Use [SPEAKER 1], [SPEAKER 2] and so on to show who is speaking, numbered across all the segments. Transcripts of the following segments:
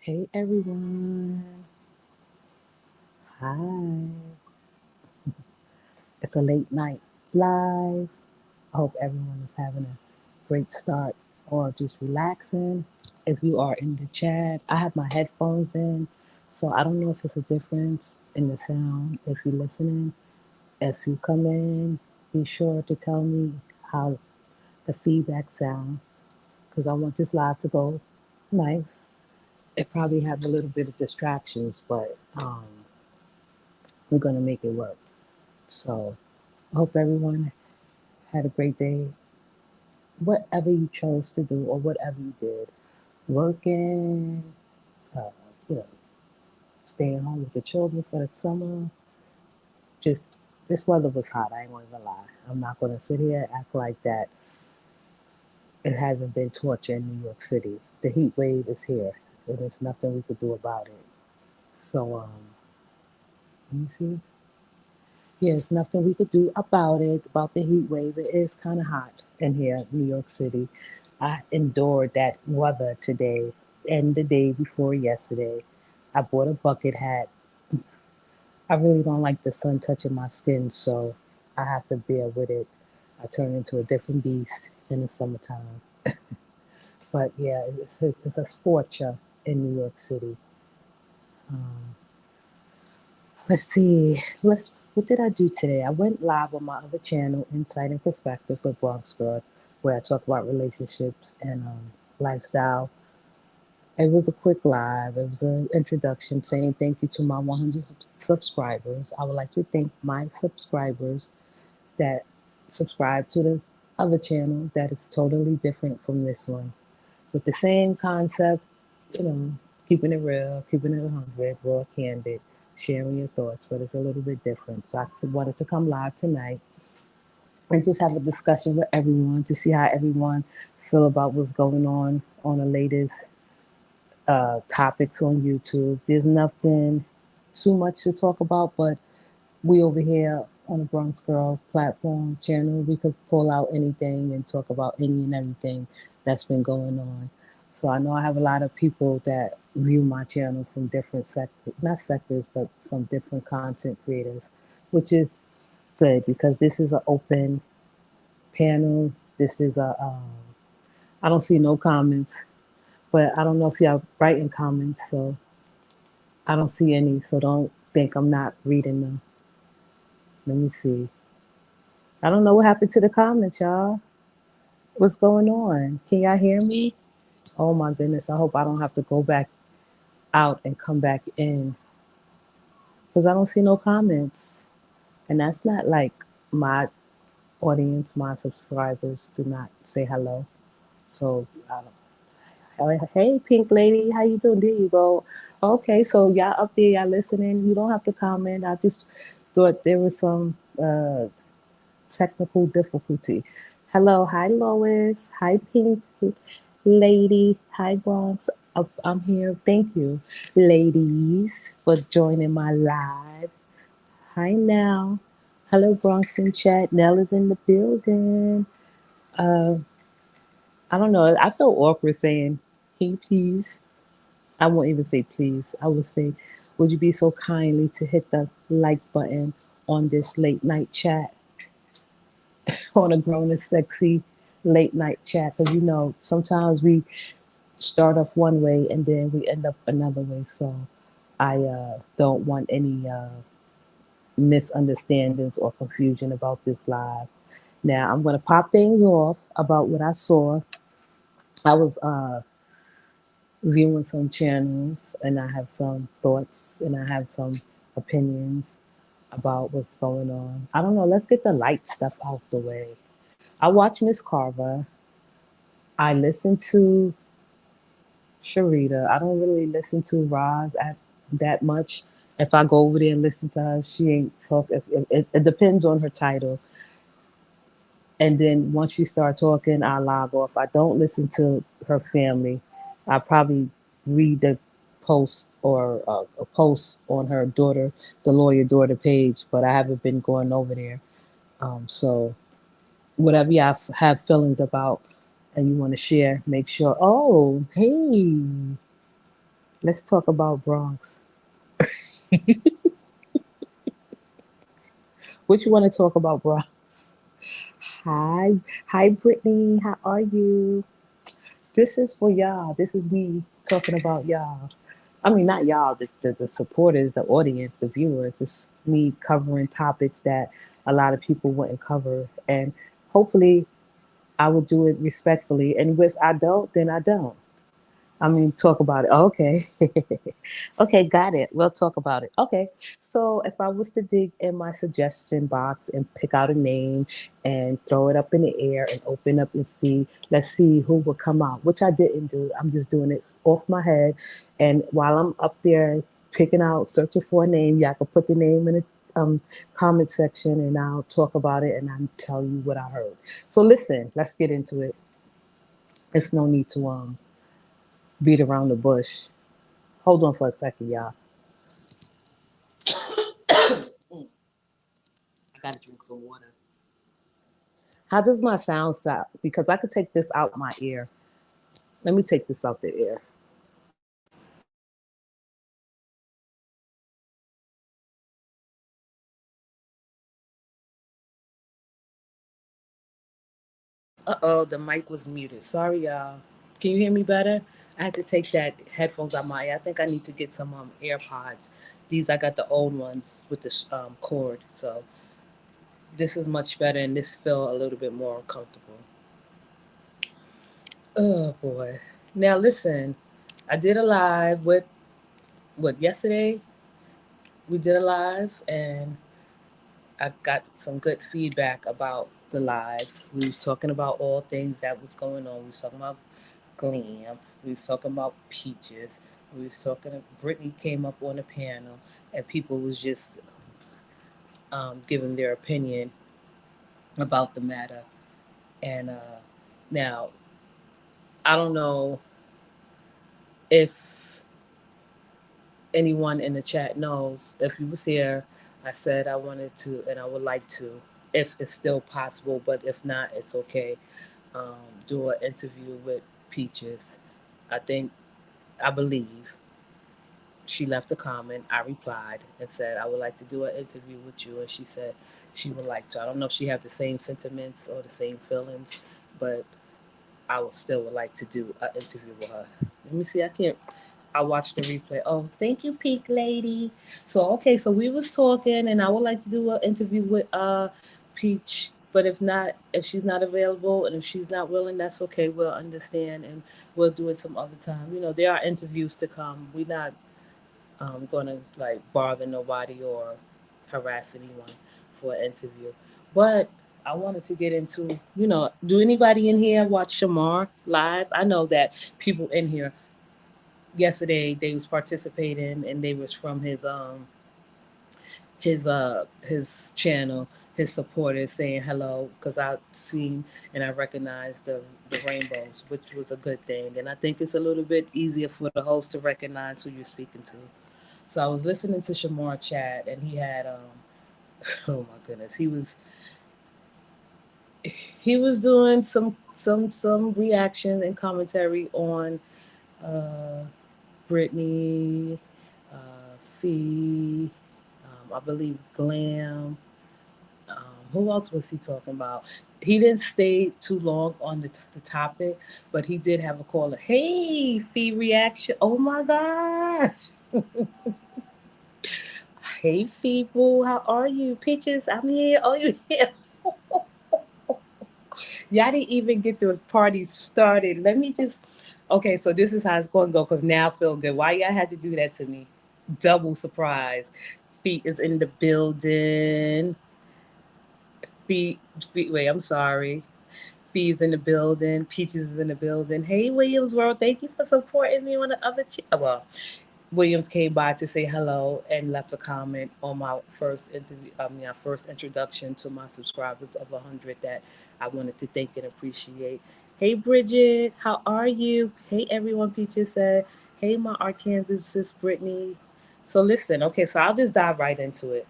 [SPEAKER 1] Hey everyone. Hi. It's a late night live. I hope everyone is having a great start or just relaxing. If you are in the chat, I have my headphones in, so I don't know if it's a difference in the sound if you're listening. If you come in, be sure to tell me how the feedback sound because I want this live to go nice. It probably have a little bit of distractions, but we're gonna make it work. So I hope everyone had a great day. Whatever you chose to do or whatever you did, working, uh, you know, staying home with the children for the summer. Just this weather was hot. I ain't gonna even lie. I'm not gonna sit here and act like that. It hasn't been torture in New York City. The heat wave is here, and there's nothing we could do about it. So let me see. Yeah, there's nothing we could do about it, about the heat wave. It is kind of hot in here, New York City. I endured that weather today and the day before yesterday. I bought a bucket hat. I really don't like the sun touching my skin, so I have to bear with it. I turn into a different beast in the summertime. But yeah, it's a scorcher in New York City. Um, let's see. What did I do today? I went live on my other channel, Insight and Perspective with Bronx Girl, where I talk about relationships and lifestyle. It was a quick live. It was an introduction saying thank you to my 100 subscribers. I would like to thank my subscribers that subscribe to the other channel that is totally different from this one, with the same concept, you know, keeping it real, keeping it 100, raw, candid, sharing your thoughts, but it's a little bit different. So I wanted to come live tonight and just have a discussion with everyone to see how everyone feel about what's going on the latest topics on YouTube. There's nothing too much to talk about, but we over here on the Bronx Girl platform channel, we could pull out anything and talk about any and everything that's been going on. So I know I have a lot of people that view my channel from different sectors, not sectors, but from different content creators, which is good because this is an open panel. This is I don't see no comments, but I don't know if y'all writing comments, so I don't see any. So don't think I'm not reading them. Let me see. I don't know what happened to the comments, y'all. What's going on? Can y'all hear me? Oh my goodness. I hope I don't have to go back out and come back in because I don't see no comments. And that's not like my audience, my subscribers do not say hello. So, hey, pink lady, how you doing? There you go. Okay, so y'all up there, y'all listening. You don't have to comment. I just thought there was some technical difficulty. Hello, hi Lois, hi Pink Lady, hi Bronx. I'm here. Thank you, ladies, for joining my live. Hi now. Hello, Bronx in chat. Nell is in the building. Uh, I don't know. I feel awkward saying, "Can you please?" I won't even say please. I would say, "Would you be so kindly to hit the like button on this late night chat?" On a grown and sexy late night chat because sometimes we start off one way and then we end up another way. So I don't want any misunderstandings or confusion about this live. Now I'm going to pop things off about what I saw. I was viewing some channels and I have some thoughts and I have some opinions about what's going on. I don't know. Let's get the light stuff out the way. I watch Miss Carver. I listen to Sharita. I don't really listen to Roz that much. If I go over there and listen to her, she ain't talk. It depends on her title. And then once she start talking, I log off. I don't listen to her family. I probably read the post or a post on her daughter, the lawyer daughter page, but I haven't been going over there. So whatever you have feelings about and you want to share, make sure. Oh, hey. Let's talk about Bronx. What you want to talk about, Bronx? Hi, hi, Brittany. How are you? This is for y'all. This is me talking about y'all. I mean, not y'all, the supporters, the audience, the viewers. It's me covering topics that a lot of people wouldn't cover. And hopefully, I will do it respectfully. And if I don't, then I don't. I mean, talk about it. Okay. Okay, got it. We'll talk about it. Okay. So if I was to dig in my suggestion box and pick out a name and throw it up in the air and open up and see, let's see who will come out, which I didn't do. I'm just doing it off my head. And while I'm up there picking out, searching for a name, y'all can put the name in the comment section and I'll talk about it and I'll tell you what I heard. So listen, let's get into it. There's no need to beat around the bush. Hold on for a second, y'all. I gotta drink some water. How does my sound sound? Because I could take this out my ear. Let me take this out the ear. Uh-oh, the mic was muted. Sorry, y'all. Can you hear me better? I had to take that headphones out my ear. I think I need to get some AirPods. These I got the old ones with the cord. So this is much better, and this feel a little bit more comfortable. Oh boy. Now listen, I did a live with what yesterday. We did a live, and I got some good feedback about the live. We was talking about all things that was going on. We was talking about Glam. We was talking about Peaches. We was talking. Britney came up on the panel, and people was just giving their opinion about the matter. And now I don't know if anyone in the chat knows. If you was here, I said I wanted to, and I would like to, if it's still possible. But if not, it's okay. Do an interview with Peaches. I think, I believe she left a comment. I replied and said, I would like to do an interview with you. And she said she would like to. I don't know if she have the same sentiments or the same feelings, but I would still would like to do an interview with her. Let me see. I can't. I watched the replay. Oh, thank you, Peak Lady. So okay, so we was talking, and I would like to do an interview with Peach. But if not, if she's not available, and if she's not willing, that's okay. We'll understand, and we'll do it some other time. You know, there are interviews to come. We're not gonna like bother nobody or harass anyone for an interview. But I wanted to get into, do anybody in here watch Shamar live? I know that people in here yesterday they was participating and they was from his channel, his supporters saying hello because I seen and I recognized the rainbows, which was a good thing. And I think it's a little bit easier for the host to recognize who you're speaking to. So I was listening to Shamar chat, and he had oh my goodness, he was doing some reaction and commentary on uh, Britney, Fee, I believe Glam. Who else was he talking about? He didn't stay too long on the topic, but he did have a caller. Hey, Fee reaction. Oh my gosh. Hey, people, how are you? Peaches, I'm here. Oh, you here? Y'all didn't even get the party started. Let me just. Okay, so this is how it's going to go because now I feel good. Why y'all had to do that to me? Double surprise. Feet is in the building. Feet, feet. Wait, I'm sorry. Fee's in the building. Peaches is in the building. Hey, Williams World, thank you for supporting me on the other. Well, Williams came by to say hello and left a comment on my first interview. I mean, our first introduction to my subscribers of 100 that I wanted to thank and appreciate. Hey, Bridget, how are you? Hey, everyone. Peaches said. Hey, my Arkansas sis, Brittany. So listen, okay, so I'll just dive right into it.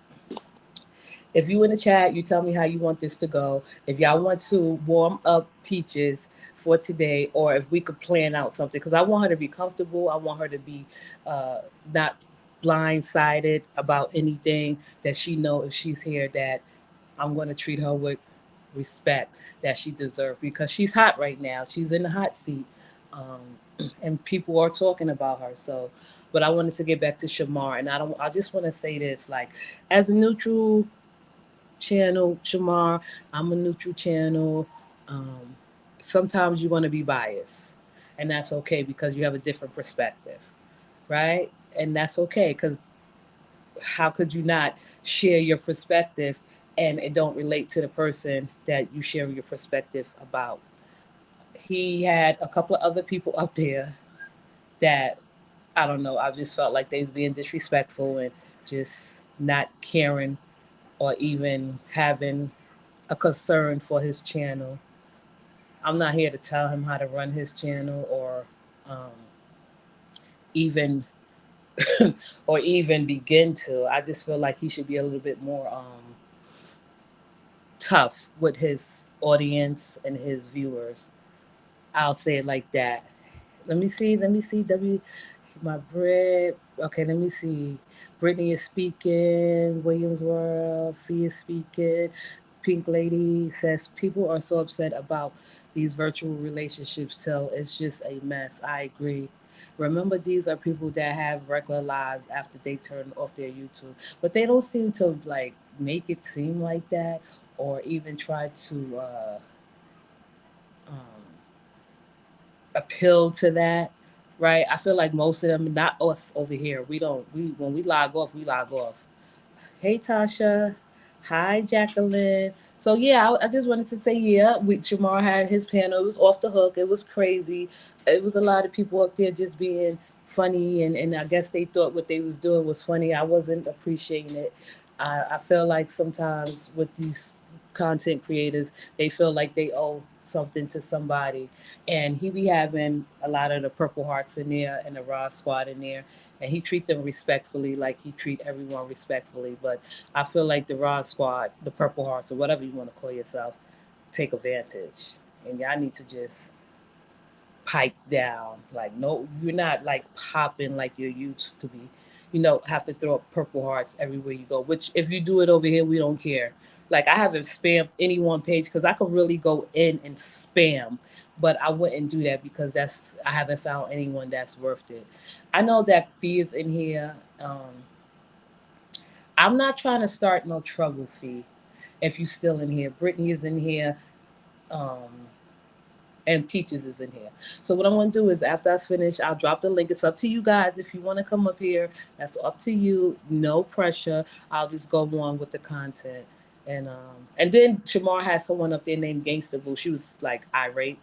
[SPEAKER 1] If you in the chat, you tell me how you want this to go. If y'all want to warm up Peaches for today, or if we could plan out something, because I want her to be comfortable. I want her to be not blindsided about anything, that she know if she's here that I'm going to treat her with respect that she deserves, because she's hot right now. She's in the hot seat. And people are talking about her. So, but I wanted to get back to Shamar, and I just want to say this, like, as a neutral channel, Shamar, I'm a neutral channel. Um, Sometimes you're going to be biased, and that's okay because you have a different perspective, right? And that's okay, because how could you not share your perspective and it don't relate to the person that you share your perspective about? He had a couple of other people up there that, I don't know, I just felt like they was being disrespectful and just not caring or even having a concern for his channel. I'm not here to tell him how to run his channel, or um, even or even begin to. I just feel like he should be a little bit more tough with his audience and his viewers. I'll say it like that. Let me see. Let me see. My Brit. Okay, let me see. Britney is speaking. Williams World. Fee is speaking. Pink Lady says people are so upset about these virtual relationships till it's just a mess. I agree. Remember, these are people that have regular lives after they turn off their YouTube, but they don't seem to like make it seem like that, or even try to um, appeal to that, right? I feel like most of them, not us over here, we don't. We when we log off, we log off. Hey Tasha, hi Jacqueline. So yeah, I just wanted to say yeah, Jamar had his panel. It was off the hook. It was crazy. It was a lot of people up there just being funny, and I guess they thought what they was doing was funny. I wasn't appreciating it. I feel like sometimes with these content creators, they feel like they owe something to somebody, and he be having a lot of the Purple Hearts in there and the Raw Squad in there, and he treat them respectfully, like he treat everyone respectfully. But I feel like the Raw Squad, the Purple Hearts, or whatever you want to call yourself, take advantage, and y'all need to just pipe down. Like, no, you're not like popping like you used to be. You know, have to throw up Purple Hearts everywhere you go. Which, if you do it over here, we don't care. Like, I haven't spammed any one page because I could really go in and spam, but I wouldn't do that because I haven't found anyone that's worth it. I know that Fee is in here. I'm not trying to start no trouble, Fee. If you still in here, Brittany is in here. Um, and Peaches is in here. So what I'm gonna do is after I finish, I'll drop the link. It's up to you guys if you want to come up here. That's up to you. No pressure. I'll just go on with the content. And then Shamar has someone up there named Gangsta Boo. She was like irate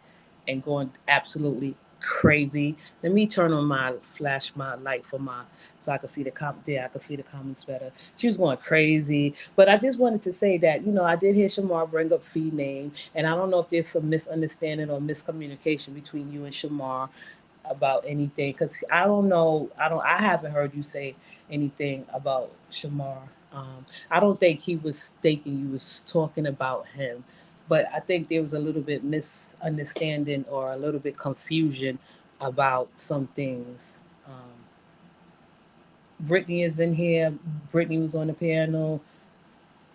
[SPEAKER 1] and going absolutely crazy. Let me turn on my flash my light for my so I can see the I can see the comments better. She was going crazy. But I just wanted to say that, I did hear Shamar bring up Fee name, and I don't know if there's some misunderstanding or miscommunication between you and Shamar about anything, because I haven't heard you say anything about Shamar. I don't think he was thinking you was talking about him, but I think there was a little bit misunderstanding or a little bit confusion about some things. Brittany is in here. Brittany was on the panel.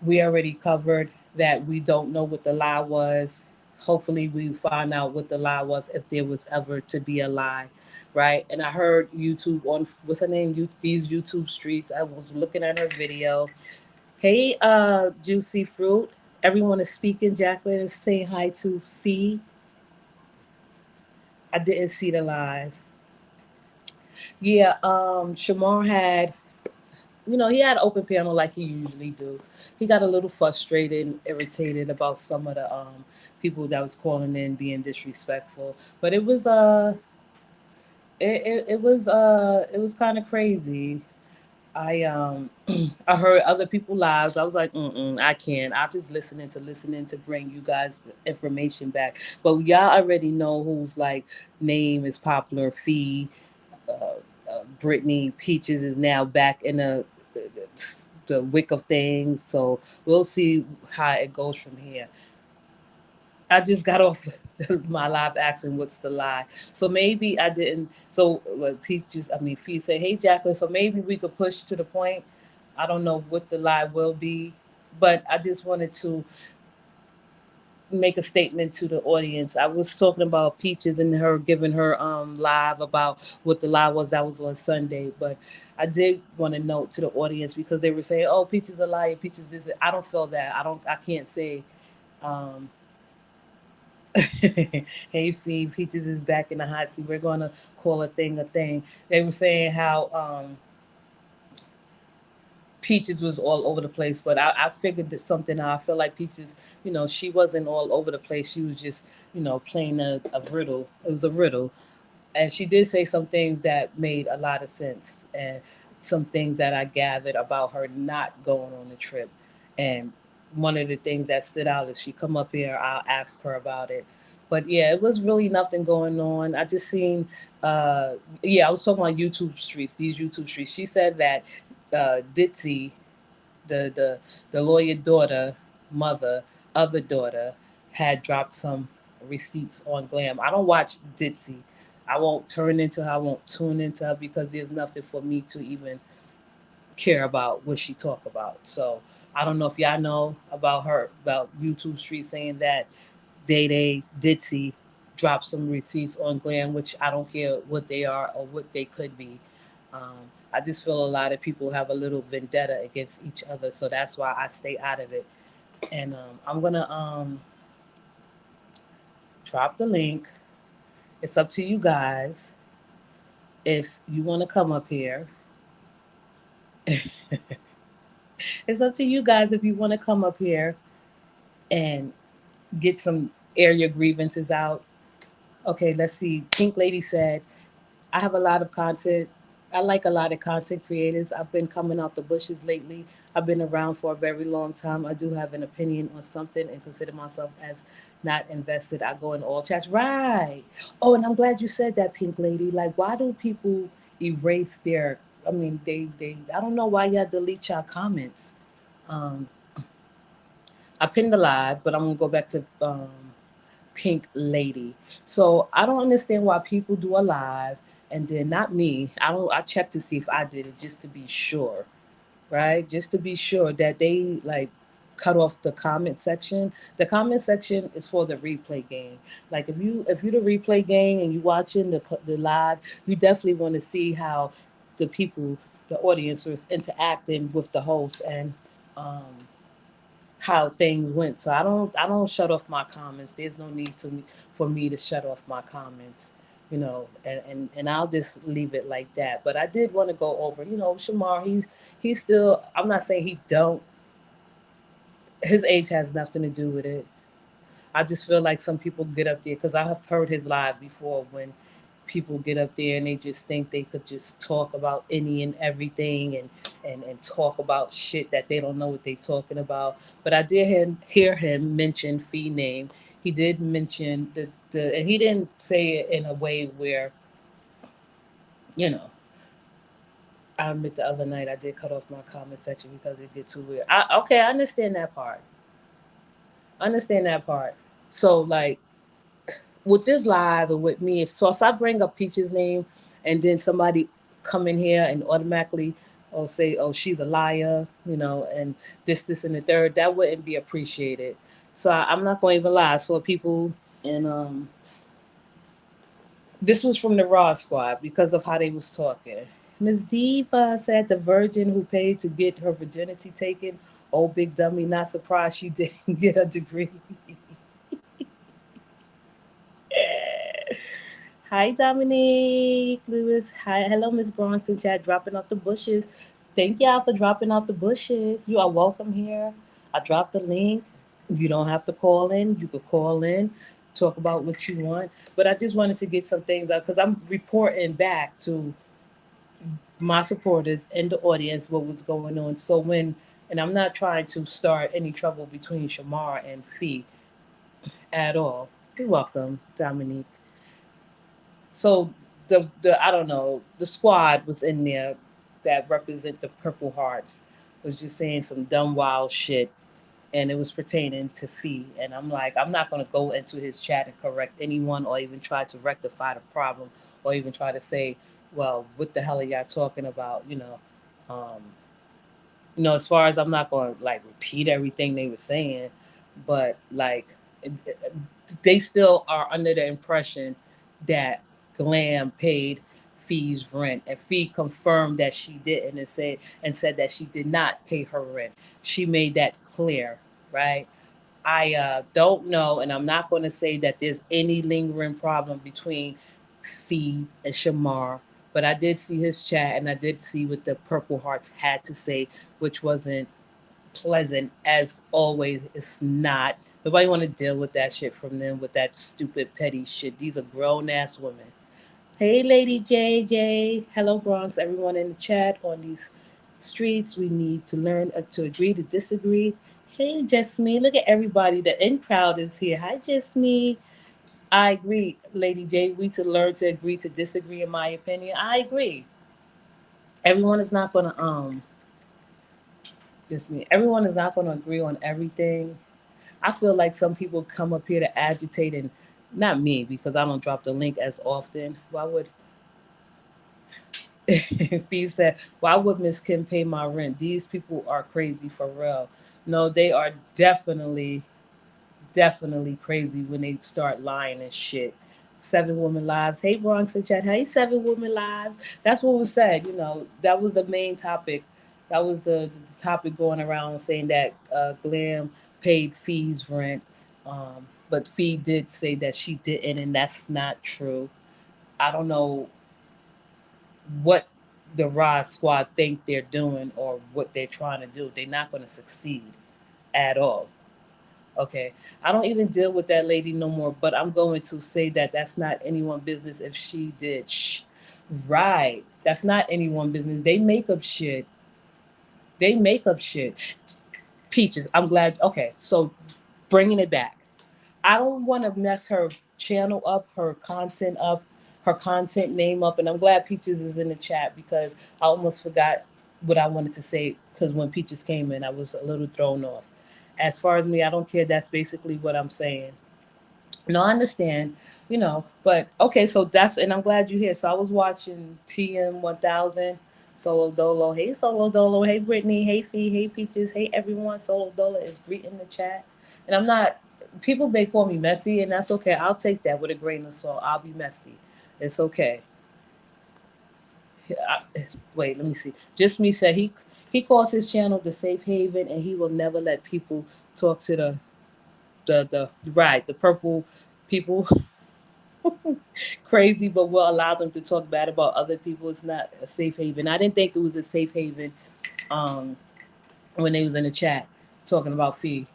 [SPEAKER 1] We already covered that we don't know what the lie was. Hopefully, we find out what the lie was if there was ever to be a lie, right? And I heard YouTube on what's her name? These YouTube streets. I was looking at her video. Hey, Juicy Fruit. Everyone is speaking. Jacqueline is saying hi to Fee. I didn't see the live. Yeah, Shamar had he had an open panel like he usually do. He got a little frustrated and irritated about some of the people that was calling in being disrespectful. But it was kind of crazy. I I heard other people lives. I was like, I can't. I'm just listening to bring you guys information back. But y'all already know whose like name is popular. Fee, Brittany, Peaches is now back in the, the wick of things. So we'll see how it goes from here. I just got off my live asking what's the lie. So maybe I didn't. So Peaches, I mean, Fee said, "Hey, Jacqueline." So maybe we could push to the point. I don't know what the lie will be, but I just wanted to make a statement to the audience. I was talking about Peaches and her giving her live about what the lie was that was on Sunday, but I did want to note to the audience because they were saying, "Oh, Peaches a liar, Peaches this." I don't feel that. I can't say. Um, hey, Fee, Peaches is back in the hot seat. We're gonna call a thing a thing. They were saying how Peaches was all over the place, but I figured that something out. I feel like Peaches, she wasn't all over the place. She was just, playing a riddle. It was a riddle. And she did say some things that made a lot of sense and some things that I gathered about her not going on the trip. And one of the things that stood out is she come up here, I'll ask her about it. But yeah, it was really nothing going on. I just seen, uh, yeah, I was talking about YouTube streets, these YouTube streets. She said that Ditzy, the the the lawyer daughter, mother, other daughter, had dropped some receipts on Glam. I don't watch Ditzy. I won't turn into her. I won't tune into her because there's nothing for me to even care about what she talk about. So I don't know if y'all know about her about YouTube Street saying that Day Ditzy dropped some receipts on Glam, which I don't care what they are or what they could be. I just feel a lot of people have a little vendetta against each other, so that's why I stay out of it. And I'm gonna drop the link. It's up to you guys if you want to come up here. It's up to you guys if you want to come up here and get some air your grievances out. Okay, let's see. Pink Lady said, I have a lot of content. I like a lot of content creators. I've been coming out the bushes lately. I've been around for a very long time. I do have an opinion on something and consider myself as not invested. I go in all chats. Right. Oh, and I'm glad you said that, Pink Lady. Like, why do people erase their, I mean, I don't know why y'all delete y'all comments. Um, I pinned the live, but I'm going to go back to Pink Lady. So I don't understand why people do a live and then not me. I check to see if I did it just to be sure, right? Just to be sure that they like cut off the comment section. The comment section is for the replay game. Like if you the replay game and you watching the live, you definitely want to see how the people, the audience was interacting with the host and um how things went. So I don't shut off my comments. There's no need for me to shut off my comments, and I'll just leave it like that. But I did want to go over, Shamar, he's still, I'm not saying he don't, his age has nothing to do with it. I just feel like some people get up there because I have heard his live before when people get up there and they just think they could just talk about any and everything and talk about shit that they don't know what they're talking about. But I did hear him mention Fee name. He did mention and he didn't say it in a way where, you know, I admit the other night I did cut off my comment section because it get too weird. Okay, I understand that part. I understand that part. So like with this live and with me, if I bring up Peach's name and then somebody come in here and automatically say, oh, she's a liar, and this and the third, that wouldn't be appreciated. So I'm not going to even lie. I saw people, and this was from the Raw Squad because of how they was talking. Miss Diva said the virgin who paid to get her virginity taken. Oh, big dummy, not surprised she didn't get a degree. Hi, Dominique Lewis. Hi, hello, Miss Bronx in chat, dropping off the bushes. Thank y'all for dropping off the bushes. You are welcome here. I dropped the link. You don't have to call in. You could call in, talk about what you want. But I just wanted to get some things out because I'm reporting back to my supporters and the audience what was going on. So and I'm not trying to start any trouble between Shamar and Fee at all. You're welcome, Dominique. So the I don't know, the squad was in there that represent the Purple Hearts was just saying some dumb wild shit. and it was pertaining to Fee. And I'm like, I'm not going to go into his chat and correct anyone or even try to rectify the problem or even try to say, well, what the hell are y'all talking about? Um, as far as I'm not going to like repeat everything they were saying, but like they still are under the impression that Glam paid Fee's rent, and Fee confirmed that she didn't and said that she did not pay her rent. She made that clear, right? I don't know, and I'm not going to say that there's any lingering problem between Fee and Shamar, but I did see his chat and I did see what the Purple Hearts had to say, which wasn't pleasant as always. It's not. Nobody want to deal with that shit from them with that stupid petty shit. These are grown ass women. Hey, Lady JJ. Hello, Bronx. Everyone in the chat on these streets. We need to learn to agree to disagree. Hey, Jasmine. Look at everybody. The in crowd is here. Hi, Jasmine. I agree, Lady J. We to learn to agree to disagree. In my opinion, I agree. Everyone is not gonna Just me. Everyone is not gonna agree on everything. I feel like some people come up here to agitate, and not me because I don't drop the link as often. Why would Fee said, why would Miss Kim pay my rent? These people are crazy for real. No, they are definitely crazy when they start lying and shit. Seven Women Lives. Hey, Bronx and chat. Hey, Seven Women Lives. That's what was said. That was the main topic. That was the topic going around saying that Glam paid Fee's rent. But Fee did say that she didn't, and that's not true. I don't know what the Rod Squad think they're doing or what they're trying to do. They're not going to succeed at all. Okay, I don't even deal with that lady no more, but I'm going to say that that's not anyone's business if she did. Shh. Right. That's not anyone's business. They make up shit. They make up shit. Peaches, I'm glad. Okay, so bringing it back. I don't want to mess her channel up, her content name up, and I'm glad Peaches is in the chat because I almost forgot what I wanted to say because when Peaches came in, I was a little thrown off. As far as me, I don't care. That's basically what I'm saying. No, I understand, but okay, so and I'm glad you're here. So I was watching TM 1000, Solo Dolo. Hey, Solo Dolo. Hey, Brittany. Hey, Fee. Hey, Peaches. Hey, everyone. Solo Dolo is greeting the chat. And I'm not, people may call me messy, and that's okay. I'll take that with a grain of salt. I'll be messy. It's okay. I, wait, let me see. Just me said he calls his channel the safe haven, and he will never let people talk to the purple people crazy, but will allow them to talk bad about other people. It's not a safe haven. I didn't think it was a safe haven um, when they was in the chat talking about Fee.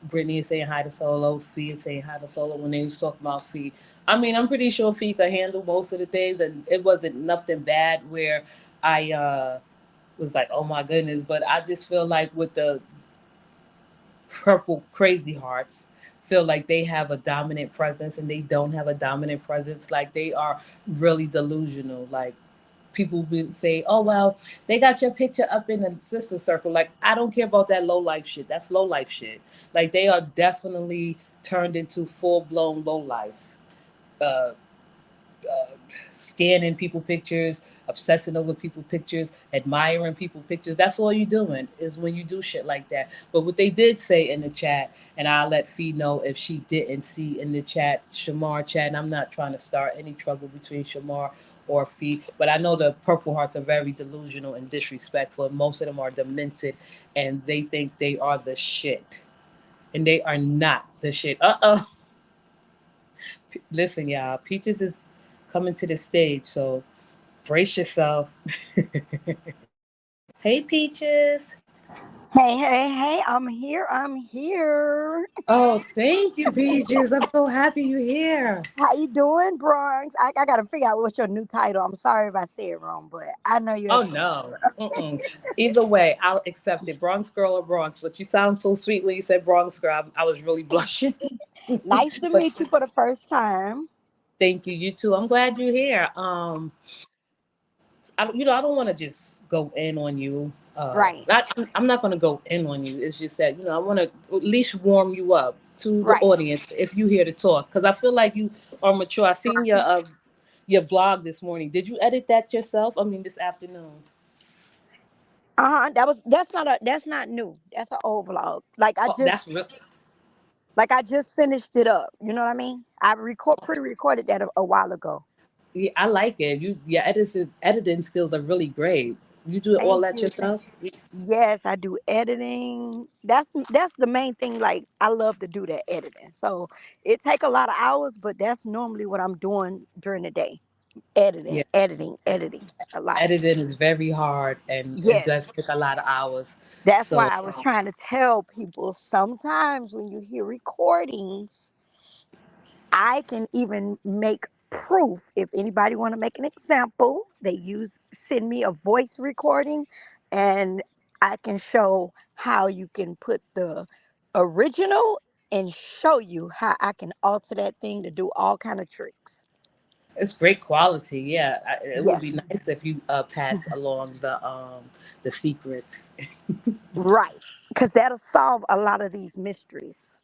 [SPEAKER 1] Brittany is saying hi to Solo. Fee is saying hi to Solo when they was talking about Fee. I mean, I'm pretty sure Fee could handle most of the things, and it wasn't nothing bad where I was like, oh my goodness. But I just feel like with the purple crazy hearts feel like they have a dominant presence and they don't have a dominant presence. Like they are really delusional. Like people would say, oh well, they got your picture up in the sister circle. Like I don't care about that low life shit. That's low life shit. Like they are definitely turned into full blown low lives. Uh, uh, Scanning people pictures, obsessing over people pictures, admiring people pictures. That's all you're doing is when you do shit like that. But what they did say in the chat, and I'll let Fee know if she didn't see in the chat, Shamar chat, and I'm not trying to start any trouble between Shamar or Fee, but I know the Purple Hearts are very delusional and disrespectful, and most of them are demented, and they think they are the shit. And they are not the shit. Listen, y'all, Peaches is coming to the stage, so brace yourself. Hey, Peaches.
[SPEAKER 2] Hey, hey, hey, I'm here. I'm here.
[SPEAKER 1] Oh, thank you, Peaches. I'm so happy you're here.
[SPEAKER 2] How you doing, Bronx? I got to figure out what's your new title. I'm sorry if I said it wrong, but I know you're a
[SPEAKER 1] Oh, no. Mm-mm. Either way, I'll accept it. Bronx girl or Bronx. But you sound so sweet when you said Bronx girl. I was really blushing.
[SPEAKER 2] nice to
[SPEAKER 1] But
[SPEAKER 2] meet you for the first time.
[SPEAKER 1] thank you. You too. I'm glad you're here. I don't want to just go in on you.
[SPEAKER 2] Right,
[SPEAKER 1] I'm not going to go in on you. It's just that I want to at least warm you up to the
[SPEAKER 2] right.
[SPEAKER 1] audience if you here to talk, because I feel like you are mature. I seen your vlog this morning. Did you edit that yourself? I mean, this afternoon.
[SPEAKER 2] That's not new. That's an old vlog.
[SPEAKER 1] Oh, that's real.
[SPEAKER 2] Like I just finished it up. You know what I mean? I pre-recorded that a while ago.
[SPEAKER 1] Yeah, I like it. Your editing skills are really great. You do all
[SPEAKER 2] Thank
[SPEAKER 1] that
[SPEAKER 2] you.
[SPEAKER 1] yourself?
[SPEAKER 2] Yes, I do editing. That's the main thing. Like I love to do that editing. So it take a lot of hours, but that's normally what I'm doing during the day.
[SPEAKER 1] Yeah.
[SPEAKER 2] Editing a lot.
[SPEAKER 1] Editing is very hard and it does
[SPEAKER 2] Yes.
[SPEAKER 1] take a lot of hours.
[SPEAKER 2] That's why
[SPEAKER 1] So
[SPEAKER 2] I was trying to tell people sometimes when you hear recordings, I can even make proof. If anybody want to make an example, send me a voice recording and I can show how you can put the original and show you how I can alter that thing to do all kind of tricks.
[SPEAKER 1] it's great quality. Yeah, it would be
[SPEAKER 2] Yes.
[SPEAKER 1] nice if you passed along the secrets.
[SPEAKER 2] Right. Because that'll solve a lot of these mysteries.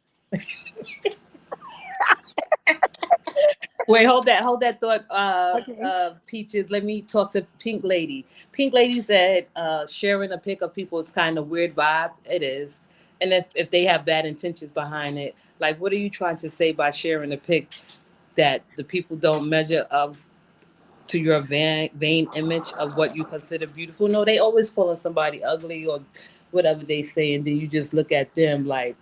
[SPEAKER 1] Wait, hold that thought,
[SPEAKER 2] Okay.
[SPEAKER 1] Peaches. Let me talk to Pink Lady. Pink Lady said sharing a pic of people is kind of weird vibe. It is, and if they have bad intentions behind it, like what are you trying to say by sharing a pic that the people don't measure up to your vain image of what you consider beautiful? No, they always calling somebody ugly or whatever they say, and then you just look at them like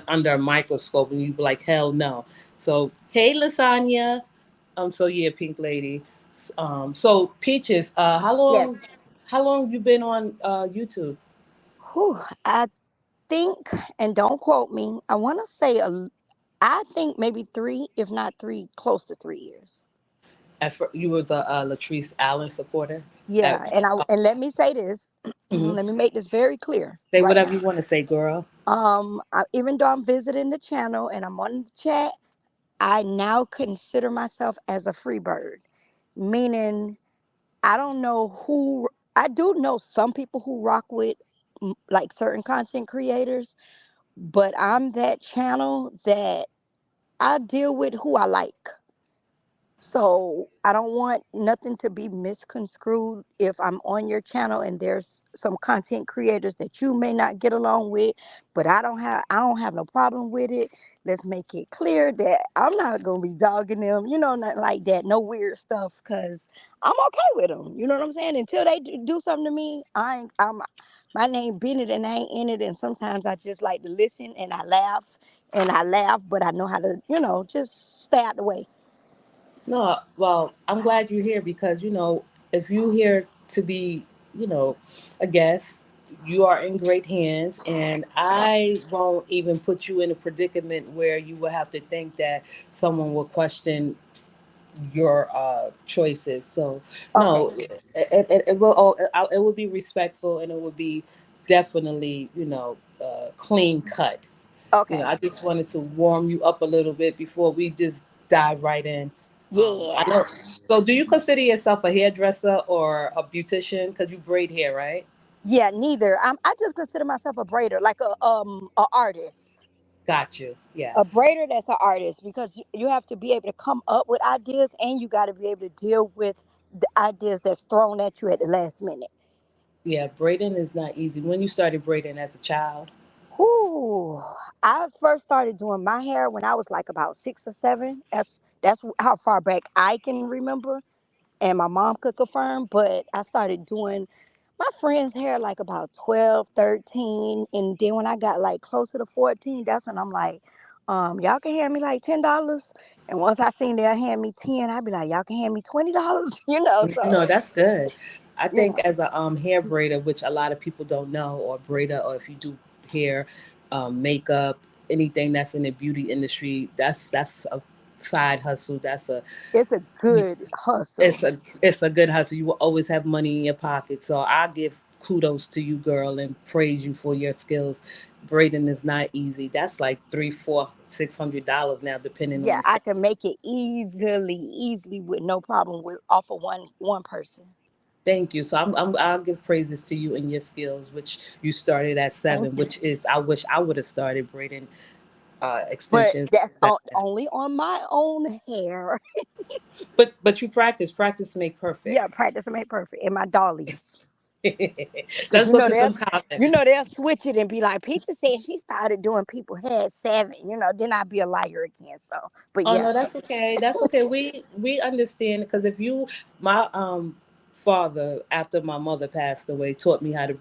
[SPEAKER 1] under a microscope, and you be like, hell no. So hey, Lasagna. So yeah, Pink Lady. So Peaches.
[SPEAKER 2] Yes.
[SPEAKER 1] How long you been on YouTube?
[SPEAKER 2] Whew, I think, and don't quote me, I think maybe three, if not three, close to 3 years.
[SPEAKER 1] You was a Latrice Allen supporter. At,
[SPEAKER 2] Yeah, and let me say this,
[SPEAKER 1] mhm.
[SPEAKER 2] let me make this very clear
[SPEAKER 1] Say
[SPEAKER 2] right
[SPEAKER 1] whatever
[SPEAKER 2] now.
[SPEAKER 1] you want to say, girl.
[SPEAKER 2] Even though I'm visiting the channel and I'm on the chat, I now consider myself as a free bird, meaning I don't know who. I do know some people who rock with like certain content creators, but I'm that channel that I deal with who I like. So I don't want nothing to be misconstrued if I'm on your channel and there's some content creators that you may not get along with, but I don't have no problem with it. Let's make it clear that I'm not gonna be dogging them, nothing like that, no weird stuff, cause I'm okay with them. You know what I'm saying? Until they do something to me, I'm my name Bennett and I ain't in it. And sometimes I just like to listen and I laugh, but I know how to, just stay out the way.
[SPEAKER 1] No, well, I'm glad you're here because if you here to be, you know, a guest, you are in great hands, and I won't even put you in a predicament where you will have to think that someone will question your choices. So
[SPEAKER 2] Okay.
[SPEAKER 1] no, it will. Oh, it will be respectful, and it will be definitely clean cut.
[SPEAKER 2] Okay.
[SPEAKER 1] I just wanted to warm you up a little bit before we just dive right in. I
[SPEAKER 2] Yeah.
[SPEAKER 1] know. So, do you consider yourself a hairdresser or a beautician? Because you braid hair, right?
[SPEAKER 2] Yeah, neither. I just consider myself a braider, like a artist.
[SPEAKER 1] Got you. Yeah.
[SPEAKER 2] A braider that's an artist because you have to be able to come up with ideas and you got to be able to deal with the ideas that's thrown at you at the last minute.
[SPEAKER 1] Yeah. Braiding is not easy. When you started braiding as a child,
[SPEAKER 2] Whoo. I first started doing my hair when I was like about 6 or 7. That's how far back I can remember, and my mom could confirm. But I started doing my friend's hair like about 12, 13. And then when I got like closer to 14, that's when I'm like, y'all can hand me like $10. And once I seen they'll hand me 10, I'd be like, y'all can hand me $20,
[SPEAKER 1] no,
[SPEAKER 2] so,
[SPEAKER 1] that's good. I
[SPEAKER 2] you
[SPEAKER 1] think
[SPEAKER 2] know,
[SPEAKER 1] as a hair braider, which a lot of people don't know, or braider, or if you do hair, makeup, anything that's in the beauty industry, that's a side hustle.
[SPEAKER 2] it's a good
[SPEAKER 1] It's
[SPEAKER 2] hustle.
[SPEAKER 1] a good hustle. You will always have money in your pocket. So I give kudos to you, girl, and praise you for your skills. Braiding is not easy. That's like three, four, $600 now, depending on
[SPEAKER 2] Yeah,
[SPEAKER 1] the
[SPEAKER 2] I
[SPEAKER 1] style.
[SPEAKER 2] can make it easily with no problem with off of one person.
[SPEAKER 1] Thank you. So I'll give praises to you and your skills, which you started at
[SPEAKER 2] Thank
[SPEAKER 1] 7,
[SPEAKER 2] you.
[SPEAKER 1] which is I wish I would have started braiding
[SPEAKER 2] But
[SPEAKER 1] extensions.
[SPEAKER 2] that's only on my own hair.
[SPEAKER 1] But you practice make perfect.
[SPEAKER 2] Yeah, practice make perfect. And my dollies. Cause
[SPEAKER 1] Let's go to some comments.
[SPEAKER 2] they'll switch it and be like, Peter said she started doing people had 7. Then I'd be a liar again. So, but
[SPEAKER 1] Oh
[SPEAKER 2] yeah.
[SPEAKER 1] no, that's okay. That's okay. We understand because if you my father after my mother passed away taught me how to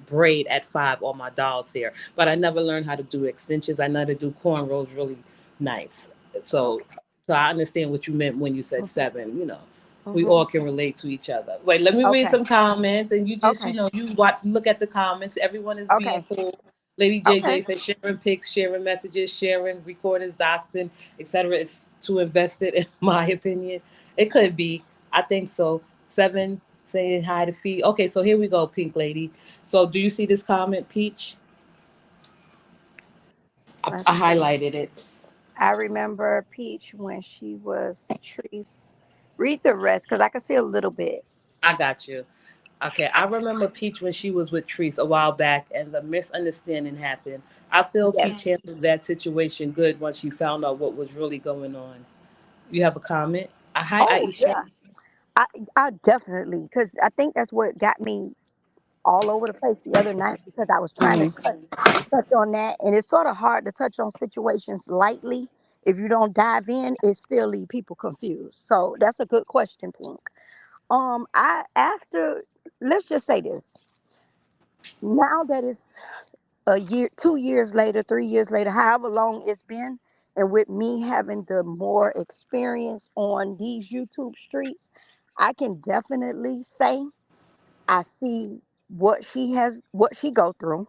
[SPEAKER 1] braid at 5 on my doll's hair, but I never learned how to do extensions. I know how to do cornrows really nice. So
[SPEAKER 2] Okay.
[SPEAKER 1] so I understand what you meant when you said
[SPEAKER 2] Hmm.
[SPEAKER 1] 7. We
[SPEAKER 2] Hmm.
[SPEAKER 1] all can relate to each other. Wait, let me read
[SPEAKER 2] Okay.
[SPEAKER 1] some comments, and you just
[SPEAKER 2] Okay.
[SPEAKER 1] you watch look at the comments. Everyone is being
[SPEAKER 2] Okay.
[SPEAKER 1] cool. Lady
[SPEAKER 2] Okay.
[SPEAKER 1] JJ says sharing pics, sharing messages, sharing recordings, doxing, etc. is too invested, in my opinion. It could be. I think so. 7 saying hi to Fee. Okay, so here we go, Pink Lady. So do you see this comment, Peach?
[SPEAKER 2] Let's
[SPEAKER 1] I
[SPEAKER 2] see.
[SPEAKER 1] highlighted it.
[SPEAKER 2] I remember Peach when she was Treese. Read the rest because I can see a little bit.
[SPEAKER 1] I got you. Okay, I remember Peach when she was with Treese a while back, and the misunderstanding happened. I feel
[SPEAKER 2] Yes.
[SPEAKER 1] Peach handled that situation good once she found out what was really going on. You have a comment? Hi,
[SPEAKER 2] Oh
[SPEAKER 1] Aisha.
[SPEAKER 2] yeah. I I definitely because I think that's what got me all over the place the other night because I was trying to
[SPEAKER 1] Hmm.
[SPEAKER 2] touch on that, and it's sort of hard to touch on situations lightly. If you don't dive in, it still leave people confused. So that's a good question, Pink. I after let's just say this. Now that it's a year, 2 years later, 3 years later, however long it's been, and with me having the more experience on these YouTube streets, I can definitely say I see what she go through.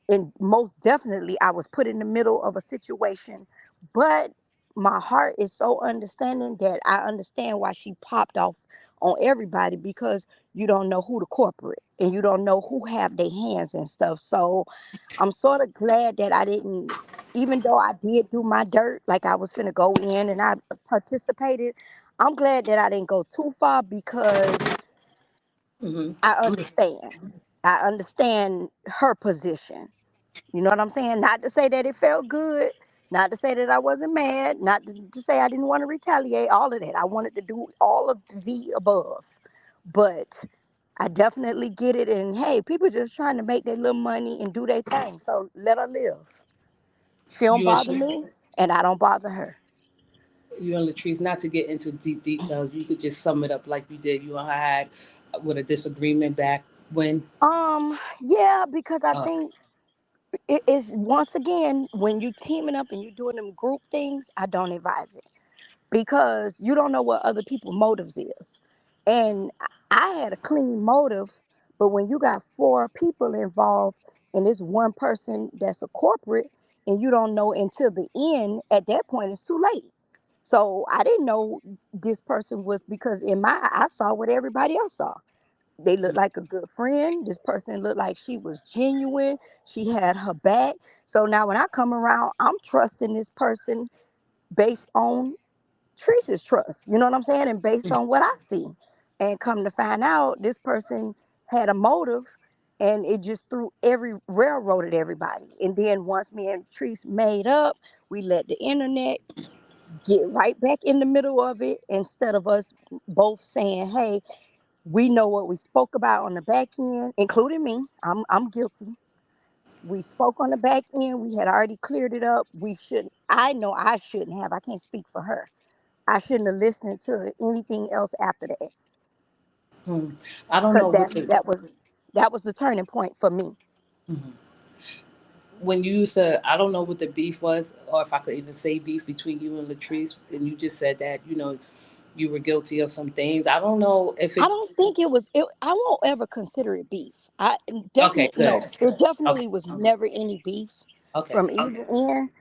[SPEAKER 2] And most definitely I was put in the middle of a situation, but my heart is so understanding that I understand why she popped off on everybody because you don't know who the corporate and you don't know who have their hands and stuff. So I'm sort of glad that I didn't, even though I did do my dirt, like I was finna go in and I participated. I'm glad that I didn't go too far because
[SPEAKER 1] Hmm.
[SPEAKER 2] I understand. I understand her position. You know what I'm saying? Not to say that it felt good, not to say that I wasn't mad, not to say I didn't want to retaliate, all of that. I wanted to do all of the above. But I definitely get it. And hey, people just trying to make their little money and do their thing. So let her live. She don't
[SPEAKER 1] You and
[SPEAKER 2] bother
[SPEAKER 1] she,
[SPEAKER 2] me, and I don't bother her.
[SPEAKER 1] you and Latrice, not to get into deep details, you could just sum it up like you did. You and her had with a disagreement back when.
[SPEAKER 2] Yeah, because I
[SPEAKER 1] Uh,
[SPEAKER 2] think it is once again when you teaming up and you doing them group things, I don't advise it because you don't know what other people's motives is. And I had a clean motive, but when you got 4 people involved and it's one person that's a corporate and you don't know until the end, at that point it's too late. So I didn't know this person was because in I saw what everybody else saw. They looked like a good friend. This person looked like she was genuine. She had her back. So now when I come around, I'm trusting this person based on Teresa's trust. You know what I'm saying? And based on what I see. And come to find out, this person had a motive and it just threw railroaded everybody. And then once me and Teresa made up, we let the internet get right back in the middle of it instead of us both saying, hey, we know what we spoke about on the back end, including me. I'm guilty. We spoke on the back end. We had already cleared it up. We shouldn't. I know I shouldn't have. I can't speak for her. I shouldn't have listened to anything else after that
[SPEAKER 1] hmm. I don't
[SPEAKER 2] because
[SPEAKER 1] know what the.
[SPEAKER 2] that was the turning point for me.
[SPEAKER 1] Mhm. When you said, I don't know what the beef was, or if I could even say beef between you and Latrice, and you just said that, you were guilty of some things. I don't know if
[SPEAKER 2] I
[SPEAKER 1] it.
[SPEAKER 2] don't think it was. I won't ever consider it beef. I
[SPEAKER 1] Okay,
[SPEAKER 2] definitely
[SPEAKER 1] good.
[SPEAKER 2] no. It
[SPEAKER 1] Okay,
[SPEAKER 2] definitely was never any beef
[SPEAKER 1] okay.
[SPEAKER 2] from either end.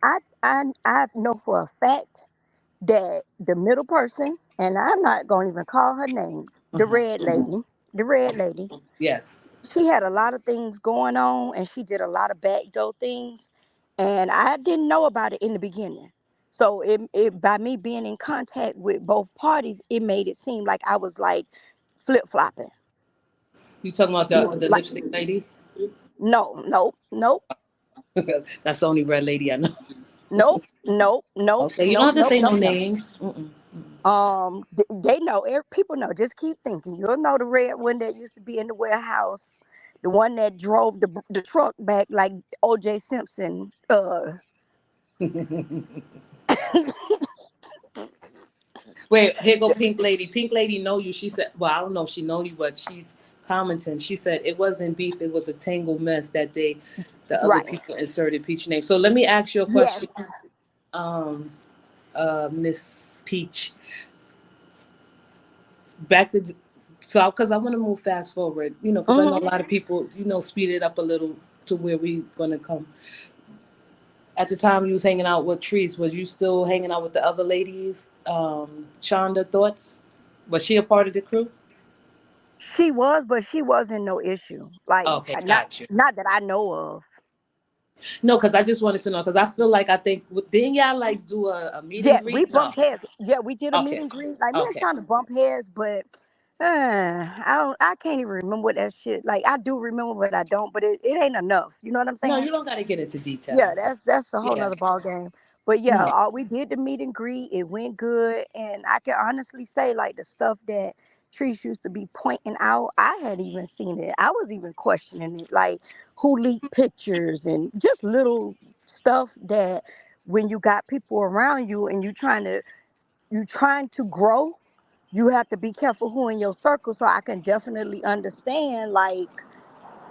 [SPEAKER 2] I know for a fact that the middle person, and I'm not going to even call her name,
[SPEAKER 1] Hmm.
[SPEAKER 2] the red lady,
[SPEAKER 1] Yes.
[SPEAKER 2] she had a lot of things going on and she did a lot of backdoor things. And I didn't know about it in the beginning. So it by me being in contact with both parties, it made it seem like I was like flip flopping.
[SPEAKER 1] You talking about the
[SPEAKER 2] Like
[SPEAKER 1] lipstick lady?
[SPEAKER 2] no, nope, nope,
[SPEAKER 1] That's the only red lady I know.
[SPEAKER 2] nope, nope, nope,
[SPEAKER 1] Okay, you don't
[SPEAKER 2] nope,
[SPEAKER 1] have to
[SPEAKER 2] nope,
[SPEAKER 1] say no
[SPEAKER 2] nope, nope.
[SPEAKER 1] names. Mm-mm.
[SPEAKER 2] They know. People know. Just keep thinking. You'll know the red one that used to be in the warehouse, the one that drove the truck back like O.J. Simpson.
[SPEAKER 1] Wait, here go Pink Lady. Pink Lady know you. She said, well, I don't know if she know you, but she's commenting. She said it wasn't beef. It was a tangle mess that day. The other
[SPEAKER 2] Right.
[SPEAKER 1] people inserted Peach name. So let me ask you a question,
[SPEAKER 2] Yes.
[SPEAKER 1] um, Miss Peach. Back to so because I want to move fast forward. Because I know a
[SPEAKER 2] Hmm.
[SPEAKER 1] lot of people, speed it up a little to where we gonna come. At the time you was hanging out with Trees, was you still hanging out with the other ladies? Shonda, thoughts? Was she a part of the crew?
[SPEAKER 2] She was, but she wasn't no issue. Like
[SPEAKER 1] Okay,
[SPEAKER 2] not
[SPEAKER 1] got you.
[SPEAKER 2] not that I know of.
[SPEAKER 1] No, because I just wanted to know because I feel like I think didn't y'all like do a meet
[SPEAKER 2] Yeah,
[SPEAKER 1] and
[SPEAKER 2] we
[SPEAKER 1] greet? No.
[SPEAKER 2] bumped heads. Yeah, we did a meet
[SPEAKER 1] Okay.
[SPEAKER 2] and greet. Like me and
[SPEAKER 1] Okay.
[SPEAKER 2] trying to bump heads, but I can't even remember what that shit. Like I do remember, but I don't. But it ain't enough. You know what I'm
[SPEAKER 1] No,
[SPEAKER 2] saying?
[SPEAKER 1] you don't got to get into
[SPEAKER 2] Yeah,
[SPEAKER 1] details.
[SPEAKER 2] that's a whole
[SPEAKER 1] Yeah.
[SPEAKER 2] nother ball game. But yeah,
[SPEAKER 1] No.
[SPEAKER 2] we did the meet and greet. It went good, and I can honestly say, like the stuff that Trees used to be pointing out, I had even seen it. I was even questioning it, like who leaked pictures and just little stuff that when you got people around you and you trying to grow, you have to be careful who in your circle. So I can definitely understand like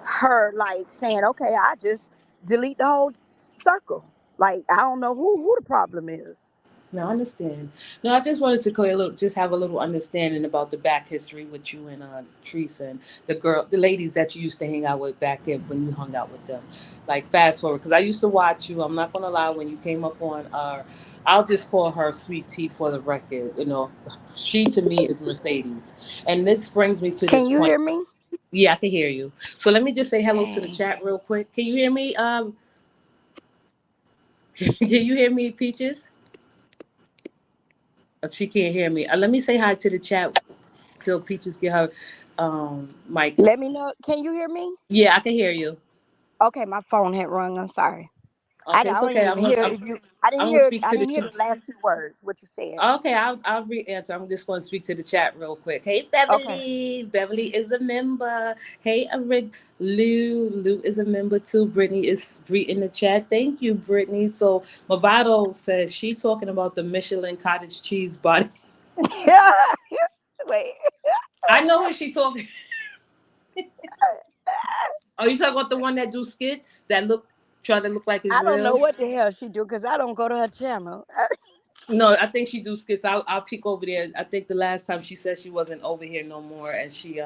[SPEAKER 2] her like saying, okay, I just delete the whole circle. Like I don't know who the problem is.
[SPEAKER 1] No, I understand. No, I just wanted to just have a little understanding about the back history with you and Teresa and the ladies that you used to hang out with back in when you hung out with them. Like fast forward, because I used to watch you. I'm not gonna lie, when you came up on I'll just call her Sweet Tea for the record. She to me is Mercedes, and this brings me to this
[SPEAKER 2] Can you
[SPEAKER 1] point.
[SPEAKER 2] hear me?
[SPEAKER 1] Yeah, I can hear you. So let me just say hello to the
[SPEAKER 2] Dang.
[SPEAKER 1] chat real quick. Can you hear me? Can you hear me, Peaches? She can't hear me. Let me say hi to the chat till Peaches get her mic.
[SPEAKER 2] Let me know. Can you hear me?
[SPEAKER 1] Yeah, I can hear you.
[SPEAKER 2] Okay, my phone had rung. I'm sorry. I
[SPEAKER 1] Okay, it's
[SPEAKER 2] don't
[SPEAKER 1] okay.
[SPEAKER 2] even hear if you. I
[SPEAKER 1] I'm
[SPEAKER 2] didn't
[SPEAKER 1] gonna
[SPEAKER 2] hear.
[SPEAKER 1] speak
[SPEAKER 2] I
[SPEAKER 1] to the
[SPEAKER 2] didn't hear
[SPEAKER 1] chat.
[SPEAKER 2] the last two words. What you said.
[SPEAKER 1] Okay, I'll re-answer. I'm just going to speak to the chat real quick. Hey,
[SPEAKER 2] Okay.
[SPEAKER 1] Beverly. Beverly is a member. Hey, Lou. Lou is a member too. Brittany is in the chat. Thank you, Brittany. So Movado says she talking about the Michelin cottage cheese body.
[SPEAKER 2] Wait.
[SPEAKER 1] I know what she talking. Oh, you talking about the one that do skits that try to look like it's
[SPEAKER 2] I don't know
[SPEAKER 1] real?
[SPEAKER 2] what the hell she do because I don't go to her channel.
[SPEAKER 1] No, I think she do skits. I'll peek over there. I think the last time she said she wasn't over here no more, and she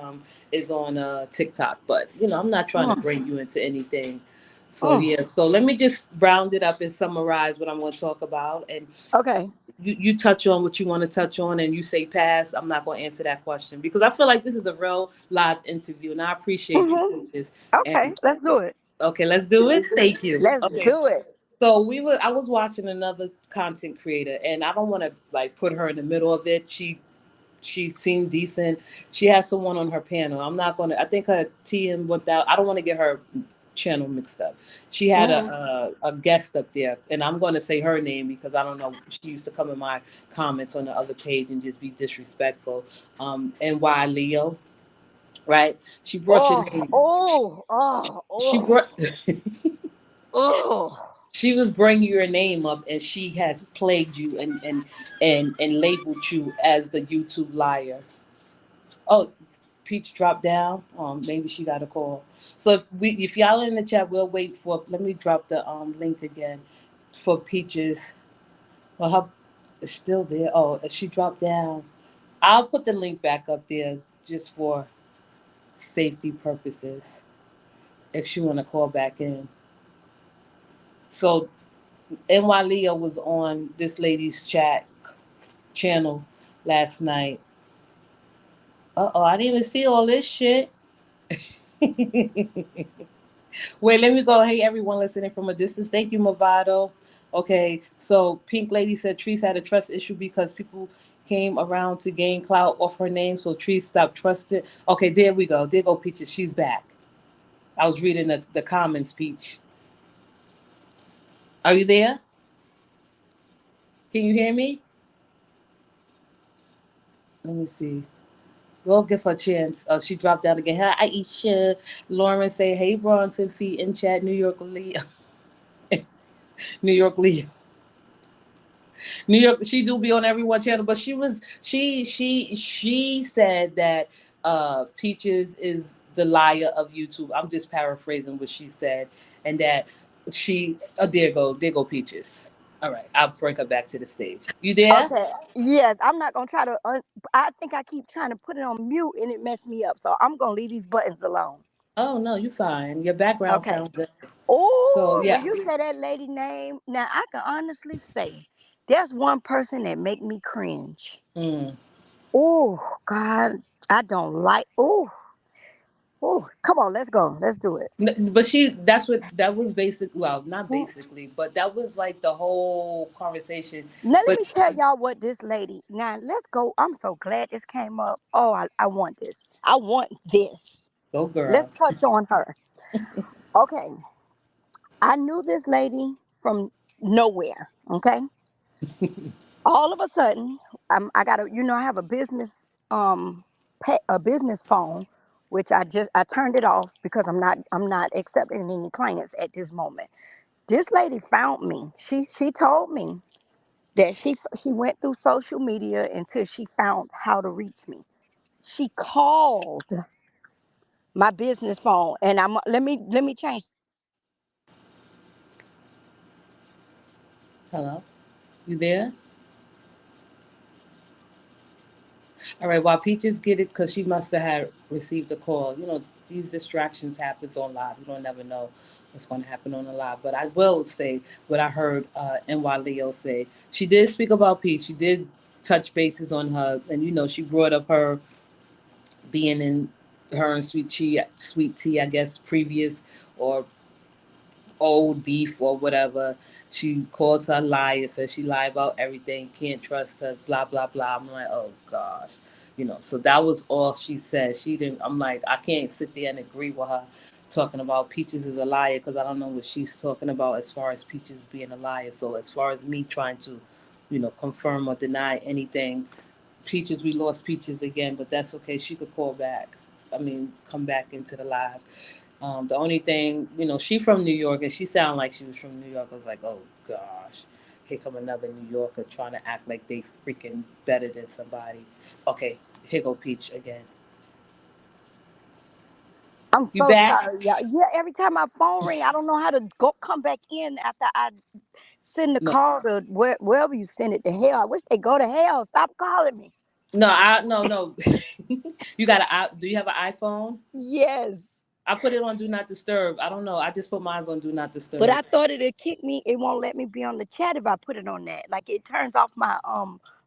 [SPEAKER 1] is on TikTok. But I'm not trying to
[SPEAKER 2] Mm,
[SPEAKER 1] bring you into anything. So
[SPEAKER 2] mm.
[SPEAKER 1] yeah. So let me just round it up and summarize what I'm going to talk about, and
[SPEAKER 2] Okay.
[SPEAKER 1] you touch on what you want to touch on, and you say pass. I'm not going to answer that question because I feel like this is a real live interview, and I appreciate you.
[SPEAKER 2] Hmm.
[SPEAKER 1] Peaches.
[SPEAKER 2] Okay.
[SPEAKER 1] And
[SPEAKER 2] Let's do it.
[SPEAKER 1] okay, let's do it. Thank you.
[SPEAKER 2] Let's
[SPEAKER 1] Okay.
[SPEAKER 2] do it.
[SPEAKER 1] So I was watching another content creator, and I don't want to like put her in the middle of it. She seemed decent. She has someone on her panel. I'm not gonna. I think her TM without. I don't want to get her channel mixed up. She had
[SPEAKER 2] Hmm.
[SPEAKER 1] a guest up there, and I'm going to say her name because I don't know. She used to come in my comments on the other page and just be disrespectful. NY Leo, right? She brought your
[SPEAKER 2] Oh,
[SPEAKER 1] name.
[SPEAKER 2] oh, oh,
[SPEAKER 1] She
[SPEAKER 2] oh,
[SPEAKER 1] brought.
[SPEAKER 2] oh.
[SPEAKER 1] She was bringing your name up, and she has plagued you and labeled you as the YouTube liar. Oh, Peach dropped down. Maybe she got a call. So if y'all in the chat, we'll wait for. Let me drop the link again for Peaches. Well, her is still there. Oh, she dropped down. I'll put the link back up there just for safety purposes if she want to call back in. So NY Leo was on this lady's channel last night. I didn't even see all this shit. Wait, let me go. Hey, everyone listening from a distance. Thank you, Movado. Okay, so Pink Lady said Trees had a trust issue because people came around to gain clout off her name, so Trees stopped trusting. Okay, there we go. There go Peaches. She's back. I was reading the common speech. Are you there? Can you hear me? Let me see. We'll give her a chance. She dropped down again. Hi, Aisha. Lauren say, hey, Bronson Feet in chat. New York Lee. New York Lee. New York, she do be on everyone channel, but she said that Peaches is the liar of YouTube. I'm just paraphrasing what she said, and that she there go Peaches. All right, I'll bring her back to the stage. You there?
[SPEAKER 2] Okay. Yes, I'm not gonna try to. I think I keep trying to put it on mute and it messed me up. So I'm gonna leave these buttons alone.
[SPEAKER 1] Oh no, you fine. Your background
[SPEAKER 2] Okay.
[SPEAKER 1] sounds good. So
[SPEAKER 2] Oh, when
[SPEAKER 1] yeah.
[SPEAKER 2] you say that lady name, now I can honestly say there's one person that make me cringe.
[SPEAKER 1] Mm.
[SPEAKER 2] Oh God, I don't like. Oh, come on, let's go. Let's do it.
[SPEAKER 1] But that's what that was basic. Well, not
[SPEAKER 2] Now
[SPEAKER 1] basically, but that was like the whole conversation.
[SPEAKER 2] let
[SPEAKER 1] But
[SPEAKER 2] me tell y'all what this lady. Now let's go. I'm so glad this came up. Oh, I want this. I want this.
[SPEAKER 1] go
[SPEAKER 2] Let's
[SPEAKER 1] girl.
[SPEAKER 2] touch on her. Okay, I knew this lady from nowhere. Okay, all of a sudden, I got a. I have a business a business phone, which I turned it off because I'm not accepting any clients at this moment. This lady found me. She told me that she went through social media until she found how to reach me. She called my business phone, and let me change.
[SPEAKER 1] Hello, you there? All right, while Peaches get it, because she must have had received a call. You know, these distractions happens on live. You don't never know what's going to happen on the live. But I will say what I heard NY Leo say. She did speak about Peach. She did touch bases on her, and you know, she brought up her being in her and Sweet Tea, I guess, previous or old beef or whatever. She called her a liar, said she lied about everything, can't trust her, blah blah blah. I'm like, oh gosh. You know, so that was all she said. She didn't I'm like, I can't sit there and agree with her talking about Peaches is a liar because I don't know what she's talking about as far as Peaches being a liar. So as far as me trying to, confirm or deny anything, Peaches, we lost Peaches again, but that's okay. She could call back. I mean, come back into the live. The only thing, she from New York, and she sounded like she was from New York. I was like, oh gosh, here come another New Yorker trying to act like they freaking better than somebody. Okay, here go Peach again.
[SPEAKER 2] I'm
[SPEAKER 1] You
[SPEAKER 2] so
[SPEAKER 1] back?
[SPEAKER 2] sorry, y'all. Yeah, every time my phone ring, I don't know how to go come back in after I send the
[SPEAKER 1] No,
[SPEAKER 2] call to wherever you send it to hell. I wish they go to hell. Stop calling me.
[SPEAKER 1] no. You got do you have an iPhone?
[SPEAKER 2] Yes.
[SPEAKER 1] I put it on Do Not Disturb. I don't know. I just put mine on Do Not
[SPEAKER 2] But
[SPEAKER 1] Disturb.
[SPEAKER 2] I thought it'd kick me. It won't let me be on the chat if I put it on that. Like it turns off my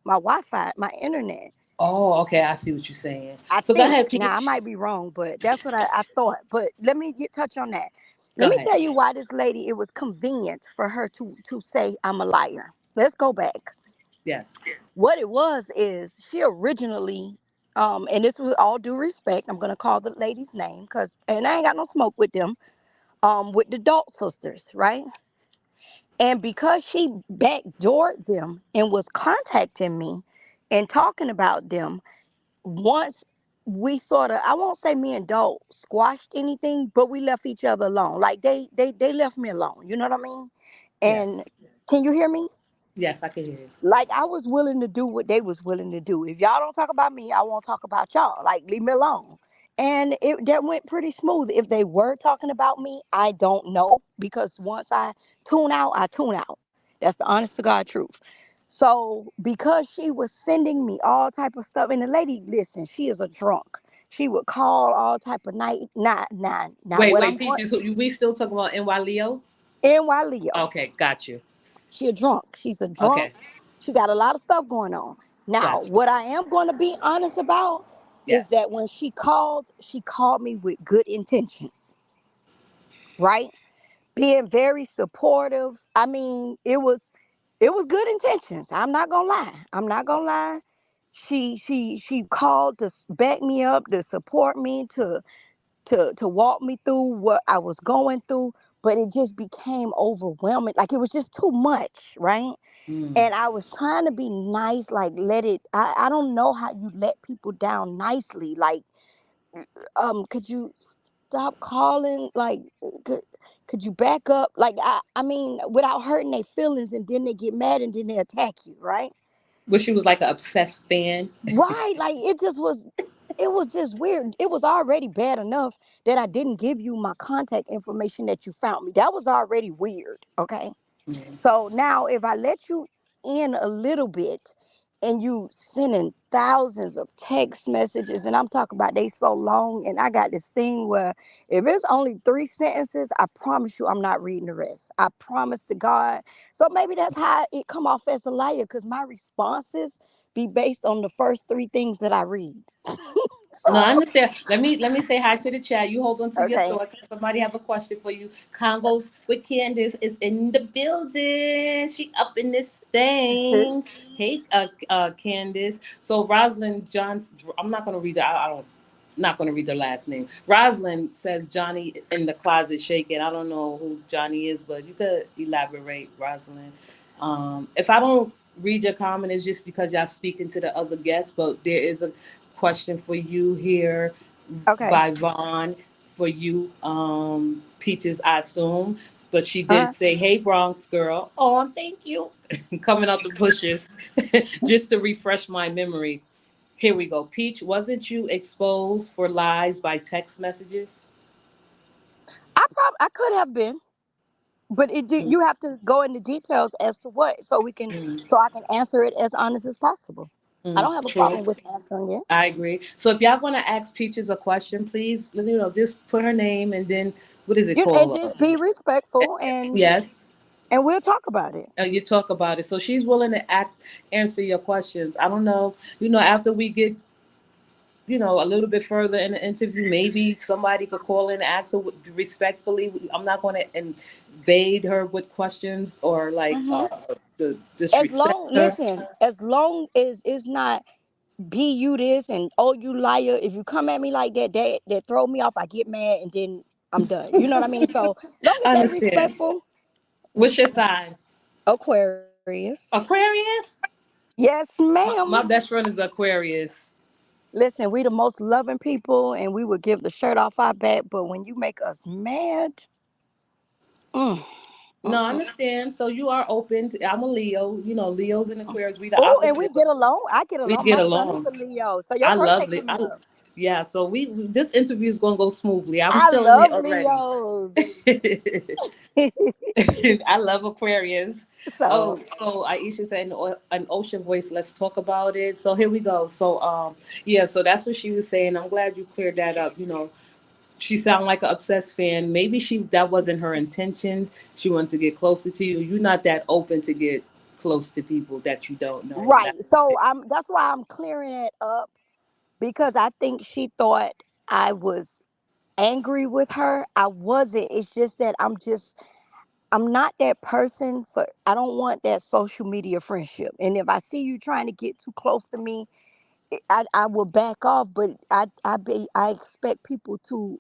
[SPEAKER 2] Wi-Fi, my internet.
[SPEAKER 1] Oh, okay. I see what you're saying.
[SPEAKER 2] I
[SPEAKER 1] So go
[SPEAKER 2] think.
[SPEAKER 1] ahead,
[SPEAKER 2] Now I
[SPEAKER 1] Peach.
[SPEAKER 2] might be wrong, but that's what I thought. But let me get touch on that.
[SPEAKER 1] Go
[SPEAKER 2] Let me
[SPEAKER 1] ahead.
[SPEAKER 2] tell you why this lady it was convenient for her to say I'm a liar. Let's go back.
[SPEAKER 1] Yes.
[SPEAKER 2] What it was is she originally and this was all due respect. I'm gonna call the lady's name because and I ain't got no smoke with them. With the Dalt sisters, right? And because she backdoored them and was contacting me and talking about them, once we sort of, I won't say me and Dope squashed anything, but we left each other alone. Like they left me alone. You know what I mean? And
[SPEAKER 1] Yes.
[SPEAKER 2] can you hear me?
[SPEAKER 1] Yes, I can hear you.
[SPEAKER 2] Like I was willing to do what they was willing to do. If y'all don't talk about me, I won't talk about y'all. Like leave me alone. And it that went pretty smooth. If they were talking about me, I don't know because once I tune out, I tune out. That's the honest to God truth. So because she was sending me all type of stuff, and the lady, listen, she is a drunk. She would call all type of night, not
[SPEAKER 1] Wait,
[SPEAKER 2] what I'm
[SPEAKER 1] wait,
[SPEAKER 2] going.
[SPEAKER 1] Peaches. So we still talking about NY Leo?
[SPEAKER 2] NY Leo.
[SPEAKER 1] Okay, got you.
[SPEAKER 2] She a drunk. She's a drunk.
[SPEAKER 1] Okay,
[SPEAKER 2] She got a lot of stuff going on. Now,
[SPEAKER 1] got you.
[SPEAKER 2] what I am going to be honest about is
[SPEAKER 1] Yes.
[SPEAKER 2] that when she called me with good intentions, right? being very supportive. I mean, it was good intentions. I'm not gonna lie. I'm not gonna lie. She called to back me up, to support me, to walk me through what I was going through, but it just became overwhelming. Like it was just too much, right?
[SPEAKER 1] Mm.
[SPEAKER 2] And I was trying to be nice, like let it. I don't know how you let people down nicely. Like, could you stop calling? Like, could you back up? Like, I mean, without hurting their feelings, and then they get mad and then they attack you, right?
[SPEAKER 1] Wish she was like an obsessed fan.
[SPEAKER 2] Right, like it was just weird. It was already bad enough that I didn't give you my contact information that you found me. That was already weird, okay?
[SPEAKER 1] Mm.
[SPEAKER 2] So now if I let you in a little bit and you sending thousands of text messages, and I'm talking about they so long, and I got this thing where if it's only 3 sentences, I promise you I'm not reading the rest. I promise to God. So maybe that's how it come off as a liar, because my responses be based on the first 3 things that I read.
[SPEAKER 1] No, I
[SPEAKER 2] So
[SPEAKER 1] understand. Let me say hi to the chat. You hold on to your
[SPEAKER 2] okay.
[SPEAKER 1] thought because somebody have a question for you. Convos with Candace is in the building. She up in this thing. Hey, Candace. So Rosalind Johns. I'm not gonna read that. I don't. Not gonna read their last name. Rosalind says Johnny in the closet shaking. I don't know who Johnny is, but you could elaborate, Rosalind. If I don't read your comment, it's just because y'all speaking to the other guests. But there is a question for you here
[SPEAKER 2] Okay.
[SPEAKER 1] by Vaughn for you, Peaches, I assume. But she
[SPEAKER 2] Uh-huh.
[SPEAKER 1] did say, "Hey, Bronx girl." Oh, thank you. Coming out the bushes, just to refresh my memory. Here we go. Peach, wasn't you exposed for lies by text messages?
[SPEAKER 2] I could have been. But
[SPEAKER 1] Mm,
[SPEAKER 2] you have to go into details as to what, so we can,
[SPEAKER 1] mm,
[SPEAKER 2] so I can answer it as honest as possible. I
[SPEAKER 1] mm.
[SPEAKER 2] don't have a
[SPEAKER 1] True.
[SPEAKER 2] problem with answering it.
[SPEAKER 1] I agree. So if y'all want to ask Peaches a question, please, just put her name and then what is it
[SPEAKER 2] And
[SPEAKER 1] called?
[SPEAKER 2] just be respectful,
[SPEAKER 1] Yes,
[SPEAKER 2] and we'll talk about it.
[SPEAKER 1] you talk about it. So she's willing to answer your questions. I don't know. After we get a little bit further in the interview, maybe somebody could call in and ask her respectfully. I'm not going to invade her with questions or like
[SPEAKER 2] Hmm.
[SPEAKER 1] the
[SPEAKER 2] As
[SPEAKER 1] disrespect
[SPEAKER 2] long,
[SPEAKER 1] her.
[SPEAKER 2] listen, as long as it's not be you this and oh you liar. If you come at me like that, that throw me off. I get mad and then I'm done. You know what I mean? So long as
[SPEAKER 1] I
[SPEAKER 2] they
[SPEAKER 1] understand.
[SPEAKER 2] respectful, we
[SPEAKER 1] What's your
[SPEAKER 2] good.
[SPEAKER 1] sign?
[SPEAKER 2] Aquarius.
[SPEAKER 1] Aquarius.
[SPEAKER 2] Yes,
[SPEAKER 1] My
[SPEAKER 2] ma'am.
[SPEAKER 1] best friend is Aquarius.
[SPEAKER 2] Listen, we the most loving people, and we would give the shirt off our back. But when you make us mad, mm,
[SPEAKER 1] No, I
[SPEAKER 2] mm-mm.
[SPEAKER 1] understand. So you are open. I'm a Leo. Leos and Aquarius, we the
[SPEAKER 2] Oh, and we
[SPEAKER 1] opposite.
[SPEAKER 2] get along. I get
[SPEAKER 1] We
[SPEAKER 2] along.
[SPEAKER 1] get
[SPEAKER 2] My son is
[SPEAKER 1] along.
[SPEAKER 2] a Leo, so your
[SPEAKER 1] I
[SPEAKER 2] birthday
[SPEAKER 1] love it.
[SPEAKER 2] coming up.
[SPEAKER 1] Yeah. So this interview is gonna go smoothly. I'm
[SPEAKER 2] I
[SPEAKER 1] feeling it
[SPEAKER 2] love
[SPEAKER 1] already.
[SPEAKER 2] Leos.
[SPEAKER 1] I love Aquarius.
[SPEAKER 2] So
[SPEAKER 1] Oh, so Aisha said an ocean voice. Let's talk about it. So here we go. So yeah. So that's what she was saying. I'm glad you cleared that up. She sounded like an obsessed fan. Maybe that wasn't her intentions. She wanted to get closer to you. You're not that open to get close to people that you don't know.
[SPEAKER 2] right. So that's why I'm clearing it up, because I think she thought I was angry with her. I wasn't. It's just that I'm not that person for. I don't want that social media friendship. And if I see you trying to get too close to me, I will back off. But I expect people to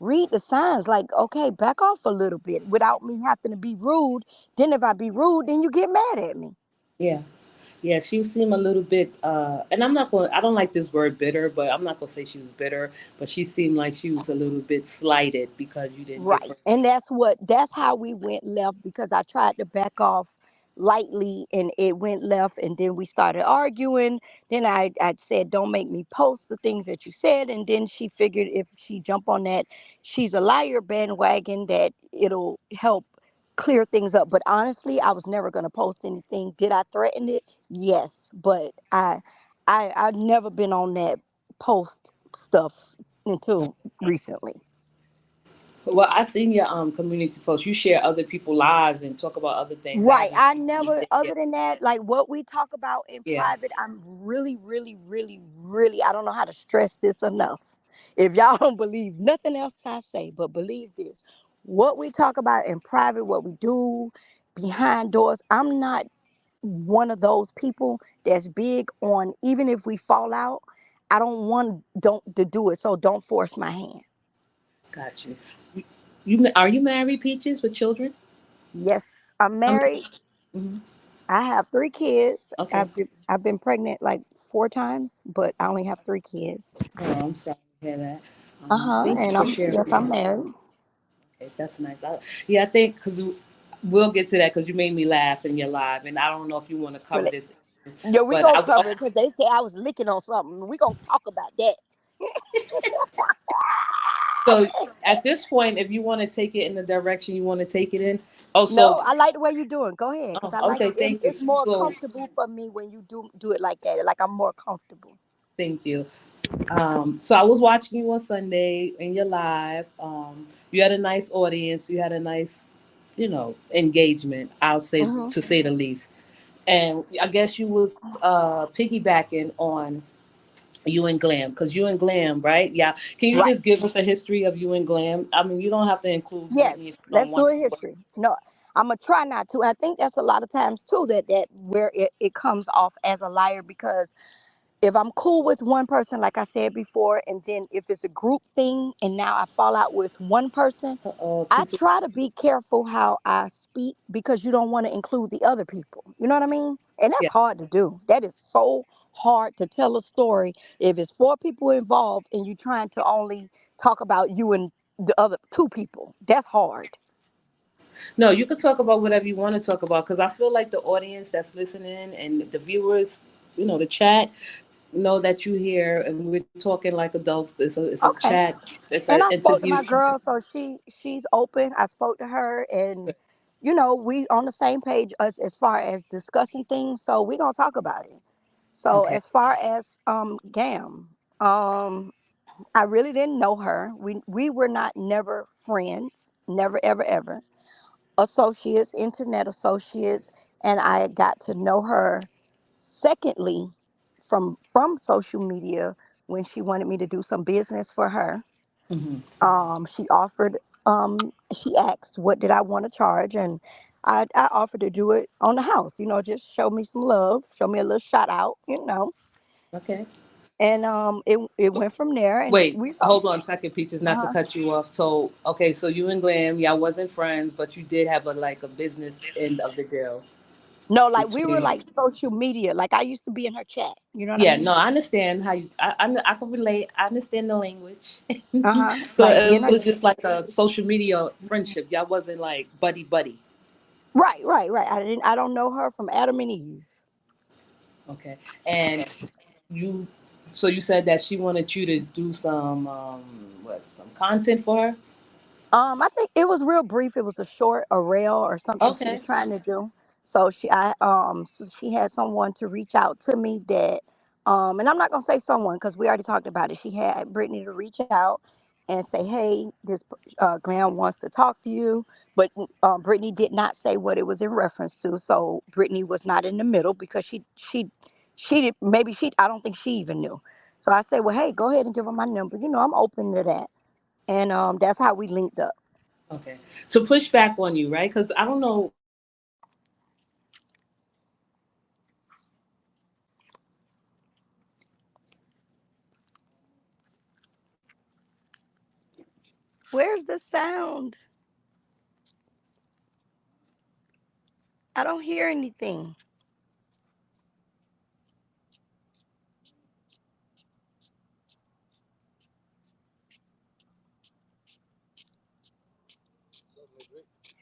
[SPEAKER 2] read the signs. Like, okay, back off a little bit without me having to be rude. Then if I be rude, then you get mad at me.
[SPEAKER 1] Yeah. Yeah, she seemed a little bit, and I don't like this word bitter, but I'm not going to say she was bitter, but she seemed like she was a little bit slighted because you didn't give
[SPEAKER 2] Right.
[SPEAKER 1] her.
[SPEAKER 2] And that's how we went left, because I tried to back off lightly and it went left, and then we started arguing. Then I said, don't make me post the things that you said. And then she figured if she jump on that she's a liar bandwagon, that it'll help clear things up. But honestly, I was never gonna post anything. Did I threaten it? Yes. But I've never been on that post stuff until recently.
[SPEAKER 1] Well, I seen your community post. You share other people's lives and talk about other things. I
[SPEAKER 2] Right.
[SPEAKER 1] haven't
[SPEAKER 2] I
[SPEAKER 1] seen
[SPEAKER 2] never,
[SPEAKER 1] anything
[SPEAKER 2] other
[SPEAKER 1] yet.
[SPEAKER 2] than that, like what we talk about in
[SPEAKER 1] Yeah.
[SPEAKER 2] private, I'm really, really, really, really, I don't know how to stress this enough. If y'all don't believe nothing else I say, but believe this. What we talk about in private, what we do behind doors, I'm not one of those people that's big on, even if we fall out, I don't want don't to do it, so don't force my hand.
[SPEAKER 1] Got you. You are you married, Peaches, with children?
[SPEAKER 2] Yes, I'm
[SPEAKER 1] How many?
[SPEAKER 2] married.
[SPEAKER 1] Hmm.
[SPEAKER 2] I have 3 kids.
[SPEAKER 1] Okay.
[SPEAKER 2] I've been pregnant like 4 times, but I only have 3 kids.
[SPEAKER 1] Oh, I'm sorry to hear that.
[SPEAKER 2] Uh-huh.
[SPEAKER 1] Thank you
[SPEAKER 2] And
[SPEAKER 1] for sharing
[SPEAKER 2] I'm
[SPEAKER 1] that.
[SPEAKER 2] married.
[SPEAKER 1] Okay, that's nice. Yeah, I think because we'll get to that because you made me laugh in your live, and I don't know if you want to cover
[SPEAKER 2] Really.
[SPEAKER 1] this,
[SPEAKER 2] Yeah, we
[SPEAKER 1] but
[SPEAKER 2] gonna cover it because they say I was licking on something. We gonna talk about that.
[SPEAKER 1] so at this point, if you want to take it in the direction you want to take it in, oh,
[SPEAKER 2] No,
[SPEAKER 1] so
[SPEAKER 2] I like the way you're doing. Go ahead, because
[SPEAKER 1] oh,
[SPEAKER 2] I like
[SPEAKER 1] okay, thank you.
[SPEAKER 2] it's more
[SPEAKER 1] So
[SPEAKER 2] comfortable for me when you do it like that. Like I'm more comfortable.
[SPEAKER 1] thank you. So I was watching you on Sunday in your live. You had a nice audience. You had a nice, engagement. I'll say
[SPEAKER 2] Hmm.
[SPEAKER 1] to say the least. And I guess you was piggybacking on you and Glam because you and Glam, right? Yeah. Can you
[SPEAKER 2] Right.
[SPEAKER 1] just give us a history of you and Glam? I mean, you don't have to include Britney if
[SPEAKER 2] Yes.
[SPEAKER 1] you don't
[SPEAKER 2] Let's do
[SPEAKER 1] want
[SPEAKER 2] a
[SPEAKER 1] to. But
[SPEAKER 2] history. No, I'm gonna try not to. I think that's a lot of times too that where it comes off as a liar because if I'm cool with one person, like I said before, and then if it's a group thing and now I fall out with one person, I
[SPEAKER 1] Peaches.
[SPEAKER 2] try to be careful how I speak because you don't want to include the other people. You know what I mean? And that's
[SPEAKER 1] Yeah.
[SPEAKER 2] hard to do. That is so hard to tell a story if it's 4 people involved and you're trying to only talk about you and the other 2 people. That's hard.
[SPEAKER 1] No, you could talk about whatever you want to talk about because I feel like the audience that's listening and the viewers, the chat, know that you here and we're talking like adults. It's a chat.
[SPEAKER 2] Okay.
[SPEAKER 1] It's an
[SPEAKER 2] And I spoke
[SPEAKER 1] interview.
[SPEAKER 2] to my girl, so she's open. I spoke to her, and we on the same page as far as discussing things. So we gonna talk about it. So
[SPEAKER 1] Okay.
[SPEAKER 2] as far as Gam, I really didn't know her. We were not never friends, never ever ever associates, internet associates, and I got to know her. Secondly, from social media when she wanted me to do some business for her.
[SPEAKER 1] Hmm.
[SPEAKER 2] She offered, she asked, what did I want to charge? And I offered to do it on the house, just show me some love, show me a little shout out.
[SPEAKER 1] Okay.
[SPEAKER 2] And it went from there. And
[SPEAKER 1] Wait,
[SPEAKER 2] we,
[SPEAKER 1] hold on a second, Peaches, not to
[SPEAKER 2] uh-huh.
[SPEAKER 1] cut you off. So, okay, so you and Glam, y'all wasn't friends, but you did have a business end of the deal
[SPEAKER 2] No, like we were
[SPEAKER 1] between.
[SPEAKER 2] like social media. Like I used to be in her chat. You know what I
[SPEAKER 1] Yeah,
[SPEAKER 2] mean?
[SPEAKER 1] no, I understand how you. I can relate. I understand the language.
[SPEAKER 2] Uh-huh.
[SPEAKER 1] So
[SPEAKER 2] Like
[SPEAKER 1] it
[SPEAKER 2] being
[SPEAKER 1] was
[SPEAKER 2] a
[SPEAKER 1] just like a social media friendship. Y'all wasn't like buddy buddy.
[SPEAKER 2] right. I don't know her from Adam and Eve.
[SPEAKER 1] Okay, and you. So you said that she wanted you to do some some content for her.
[SPEAKER 2] I think it was real brief. It was a short, a reel, or something she was
[SPEAKER 1] Okay.
[SPEAKER 2] trying to do. So she had someone to reach out to me that, and I'm not gonna say someone because we already talked about it. She had Brittany to reach out and say, "Hey, this Glam wants to talk to you," but Brittany did not say what it was in reference to. So Brittany was not in the middle because she did maybe she I don't think she even knew. So I said, "Well, hey, go ahead and give her my number. I'm open to that." And that's how we linked up.
[SPEAKER 1] Okay. To push back on you, right? Because I don't know.
[SPEAKER 2] Where's the sound? I don't hear anything.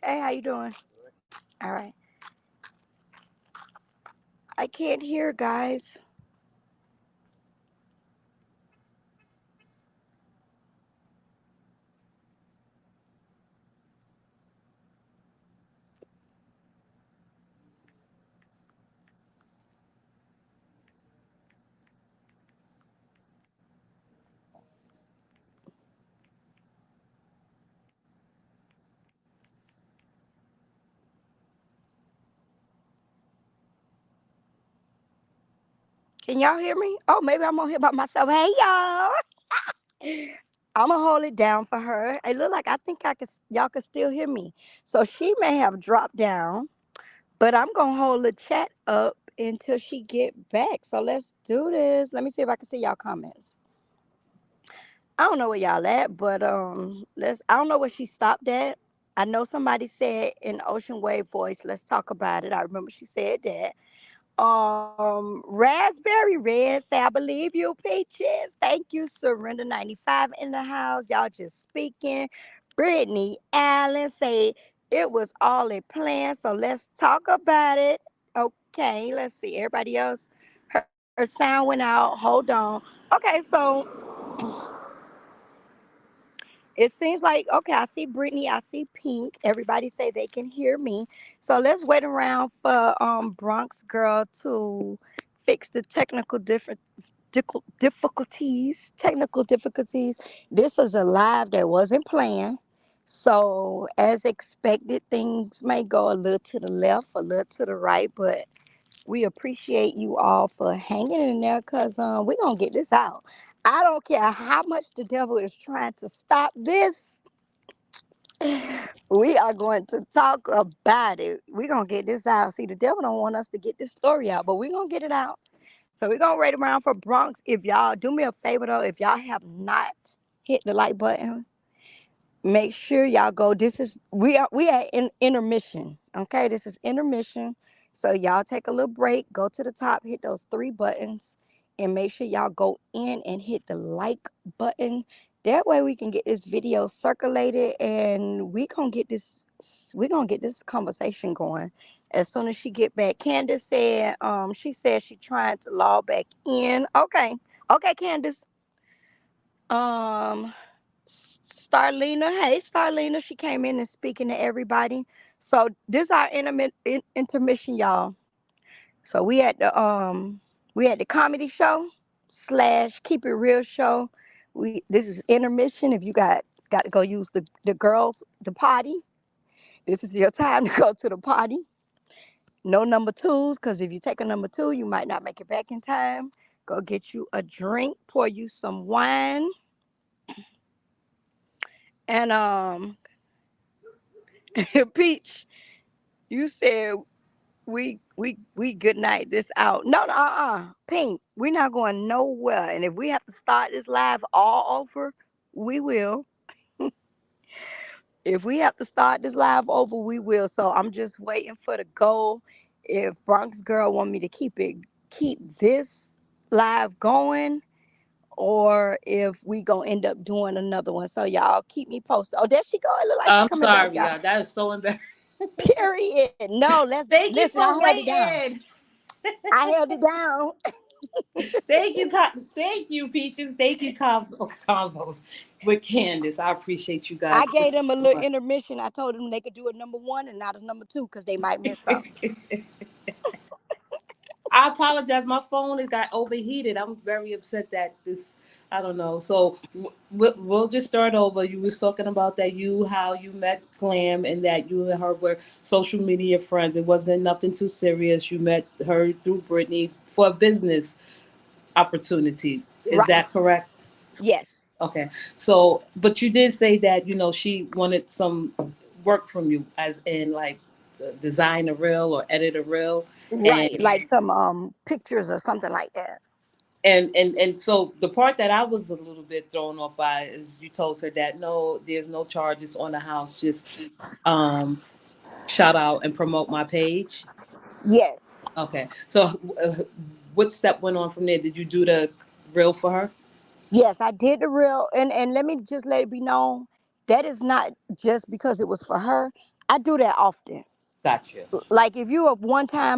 [SPEAKER 2] Hey, how you doing? All right. I can't hear, guys. Can y'all hear me? Oh, maybe I'm on here by myself. Hey, y'all. I'ma hold it down for her. It look like I think I could y'all could still hear me. So she may have dropped down, but I'm gonna hold the chat up until she get back. So let's do this. Let me see if I can see y'all comments. I don't know where y'all at, but let's I don't know where she stopped at. I know somebody said in Ocean Wave voice, let's talk about it. I remember she said that. Raspberry Red say, I believe you, Peaches. Thank you, Surrender 95 in the house. Y'all just speaking. Brittany Allen say, it was all a plan, so let's talk about it. Okay, let's see. Everybody else, her sound went out. Hold on. Okay, so it seems like, okay, I see Brittany, I see Pink. Everybody say they can hear me. So let's wait around for Bronx Girl to fix the technical difficulties. This is a live that wasn't planned. So as expected, things may go a little to the left, a little to the right, but we appreciate you all for hanging in there because we're going to get this out. I don't care how much the devil is trying to stop this. We are going to talk about it. We're going to get this out. See, the devil don't want us to get this story out, but we're going to get it out. So we're going to wait around for Bronx. If y'all do me a favor, though, if y'all have not hit the like button, make sure y'all go. This is we are in intermission. Okay, this is intermission. So y'all take a little break, go to the top, hit those three buttons, and make sure y'all go in and hit the like button. That way we can get this video circulated and we gonna get this conversation going as soon as she get back. Candace said she said she trying to log back in. Okay. Okay, Candace. Um Starlina. Hey, Starlina. She came in and speaking to everybody. So this our intermission, y'all. So we at the comedy show slash keep it real show. We this is intermission. If you got to go use the girls the potty, this is your time to go to the potty. No number twos, because if you take a number two, you might not make it back in time. Go get you a drink, pour you some wine, and Peach. You said we good night this out. No, no, Pink. We're not going nowhere. And if we have to start this live all over, we will. If we have to start this live over, we will. So I'm just waiting for the goal. If Bronx Girl want me to keep this live going, or if we gonna end up doing another one. So y'all keep me posted. Oh, there she go. It look like she
[SPEAKER 3] I'm
[SPEAKER 2] coming back,
[SPEAKER 3] sorry,
[SPEAKER 2] y'all.
[SPEAKER 3] y'all. That is so embarrassing.
[SPEAKER 2] Period. No, let's
[SPEAKER 3] Thank you
[SPEAKER 2] listen. I
[SPEAKER 3] for
[SPEAKER 2] held it down.
[SPEAKER 3] waiting.
[SPEAKER 2] I held it down.
[SPEAKER 3] Thank you, Peaches. Thank you, combos with Candace. I appreciate you
[SPEAKER 2] I
[SPEAKER 3] guys.
[SPEAKER 2] gave them a little intermission. I told them they could do a number one and not a number two because they might miss something.
[SPEAKER 3] I apologize. My phone has got overheated. I'm very upset that this. I don't know. So we'll just start over. You was talking about that how you met Glam and that you and her were social media friends. It wasn't nothing too serious. You met her through Britney for a business opportunity. Is
[SPEAKER 2] Right.
[SPEAKER 3] that correct?
[SPEAKER 2] Yes.
[SPEAKER 3] Okay. So, but you did say that she wanted some work from you, as in like design a reel or edit a reel, and
[SPEAKER 2] Right. Like some pictures or something like that.
[SPEAKER 3] and so the part that I was a little bit thrown off by is you told her that no, there's no charges on the house, just um shout out and promote my page.
[SPEAKER 2] Yes.
[SPEAKER 3] Okay. So, what step went on from there? Did you do the reel for her?
[SPEAKER 2] Yes, I did the real and let me just let it be known that is not just because it was for her. I do that often.
[SPEAKER 3] Gotcha.
[SPEAKER 2] Like if you are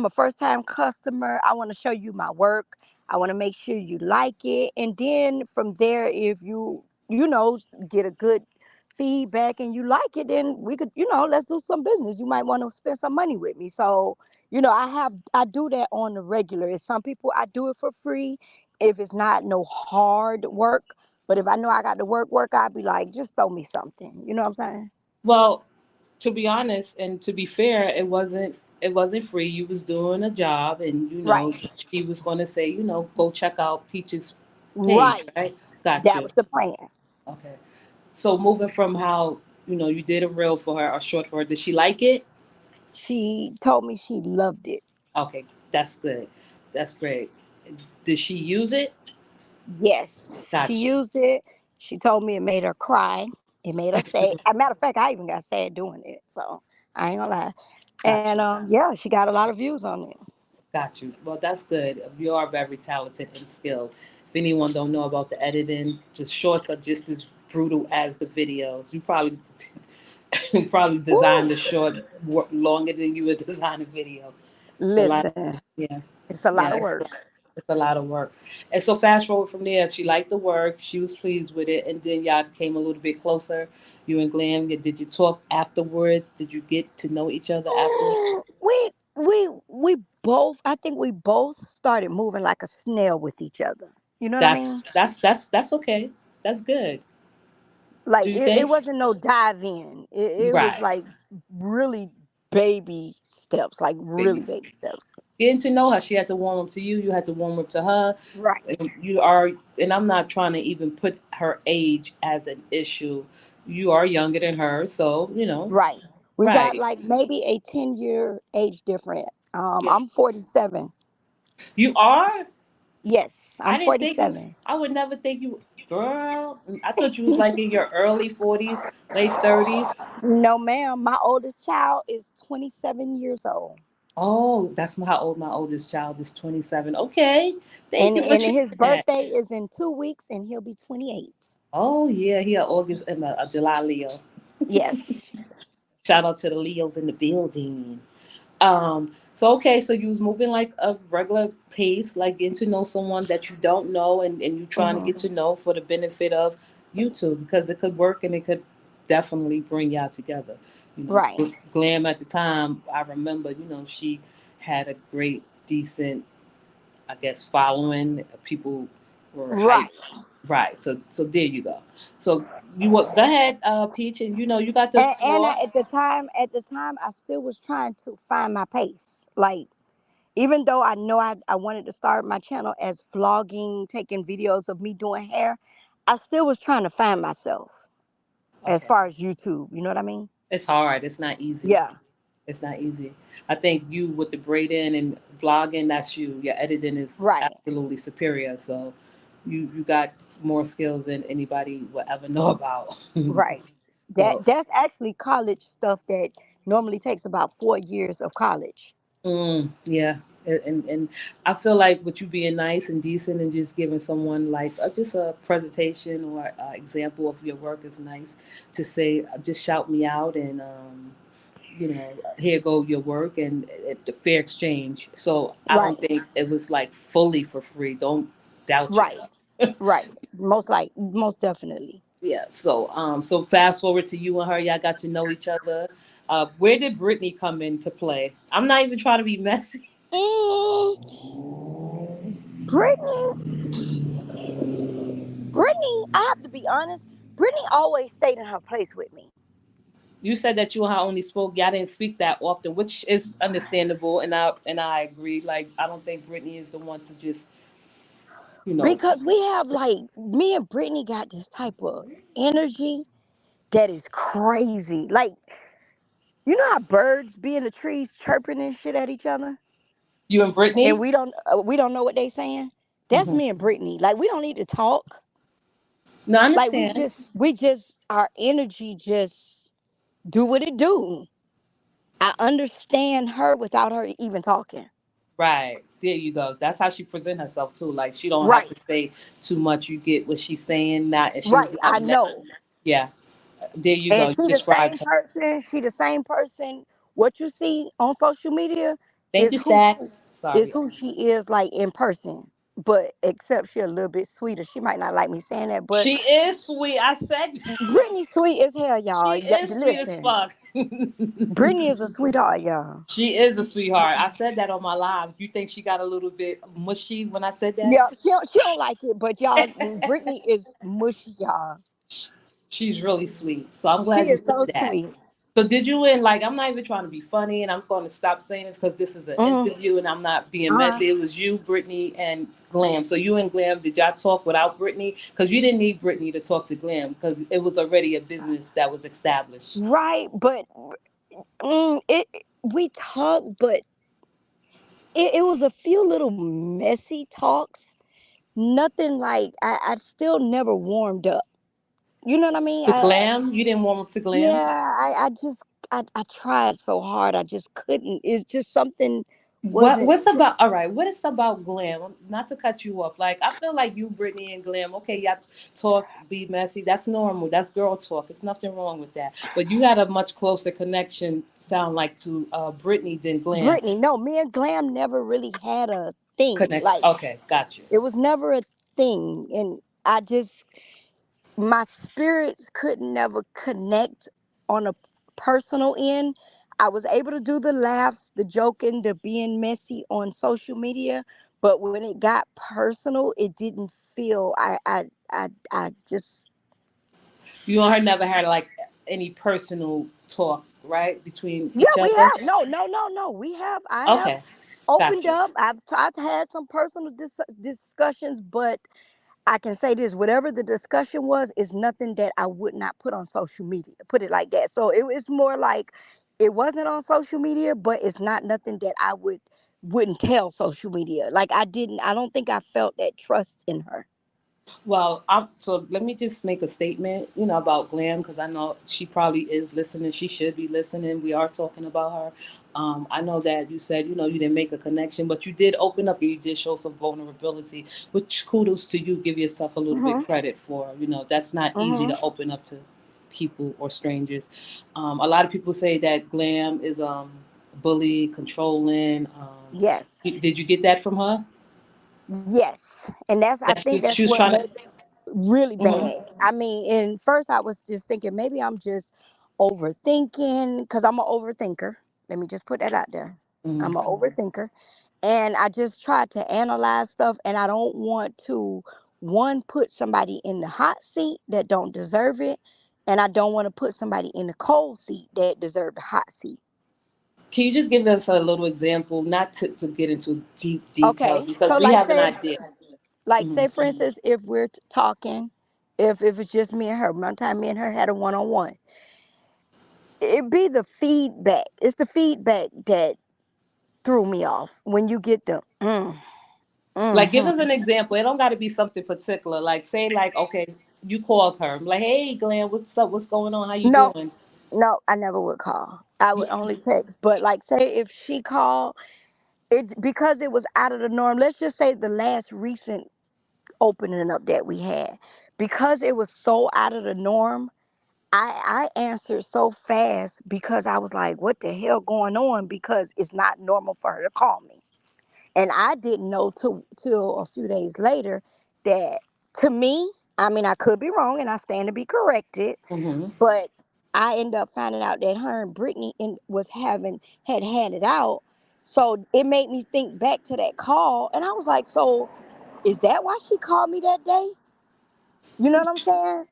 [SPEAKER 2] a first time customer, I want to show you my work. I want to make sure you like it, and then from there, if you know get a good feedback and you like it, then we could let's do some business. You might want to spend some money with me. So I do that on the regular. If some people I do it for free if it's not no hard work. But if I know I got to work, I'd be like, just throw me something. You know what I'm saying?
[SPEAKER 3] Well, to be honest and to be fair, it wasn't free. You was doing a job, and
[SPEAKER 2] Right.
[SPEAKER 3] she was going to say, go check out Peach's page,
[SPEAKER 2] Right.
[SPEAKER 3] right?
[SPEAKER 2] That
[SPEAKER 3] Gotcha.
[SPEAKER 2] was the plan.
[SPEAKER 3] Okay. So moving from how you did a reel for her or short for her, did she like it?
[SPEAKER 2] She told me she loved it.
[SPEAKER 3] Okay, that's good. That's great. Did she use it?
[SPEAKER 2] Yes, she
[SPEAKER 3] Gotcha.
[SPEAKER 2] used it. She told me it made her cry. It made her sad. As a matter of fact, I even got sad doing it. So I ain't gonna lie. And
[SPEAKER 3] Gotcha.
[SPEAKER 2] yeah, she got a lot of views on it.
[SPEAKER 3] Got you. Well, that's good. You are very talented and skilled. If anyone don't know about the editing, the shorts are just as brutal as the videos. You probably probably designed
[SPEAKER 2] Woo!
[SPEAKER 3] the short longer than you would design a video. It's a lot.
[SPEAKER 2] Listen,
[SPEAKER 3] Yeah,
[SPEAKER 2] it's a lot
[SPEAKER 3] yeah.
[SPEAKER 2] of work.
[SPEAKER 3] It's a lot of work. And so fast forward from there, she liked the work. She was pleased with it, and then y'all came a little bit closer. You and Glam, did you talk afterwards? Did you get to know each other afterwards?
[SPEAKER 2] We both. I think we both started moving like a snail with each other. You know what I
[SPEAKER 3] That's
[SPEAKER 2] mean?
[SPEAKER 3] that's okay. That's good. Do
[SPEAKER 2] Like
[SPEAKER 3] you
[SPEAKER 2] it
[SPEAKER 3] think?
[SPEAKER 2] wasn't no dive in. It was
[SPEAKER 3] Right.
[SPEAKER 2] like really baby steps, like really
[SPEAKER 3] Babies.
[SPEAKER 2] baby steps.
[SPEAKER 3] Getting to know her, she had to warm up to you. You had to warm up to her.
[SPEAKER 2] Right.
[SPEAKER 3] And you are, and I'm not trying to even put her age as an issue. You are younger than her, so
[SPEAKER 2] Right. We got
[SPEAKER 3] right.
[SPEAKER 2] like maybe a 10-year age difference.
[SPEAKER 3] Yeah.
[SPEAKER 2] I'm 47.
[SPEAKER 3] You are.
[SPEAKER 2] Yes,
[SPEAKER 3] I
[SPEAKER 2] I'm
[SPEAKER 3] didn't think you.
[SPEAKER 2] 47.
[SPEAKER 3] I would never think you, girl. I thought you was like in your early 40s, late 30s.
[SPEAKER 2] No, ma'am. My oldest child is 27 years old.
[SPEAKER 3] Oh, that's how old my oldest child is. 27. Okay, thank
[SPEAKER 2] And
[SPEAKER 3] you for
[SPEAKER 2] and
[SPEAKER 3] sharing
[SPEAKER 2] his
[SPEAKER 3] that.
[SPEAKER 2] birthday is in 2 weeks and he'll be 28.
[SPEAKER 3] Oh yeah, he a August and a July Leo.
[SPEAKER 2] Yes.
[SPEAKER 3] Shout out to the Leos in the building. So okay, so you was moving like a regular pace, like getting to know someone that you don't know, and you trying to get
[SPEAKER 2] Hmm.
[SPEAKER 3] to know for the benefit of you two, because it could work and it could definitely bring y'all together.
[SPEAKER 2] Right.
[SPEAKER 3] Glam at the time, I remember, she had a great, decent, I guess, following. People were hyped.
[SPEAKER 2] Right.
[SPEAKER 3] Right. So there you go. So go ahead, Peach, and you got the
[SPEAKER 2] And
[SPEAKER 3] floor.
[SPEAKER 2] at the time, I still was trying to find my pace. Like, even though I know I wanted to start my channel as vlogging, taking videos of me doing hair, I still was trying to find myself as
[SPEAKER 3] Okay.
[SPEAKER 2] far as YouTube. You know what I mean?
[SPEAKER 3] It's hard. It's not easy.
[SPEAKER 2] Yeah.
[SPEAKER 3] It's not easy. I think you with the braiding and vlogging, that's you. Your editing is
[SPEAKER 2] Right.
[SPEAKER 3] absolutely superior. So you got more skills than anybody will ever know about.
[SPEAKER 2] Right.
[SPEAKER 3] So
[SPEAKER 2] That's actually college stuff that normally takes about 4 years of college.
[SPEAKER 3] yeah. And I feel like with you being nice and decent and just giving someone like just a presentation or example of your work is nice to say, just shout me out and here go your work and the fair exchange. So I don't
[SPEAKER 2] Right.
[SPEAKER 3] think it was like fully for free. Don't doubt
[SPEAKER 2] Right.
[SPEAKER 3] yourself.
[SPEAKER 2] Right. Most definitely.
[SPEAKER 3] Yeah. So fast forward to you and her. Y'all got to know each other. Where did Britney come into play? I'm not even trying to be messy.
[SPEAKER 2] Mm, Brittany, Brittany, I have to be honest. Brittany always stayed in her place with me.
[SPEAKER 3] You said that you and her only spoke. Y'all didn't speak that often, which is understandable, and I agree. Like I don't think Britney is the one to just you know
[SPEAKER 2] Because we have like me and Brittany got this type of energy that is crazy. Like, you know how birds be in the trees chirping and shit at each other,
[SPEAKER 3] you and
[SPEAKER 2] and
[SPEAKER 3] Britney.
[SPEAKER 2] we don't know what they saying. That's
[SPEAKER 3] Hmm.
[SPEAKER 2] me and Brittany. Like, we don't need to talk.
[SPEAKER 3] No, I
[SPEAKER 2] Like, we
[SPEAKER 3] understand.
[SPEAKER 2] just we just our energy just do what it do. I understand her without her even talking.
[SPEAKER 3] Right. There you go. That's how she present herself too. Like she don't have
[SPEAKER 2] Right.
[SPEAKER 3] to say too much. You get what she's saying. Not and she's
[SPEAKER 2] Right. I
[SPEAKER 3] not.
[SPEAKER 2] know.
[SPEAKER 3] Yeah. There you go.
[SPEAKER 2] And
[SPEAKER 3] You
[SPEAKER 2] she the same
[SPEAKER 3] described her.
[SPEAKER 2] person. She the same person. What you see on social media
[SPEAKER 3] Thank
[SPEAKER 2] is
[SPEAKER 3] you,
[SPEAKER 2] who she
[SPEAKER 3] Stacks. Sorry.
[SPEAKER 2] is like in person. But except she a little bit sweeter. She might not like me saying that, but
[SPEAKER 3] She is sweet. I said
[SPEAKER 2] Brittany sweet as hell,
[SPEAKER 3] she
[SPEAKER 2] y'all.
[SPEAKER 3] is sweet as
[SPEAKER 2] Listen,
[SPEAKER 3] fuck.
[SPEAKER 2] Brittany is a sweetheart, y'all.
[SPEAKER 3] She is a sweetheart. I said that on my live. You think she got a little bit mushy when I said that?
[SPEAKER 2] Yeah, she don't like it, but y'all, Brittany is mushy, y'all.
[SPEAKER 3] She's really sweet. So I'm
[SPEAKER 2] She
[SPEAKER 3] glad you
[SPEAKER 2] is
[SPEAKER 3] said
[SPEAKER 2] so
[SPEAKER 3] that.
[SPEAKER 2] sweet.
[SPEAKER 3] So did you and like I'm not even trying to be funny, and I'm going to stop saying this because this is an
[SPEAKER 2] Mm,
[SPEAKER 3] interview and I'm not being
[SPEAKER 2] uh,
[SPEAKER 3] messy. It was you, Brittany, and Glam. So you and Glam, did y'all talk without Brittany? Because you didn't need Brittany to talk to Glam because it was already a business that was established.
[SPEAKER 2] right, but it we talked, but it was a few little messy talks. Nothing like I still never warmed up. You know what I mean?
[SPEAKER 3] To Glam, you didn't warm up to Glam.
[SPEAKER 2] Yeah, I just I tried so hard. I just couldn't. It's just something
[SPEAKER 3] What
[SPEAKER 2] wasn't.
[SPEAKER 3] what's about all right? What is about Glam? Not to cut you off. Like I feel like you, Brittany, and Glam. Okay, y'all talk, be messy. That's normal. That's girl talk. It's nothing wrong with that. But you had a much closer connection. Sound like to Brittany than Glam.
[SPEAKER 2] Brittany, no, me and Glam never really had a thing.
[SPEAKER 3] Connection.
[SPEAKER 2] Like
[SPEAKER 3] Okay, got you.
[SPEAKER 2] it was never a thing, and I just my spirits could never connect on a personal end. I was able to do the laughs, the joking, the being messy on social media, but when it got personal, it didn't feel. I just
[SPEAKER 3] You and her never had like any personal talk, right, between
[SPEAKER 2] yeah,
[SPEAKER 3] each
[SPEAKER 2] we
[SPEAKER 3] other.
[SPEAKER 2] have no. We have I have
[SPEAKER 3] Okay,
[SPEAKER 2] opened
[SPEAKER 3] got you.
[SPEAKER 2] up. I've had some personal discussions, but I can say this: whatever the discussion was, is nothing that I would not put on social media. Put it like that. So it was more like it wasn't on social media, but it's not nothing that I wouldn't tell social media. Like I didn't. I don't think I felt that trust in her.
[SPEAKER 3] Well, so let me just make a statement, about Glam because I know she probably is listening. She should be listening. We are talking about her. I know that you said, you didn't make a connection, but you did open up and you did show some vulnerability, which kudos to you. Give yourself a little bit
[SPEAKER 2] Mhm.
[SPEAKER 3] credit for, that's not easy
[SPEAKER 2] Mhm.
[SPEAKER 3] to open up to people or strangers. A lot of people say that Glam is bully, controlling.
[SPEAKER 2] Yes.
[SPEAKER 3] Did you get that from her?
[SPEAKER 2] Yes. And that's I
[SPEAKER 3] That
[SPEAKER 2] think
[SPEAKER 3] she
[SPEAKER 2] that's
[SPEAKER 3] was
[SPEAKER 2] what
[SPEAKER 3] trying to.
[SPEAKER 2] made really
[SPEAKER 3] Hmm.
[SPEAKER 2] bad. I mean, and first I was just thinking maybe I'm just overthinking because I'm an overthinker. Let me just put that out there. I'm
[SPEAKER 3] Hmm.
[SPEAKER 2] an overthinker. And I just try to analyze stuff, and I don't want to, one, put somebody in the hot seat that don't deserve it. And I don't want to put somebody in the cold seat that deserve the hot seat.
[SPEAKER 3] Can you just give us a little example, not to get into deep details,
[SPEAKER 2] Okay.
[SPEAKER 3] because
[SPEAKER 2] So
[SPEAKER 3] we have an idea. Hmm.
[SPEAKER 2] say for instance, if we're talking, if it's just me and her, one time me and her had a one-on-one, it be the feedback. It's the feedback that threw me off when you get the
[SPEAKER 3] Like, give us
[SPEAKER 2] mm-hmm.
[SPEAKER 3] an example. It don't got to be something particular. Like, say, like, okay, you called her. I'm like, hey, Glenn, what's up? What's going on? How you
[SPEAKER 2] No,
[SPEAKER 3] doing?
[SPEAKER 2] no, I never would call. I would only text. But like say if she called, it because it was out of the norm. Let's just say the last recent opening up that we had. Because it was so out of the norm, I answered so fast because I was like, what the hell going on? Because it's not normal for her to call me. And I didn't know till a few days later that to me, I mean, I could be wrong and I stand to be corrected,
[SPEAKER 3] Hmm.
[SPEAKER 2] but I ended up finding out that her and Brittany was had it out. So it made me think back to that call, and I was like, "So is that why she called me that day?" You know what I'm saying?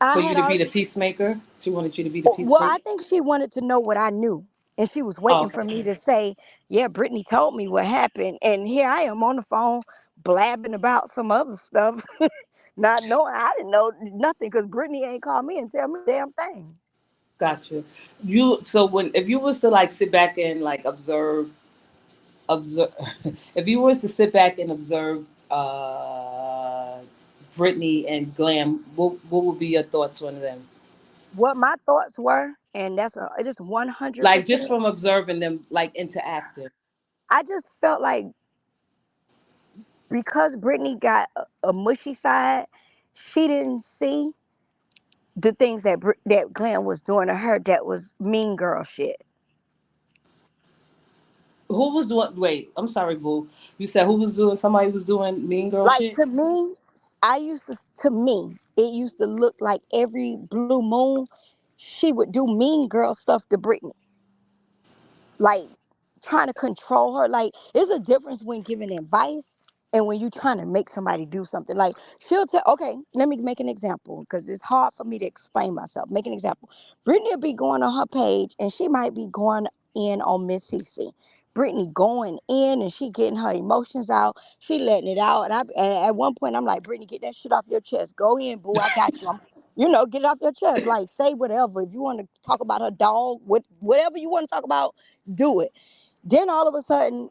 [SPEAKER 2] I
[SPEAKER 3] For you
[SPEAKER 2] had
[SPEAKER 3] to be the
[SPEAKER 2] already.
[SPEAKER 3] peacemaker? She wanted you to be the
[SPEAKER 2] Well,
[SPEAKER 3] peacemaker?
[SPEAKER 2] I think she wanted to know what I knew, and she was
[SPEAKER 3] Oh,
[SPEAKER 2] waiting
[SPEAKER 3] okay.
[SPEAKER 2] for me to say, "Yeah, Brittany told me what happened," and here I am on the phone blabbing about some other stuff, not knowing I didn't know nothing because Brittany ain't called me and tell me a damn thing.
[SPEAKER 3] Gotcha. So if you was to like sit back and like observe, if you was to sit back and observe Brittany and Glam, what would be your thoughts on them?
[SPEAKER 2] What my thoughts were, and it is
[SPEAKER 3] Like just
[SPEAKER 2] 100%.
[SPEAKER 3] from observing them, like interacting.
[SPEAKER 2] I just felt like because Brittany got a mushy side, she didn't see the things that Glenn was doing to her that was mean girl shit.
[SPEAKER 3] Who was doing? Wait, I'm sorry, boo. You said who was doing? Somebody was doing mean girl
[SPEAKER 2] Like
[SPEAKER 3] shit.
[SPEAKER 2] to me, to me, it used to look like every blue moon, she would do mean girl stuff to Brittany, like trying to control her. Like, there's a difference when giving advice And when you're trying to make somebody do something, like she'll tell, okay, let me make an example because it's hard for me to explain myself. Make an example. Brittany will be going on her page and she might be going in on Miss Cece. Brittany going in and she getting her emotions out. She letting it out. And at one point, I'm like, Brittany, get that shit off your chest. Go in, boo. I got you. Get it off your chest. Like, say whatever. If you want to talk about her dog, whatever you want to talk about, do it. Then all of a sudden,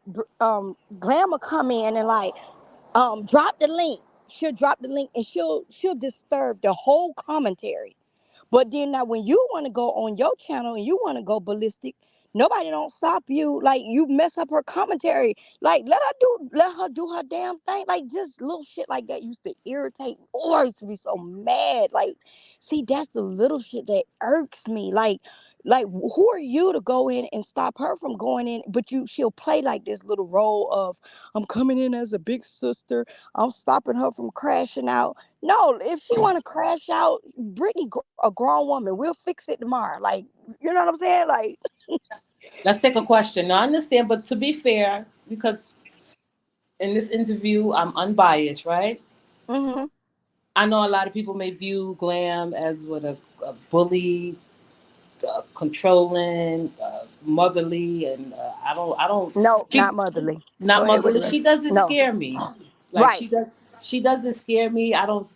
[SPEAKER 2] Glam will come in and like, drop the link. She'll drop the link and she'll disturb the whole commentary. But then now when you want to go on your channel and you want to go ballistic, nobody don't stop you. Like you mess up her commentary. Like let her do her damn thing. Like just little shit like that used to irritate me. Or I used to be so mad. Like, see, that's the little shit that irks me. Like who are you to go in and stop her from going in? But she'll play like this little role of I'm coming in as a big sister. I'm stopping her from crashing out. No, if she want to crash out, Brittany, a grown woman, we'll fix it tomorrow. Like, you know what I'm saying? Like,
[SPEAKER 3] Let's take a question. Now, I understand, but to be fair, because in this interview, I'm unbiased, right?
[SPEAKER 2] hmm
[SPEAKER 3] I know a lot of people may view Glam as what a bully, controlling, motherly, and I don't.
[SPEAKER 2] no,
[SPEAKER 3] She
[SPEAKER 2] not motherly. Go
[SPEAKER 3] not
[SPEAKER 2] ahead with
[SPEAKER 3] motherly.
[SPEAKER 2] the rest.
[SPEAKER 3] She doesn't
[SPEAKER 2] No,
[SPEAKER 3] scare me. Like
[SPEAKER 2] right.
[SPEAKER 3] she does. She doesn't scare me. I don't.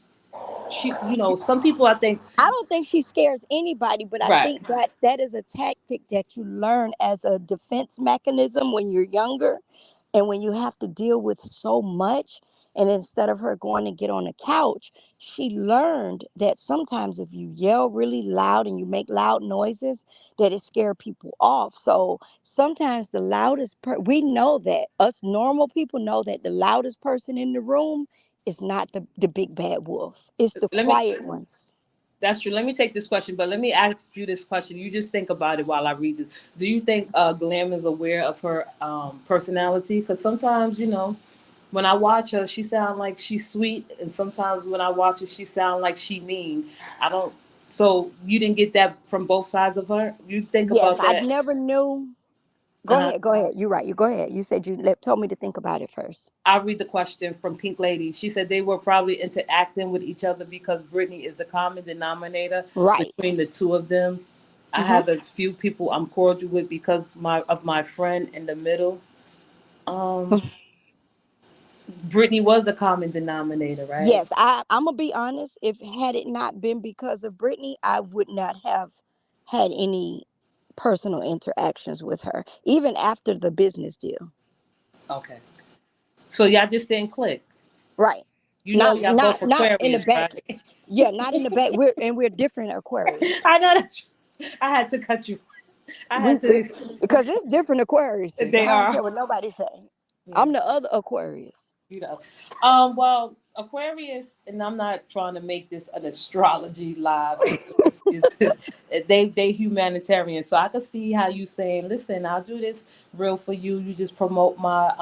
[SPEAKER 3] She, some people I think.
[SPEAKER 2] I don't think she scares anybody, but I
[SPEAKER 3] Right.
[SPEAKER 2] think that is a tactic that you learn as a defense mechanism when you're younger and when you have to deal with so much. And instead of her going to get on the couch, she learned that sometimes if you yell really loud and you make loud noises, that it scare people off. So sometimes the we know that us normal people know that the loudest person in the room is not the big bad wolf. It's the
[SPEAKER 3] Let me.
[SPEAKER 2] quiet ones.
[SPEAKER 3] That's true. Let me take this question, but let me ask you this question. You just think about it while I read this. Do you think Glam is aware of her personality? Because sometimes, when I watch her, she sounds like she's sweet, and sometimes when I watch her, she sounds like she mean. I don't. So you didn't get that from both sides of her. You think
[SPEAKER 2] Yes,
[SPEAKER 3] about
[SPEAKER 2] I
[SPEAKER 3] that.
[SPEAKER 2] never knew. Go
[SPEAKER 3] Uh,
[SPEAKER 2] ahead, go ahead. You're right. You go ahead. You said told me to think about it first.
[SPEAKER 3] I'll read the question from Pink Lady. She said they were probably interacting with each other because Britney is the common denominator
[SPEAKER 2] Right.
[SPEAKER 3] between the two of them. I
[SPEAKER 2] hmm
[SPEAKER 3] have a few people I'm cordial with because my friend in the middle. Um, Britney was the common denominator, right?
[SPEAKER 2] Yes, I'm gonna be honest. If had it not been because of Brittany, I would not have had any personal interactions with her, even after the business deal.
[SPEAKER 3] Okay. So y'all just didn't click.
[SPEAKER 2] Right.
[SPEAKER 3] Y'all both
[SPEAKER 2] Not in the
[SPEAKER 3] Aquarius,
[SPEAKER 2] back.
[SPEAKER 3] right?
[SPEAKER 2] Yeah, not in the back. We're different Aquarius.
[SPEAKER 3] I know that's. I had to cut you. I
[SPEAKER 2] We
[SPEAKER 3] had to.
[SPEAKER 2] because it's different Aquariuses.
[SPEAKER 3] They
[SPEAKER 2] I don't
[SPEAKER 3] are.
[SPEAKER 2] care what nobody say.
[SPEAKER 3] Yeah.
[SPEAKER 2] I'm the other Aquarius.
[SPEAKER 3] you know. Well, Aquarius, and I'm not trying to make this an astrology live. They humanitarian, so I could see how you saying, "Listen, I'll do this real for you. You just promote my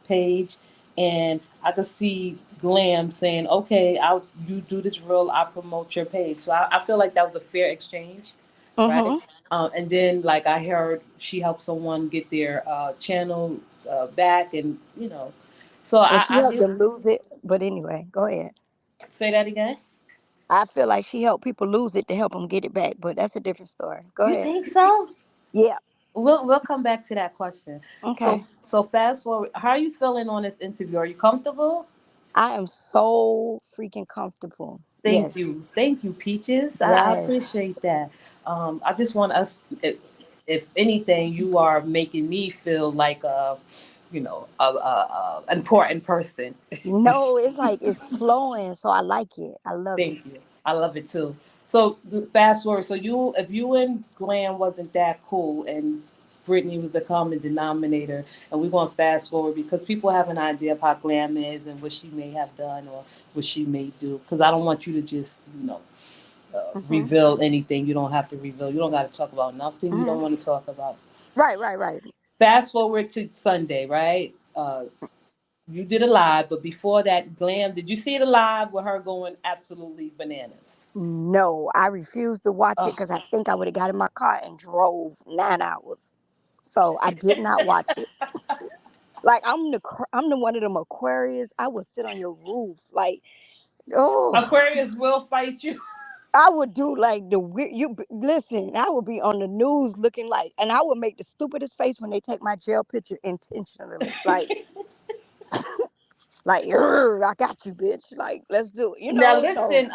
[SPEAKER 3] page," and I could see Glam saying, "Okay, you do this real. I promote your page." So I feel like that was a fair exchange, right?
[SPEAKER 2] Mm-hmm.
[SPEAKER 3] And then, like I heard, she helped someone get their channel back, and so
[SPEAKER 2] And she
[SPEAKER 3] I
[SPEAKER 2] helped
[SPEAKER 3] give
[SPEAKER 2] them lose it. But anyway, go ahead.
[SPEAKER 3] say that again.
[SPEAKER 2] I feel like she helped people lose it to help them get it back. But that's a different story. Go
[SPEAKER 3] You
[SPEAKER 2] ahead.
[SPEAKER 3] think so?
[SPEAKER 2] Yeah.
[SPEAKER 3] We'll come back to that question.
[SPEAKER 2] Okay.
[SPEAKER 3] So fast forward. How are you feeling on this interview? Are you comfortable?
[SPEAKER 2] I am so freaking comfortable.
[SPEAKER 3] Thank
[SPEAKER 2] Yes.
[SPEAKER 3] you, thank you, Peaches. I
[SPEAKER 2] Yes.
[SPEAKER 3] appreciate that. I just want us, if anything, you are making me feel like a important person.
[SPEAKER 2] No, it's like it's flowing. So I like it. I love it.
[SPEAKER 3] Thank you. I love it too. So fast forward. So if you and Glam wasn't that cool, and Brittany was the common denominator, and we're going to fast forward because people have an idea of how Glam is and what she may have done or what she may do. Because I don't want you to just
[SPEAKER 2] hmm
[SPEAKER 3] reveal anything you don't have to reveal. You don't got to talk about nothing you don't
[SPEAKER 2] hmm
[SPEAKER 3] want to talk about.
[SPEAKER 2] Right, right, right.
[SPEAKER 3] Fast forward to Sunday, right? You did a live, but before that, Glam, did you see the live with her going absolutely bananas?
[SPEAKER 2] No, I refused to watch it
[SPEAKER 3] Oh,
[SPEAKER 2] because I think I would have got in my car and drove 9 hours. So I did not watch it. Like I'm the one of them Aquarius. I would sit on your roof. Like, oh,
[SPEAKER 3] Aquarius will fight you.
[SPEAKER 2] I would do like the weird. Listen. I would be on the news looking like, and I would make the stupidest face when they take my jail picture intentionally. Like, I got you, bitch. Like, let's do it.
[SPEAKER 3] Now
[SPEAKER 2] So,
[SPEAKER 3] listen,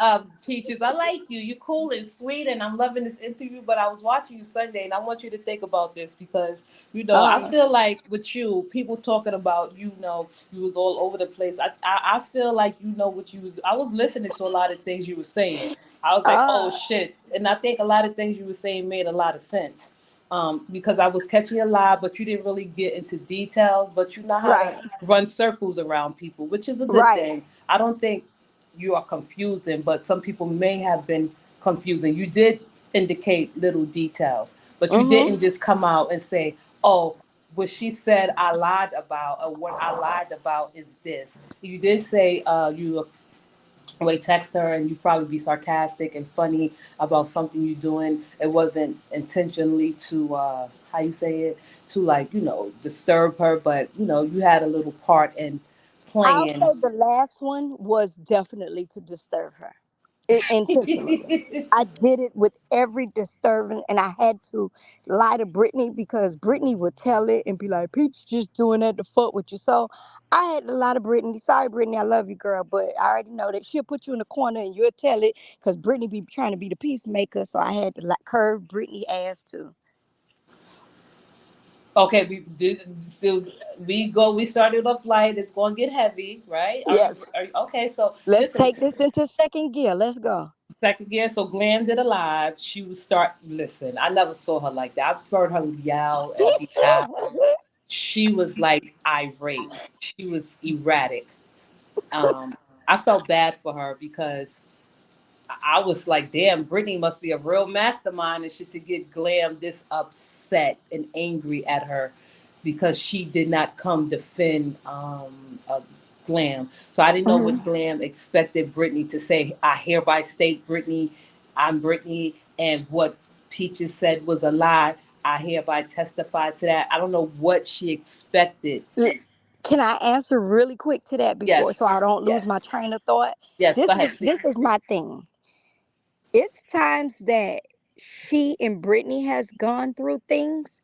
[SPEAKER 3] Peaches, I like you. You cool and sweet, and I'm loving this interview. But I was watching you Sunday, and I want you to think about this because I
[SPEAKER 2] uh,
[SPEAKER 3] feel like with you, people talking about you was all over the place. I feel like you know what you was. I was listening to a lot of things you were saying. I was like, oh
[SPEAKER 2] uh,
[SPEAKER 3] shit, and I think a lot of things you were saying made a lot of sense. Because I was catching a lie, but you didn't really get into details. But you know how to
[SPEAKER 2] right,
[SPEAKER 3] run circles around people, which is a good
[SPEAKER 2] right.
[SPEAKER 3] thing. I don't think you are confusing, but some people may have been confusing. You did indicate little details, but you
[SPEAKER 2] Mm-hmm.
[SPEAKER 3] didn't just come out and say, oh, what she said I lied about, or what I lied about is this. You did say you would text her and you probably be sarcastic and funny about something you're doing. It wasn't intentionally to, how you say it, to like, disturb her, but, you had a little part in
[SPEAKER 2] I'll
[SPEAKER 3] playing.
[SPEAKER 2] say the last one was definitely to disturb her, intentionally. I did it with every disturbance, and I had to lie to Britney because Britney would tell it and be like, "Peach just doing that to fuck with you." So I had to lie to Britney. Sorry, Britney, I love you, girl, but I already know that she'll put you in the corner and you'll tell it because Britney be trying to be the peacemaker. So I had to like curve Britney ass too.
[SPEAKER 3] Okay, we did. So we started off light. It's going to get heavy, right?
[SPEAKER 2] Yes.
[SPEAKER 3] Okay? So
[SPEAKER 2] Let's
[SPEAKER 3] listen,
[SPEAKER 2] take this into second gear. Let's go.
[SPEAKER 3] second gear. So Glam did a live. She would start. Listen, I never saw her like that. I've heard her yell and be loud. She was like irate. She was erratic. I felt bad for her because I was like, damn, Brittany must be a real mastermind and shit to get Glam this upset and angry at her because she did not come defend Glam. So I didn't know what
[SPEAKER 2] Mhm.
[SPEAKER 3] Glam expected Brittany to say. I hereby state, Brittany, I'm Brittany, and what Peaches said was a lie. I hereby testify to that. I don't know what she expected.
[SPEAKER 2] L- Can I answer really quick to that before so
[SPEAKER 3] Yes,
[SPEAKER 2] I don't lose my
[SPEAKER 3] yes,
[SPEAKER 2] train of thought?
[SPEAKER 3] yes. Go
[SPEAKER 2] This
[SPEAKER 3] ahead.
[SPEAKER 2] is my thing. It's times that she and Brittany has gone through things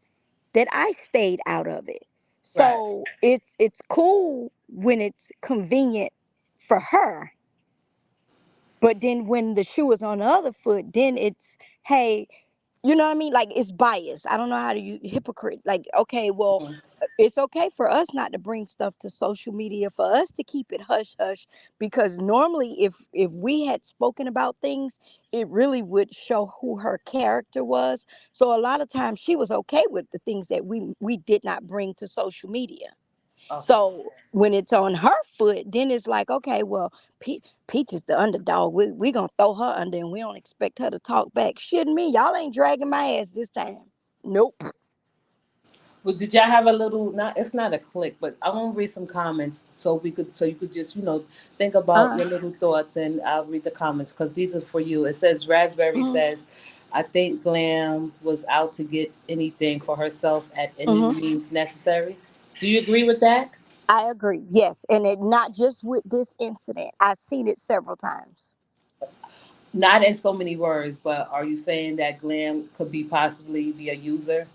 [SPEAKER 2] that I stayed out of it.
[SPEAKER 3] Right.
[SPEAKER 2] So it's cool when it's convenient for her, but then when the shoe is on the other foot, then it's, hey, you know what I mean? Like, it's biased. I don't know how to use hypocrite. Like, okay, well,
[SPEAKER 3] Mhm.
[SPEAKER 2] it's okay for us not to bring stuff to social media, for us to keep it hush hush, because normally if we had spoken about things, it really would show who her character was. So a lot of times she was okay with the things that we did not bring to social media.
[SPEAKER 3] Okay.
[SPEAKER 2] So when it's on her foot, then it's like, okay, well, Peach is the underdog. We gonna throw her under, and we don't expect her to talk back. Shitting me, y'all ain't dragging my ass this time. Nope.
[SPEAKER 3] Well, did y'all have a little? Not it's not a click, but I want to read some comments so you could just think about
[SPEAKER 2] Uh,
[SPEAKER 3] your little thoughts, and I'll read the comments because these are for you. It says Raspberry
[SPEAKER 2] hmm
[SPEAKER 3] says, "I think Glam was out to get anything for herself at any
[SPEAKER 2] hmm
[SPEAKER 3] means necessary." Do you agree with that?
[SPEAKER 2] I agree. Yes, and it not just with this incident. I've seen it several times.
[SPEAKER 3] Not in so many words, but are you saying that Glam could be possibly be a user?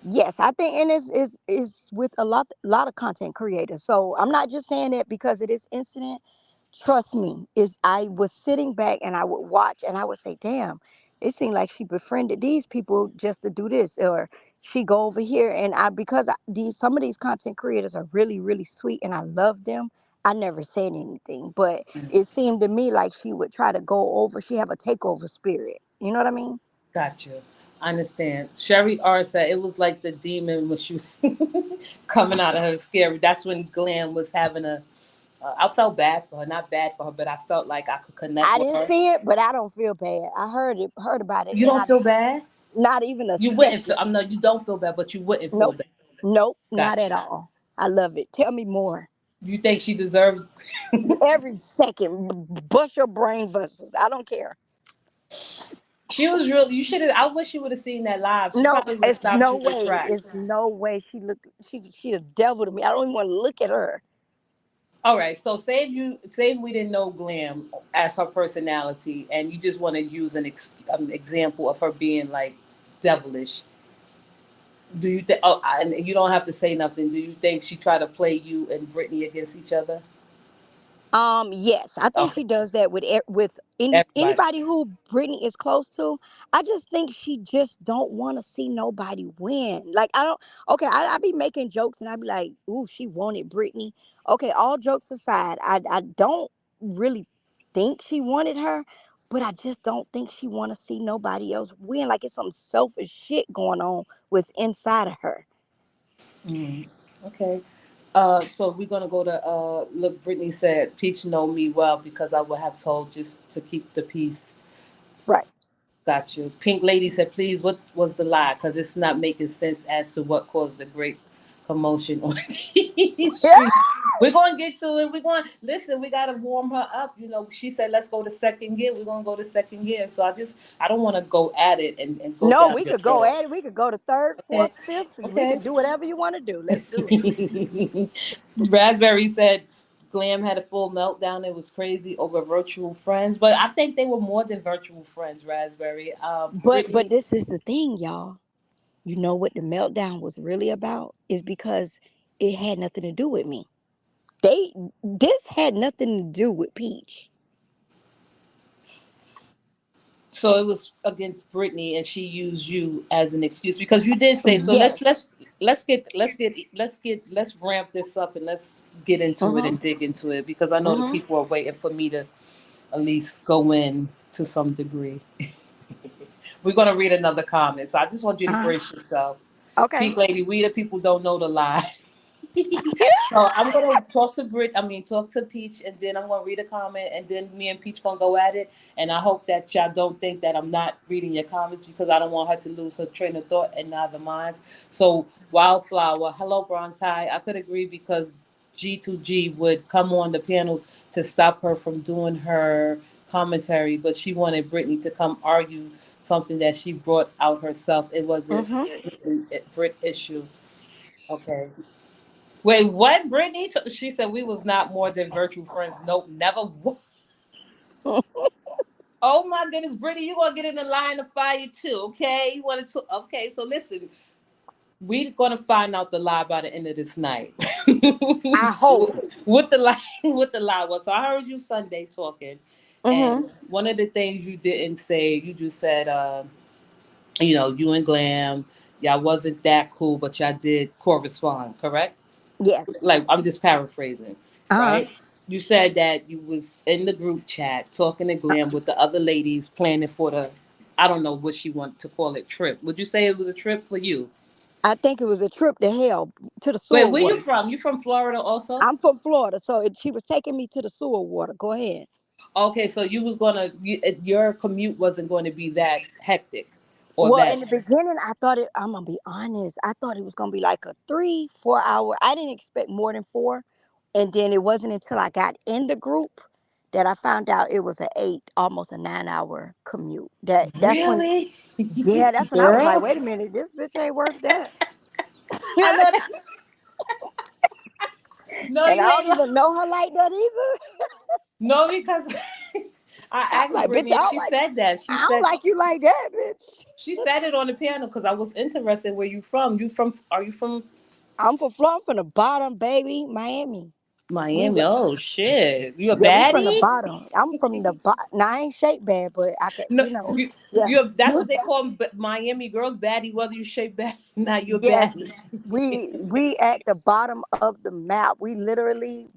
[SPEAKER 2] Yes, I think, and it's with a lot of content creators. So I'm not just saying that because of this incident. Trust me, is I was sitting back and I would watch and I would say, "Damn, it seemed like she befriended these people just to do this, or she go over here." And these some of these content creators are really really sweet and I love them. I never said anything, but it seemed to me like she would try to go over. She have a takeover spirit. You know what I mean?
[SPEAKER 3] Got you. I understand. Sherry R said it was like the demon was shooting coming out of her scary. That's when Glenn was having a. I felt bad for her, not bad for her, but I felt like I could connect
[SPEAKER 2] I
[SPEAKER 3] with
[SPEAKER 2] didn't
[SPEAKER 3] her.
[SPEAKER 2] see it, but I don't feel bad. I heard about it,
[SPEAKER 3] You
[SPEAKER 2] and
[SPEAKER 3] don't feel bad.
[SPEAKER 2] not even a
[SPEAKER 3] You wouldn't feel.
[SPEAKER 2] second.
[SPEAKER 3] I'm no. You don't feel bad, but you wouldn't feel
[SPEAKER 2] Nope,
[SPEAKER 3] bad.
[SPEAKER 2] nope, not
[SPEAKER 3] Got
[SPEAKER 2] at
[SPEAKER 3] you.
[SPEAKER 2] all. I love it. Tell me more.
[SPEAKER 3] You think she deserved?
[SPEAKER 2] Every second, bust your brain vessels. I don't care.
[SPEAKER 3] She was real. You should have. I wish you would have seen that live. She
[SPEAKER 2] No,
[SPEAKER 3] probably would have
[SPEAKER 2] it's
[SPEAKER 3] stopped
[SPEAKER 2] no
[SPEAKER 3] you in your
[SPEAKER 2] way.
[SPEAKER 3] tracks.
[SPEAKER 2] It's no way. She a devil to me. I don't even want to look at her.
[SPEAKER 3] All right. So say we didn't know Glam as her personality, and you just want to use an example of her being like devilish. Do you think? Oh, and you don't have to say nothing. Do you think she tried to play you and Britney against each other?
[SPEAKER 2] Yes, I think
[SPEAKER 3] Okay,
[SPEAKER 2] she does that with
[SPEAKER 3] everybody.
[SPEAKER 2] anybody who Brittany is close to. I just think she just don't want to see nobody win. Like I don't. Okay, I be making jokes and I be like, "Ooh, she wanted Brittany." Okay, all jokes aside, I don't really think she wanted her, but I just don't think she want to see nobody else win. Like it's some selfish shit going on with inside of her.
[SPEAKER 3] Mm, okay. So we're gonna go to look. Brittany said, "Peach know me well because I would have told just to keep the peace."
[SPEAKER 2] Right.
[SPEAKER 3] Got you. Pink Lady said, "Please, what was the lie? Because it's not making sense as to what caused the great commotion on these streets." We're gonna get to it. We're going to listen. We gotta warm her up. You know, she said, "Let's go to second gear." We're gonna go to second gear. So I don't want to go at it and go
[SPEAKER 2] No,
[SPEAKER 3] down
[SPEAKER 2] we
[SPEAKER 3] your
[SPEAKER 2] could go
[SPEAKER 3] throat.
[SPEAKER 2] at it. We could go to third,
[SPEAKER 3] Okay.
[SPEAKER 2] fourth, fifth. We
[SPEAKER 3] Okay.
[SPEAKER 2] could do whatever you want to do. Let's do it.
[SPEAKER 3] Raspberry said Glam had a full meltdown. It was crazy over virtual friends, but I think they were more than virtual friends. Raspberry,
[SPEAKER 2] But
[SPEAKER 3] Brittany.
[SPEAKER 2] this is the thing, y'all. You know what the meltdown was really about? Is because it had nothing to do with me. They this had nothing to do with Peach.
[SPEAKER 3] So it was against Brittany, and she used you as an excuse because you did say so.
[SPEAKER 2] Yes.
[SPEAKER 3] Let's ramp this up and let's get into it
[SPEAKER 2] Mhm.
[SPEAKER 3] and dig into it because I know the
[SPEAKER 2] Mhm.
[SPEAKER 3] people are waiting for me to at least go in to some degree. We're gonna read another comment, so I just want you to
[SPEAKER 2] Uh,
[SPEAKER 3] brace yourself.
[SPEAKER 2] okay.
[SPEAKER 3] Pink Lady, we the people don't know the lie. So I'm gonna talk to talk to Peach, and then I'm gonna read a comment, and then me and Peach gonna go at it. And I hope that y'all don't think that I'm not reading your comments because I don't want her to lose her train of thought and neither mine. So Wildflower, hello Bronze High. I could agree because G2G would come on the panel to stop her from doing her commentary, but she wanted Brittany to come argue something that she brought out herself. It wasn't
[SPEAKER 2] Mhm.
[SPEAKER 3] really a Brit issue. Okay. Wait, what? Brittany? She said we was not more than virtual friends. Nope, never. Oh my goodness, Brittany, you gonna get in the line of fire too? Okay, you wanted to? Okay, so listen, we're gonna find out the lie by the end of this night.
[SPEAKER 2] I hope.
[SPEAKER 3] What the lie? What the lie was? So I heard you Sunday talking, and
[SPEAKER 2] Mhm.
[SPEAKER 3] one of the things you didn't say, you just said, you and Glam, y'all wasn't that cool, but y'all did correspond, correct?
[SPEAKER 2] Yes.
[SPEAKER 3] Like I'm just paraphrasing,
[SPEAKER 2] Uh
[SPEAKER 3] right? You said that you was in the group chat talking to
[SPEAKER 2] huh.
[SPEAKER 3] Glam with the other ladies planning for the I don't know what she want to call it trip. Would you say it was a trip for you?
[SPEAKER 2] I think it was a trip to hell to the
[SPEAKER 3] Wait,
[SPEAKER 2] sewer
[SPEAKER 3] where you
[SPEAKER 2] water.
[SPEAKER 3] from? You from Florida also?
[SPEAKER 2] I'm from Florida, so she was taking me to the sewer water. Go ahead.
[SPEAKER 3] Okay, so you was your commute wasn't going to be that hectic or
[SPEAKER 2] Well,
[SPEAKER 3] that
[SPEAKER 2] in the beginning, I thought it. I'm gonna be honest. I thought it was gonna be like a 3, 4 hour. I didn't expect more than four, and then it wasn't until I got in the group that I found out it was a 8, almost a 9 hour commute. That's when,
[SPEAKER 3] really,
[SPEAKER 2] yeah, that's when I was like,
[SPEAKER 3] girl.
[SPEAKER 2] wait a minute, this bitch ain't worth that.
[SPEAKER 3] I know that's no,
[SPEAKER 2] And I
[SPEAKER 3] you
[SPEAKER 2] don't
[SPEAKER 3] ain't.
[SPEAKER 2] even know her like that either.
[SPEAKER 3] No, because I
[SPEAKER 2] I'm
[SPEAKER 3] asked
[SPEAKER 2] like, bitch,
[SPEAKER 3] Brittany and she said that.
[SPEAKER 2] I don't like you like that, bitch.
[SPEAKER 3] She said it on the piano because I was interested where you from. Are you from
[SPEAKER 2] I'm from Florida, I'm from the bottom, baby, Miami. We
[SPEAKER 3] Miami? Oh shit. You a
[SPEAKER 2] Yeah, we from the
[SPEAKER 3] baddie?
[SPEAKER 2] bottom. I'm from the bottom. Now I ain't shaped bad, but I could,
[SPEAKER 3] No,
[SPEAKER 2] yeah,
[SPEAKER 3] that's what they call Miami girls baddie, whether you shape bad now you're a
[SPEAKER 2] yes.
[SPEAKER 3] baddie.
[SPEAKER 2] We at the bottom of the map. We literally,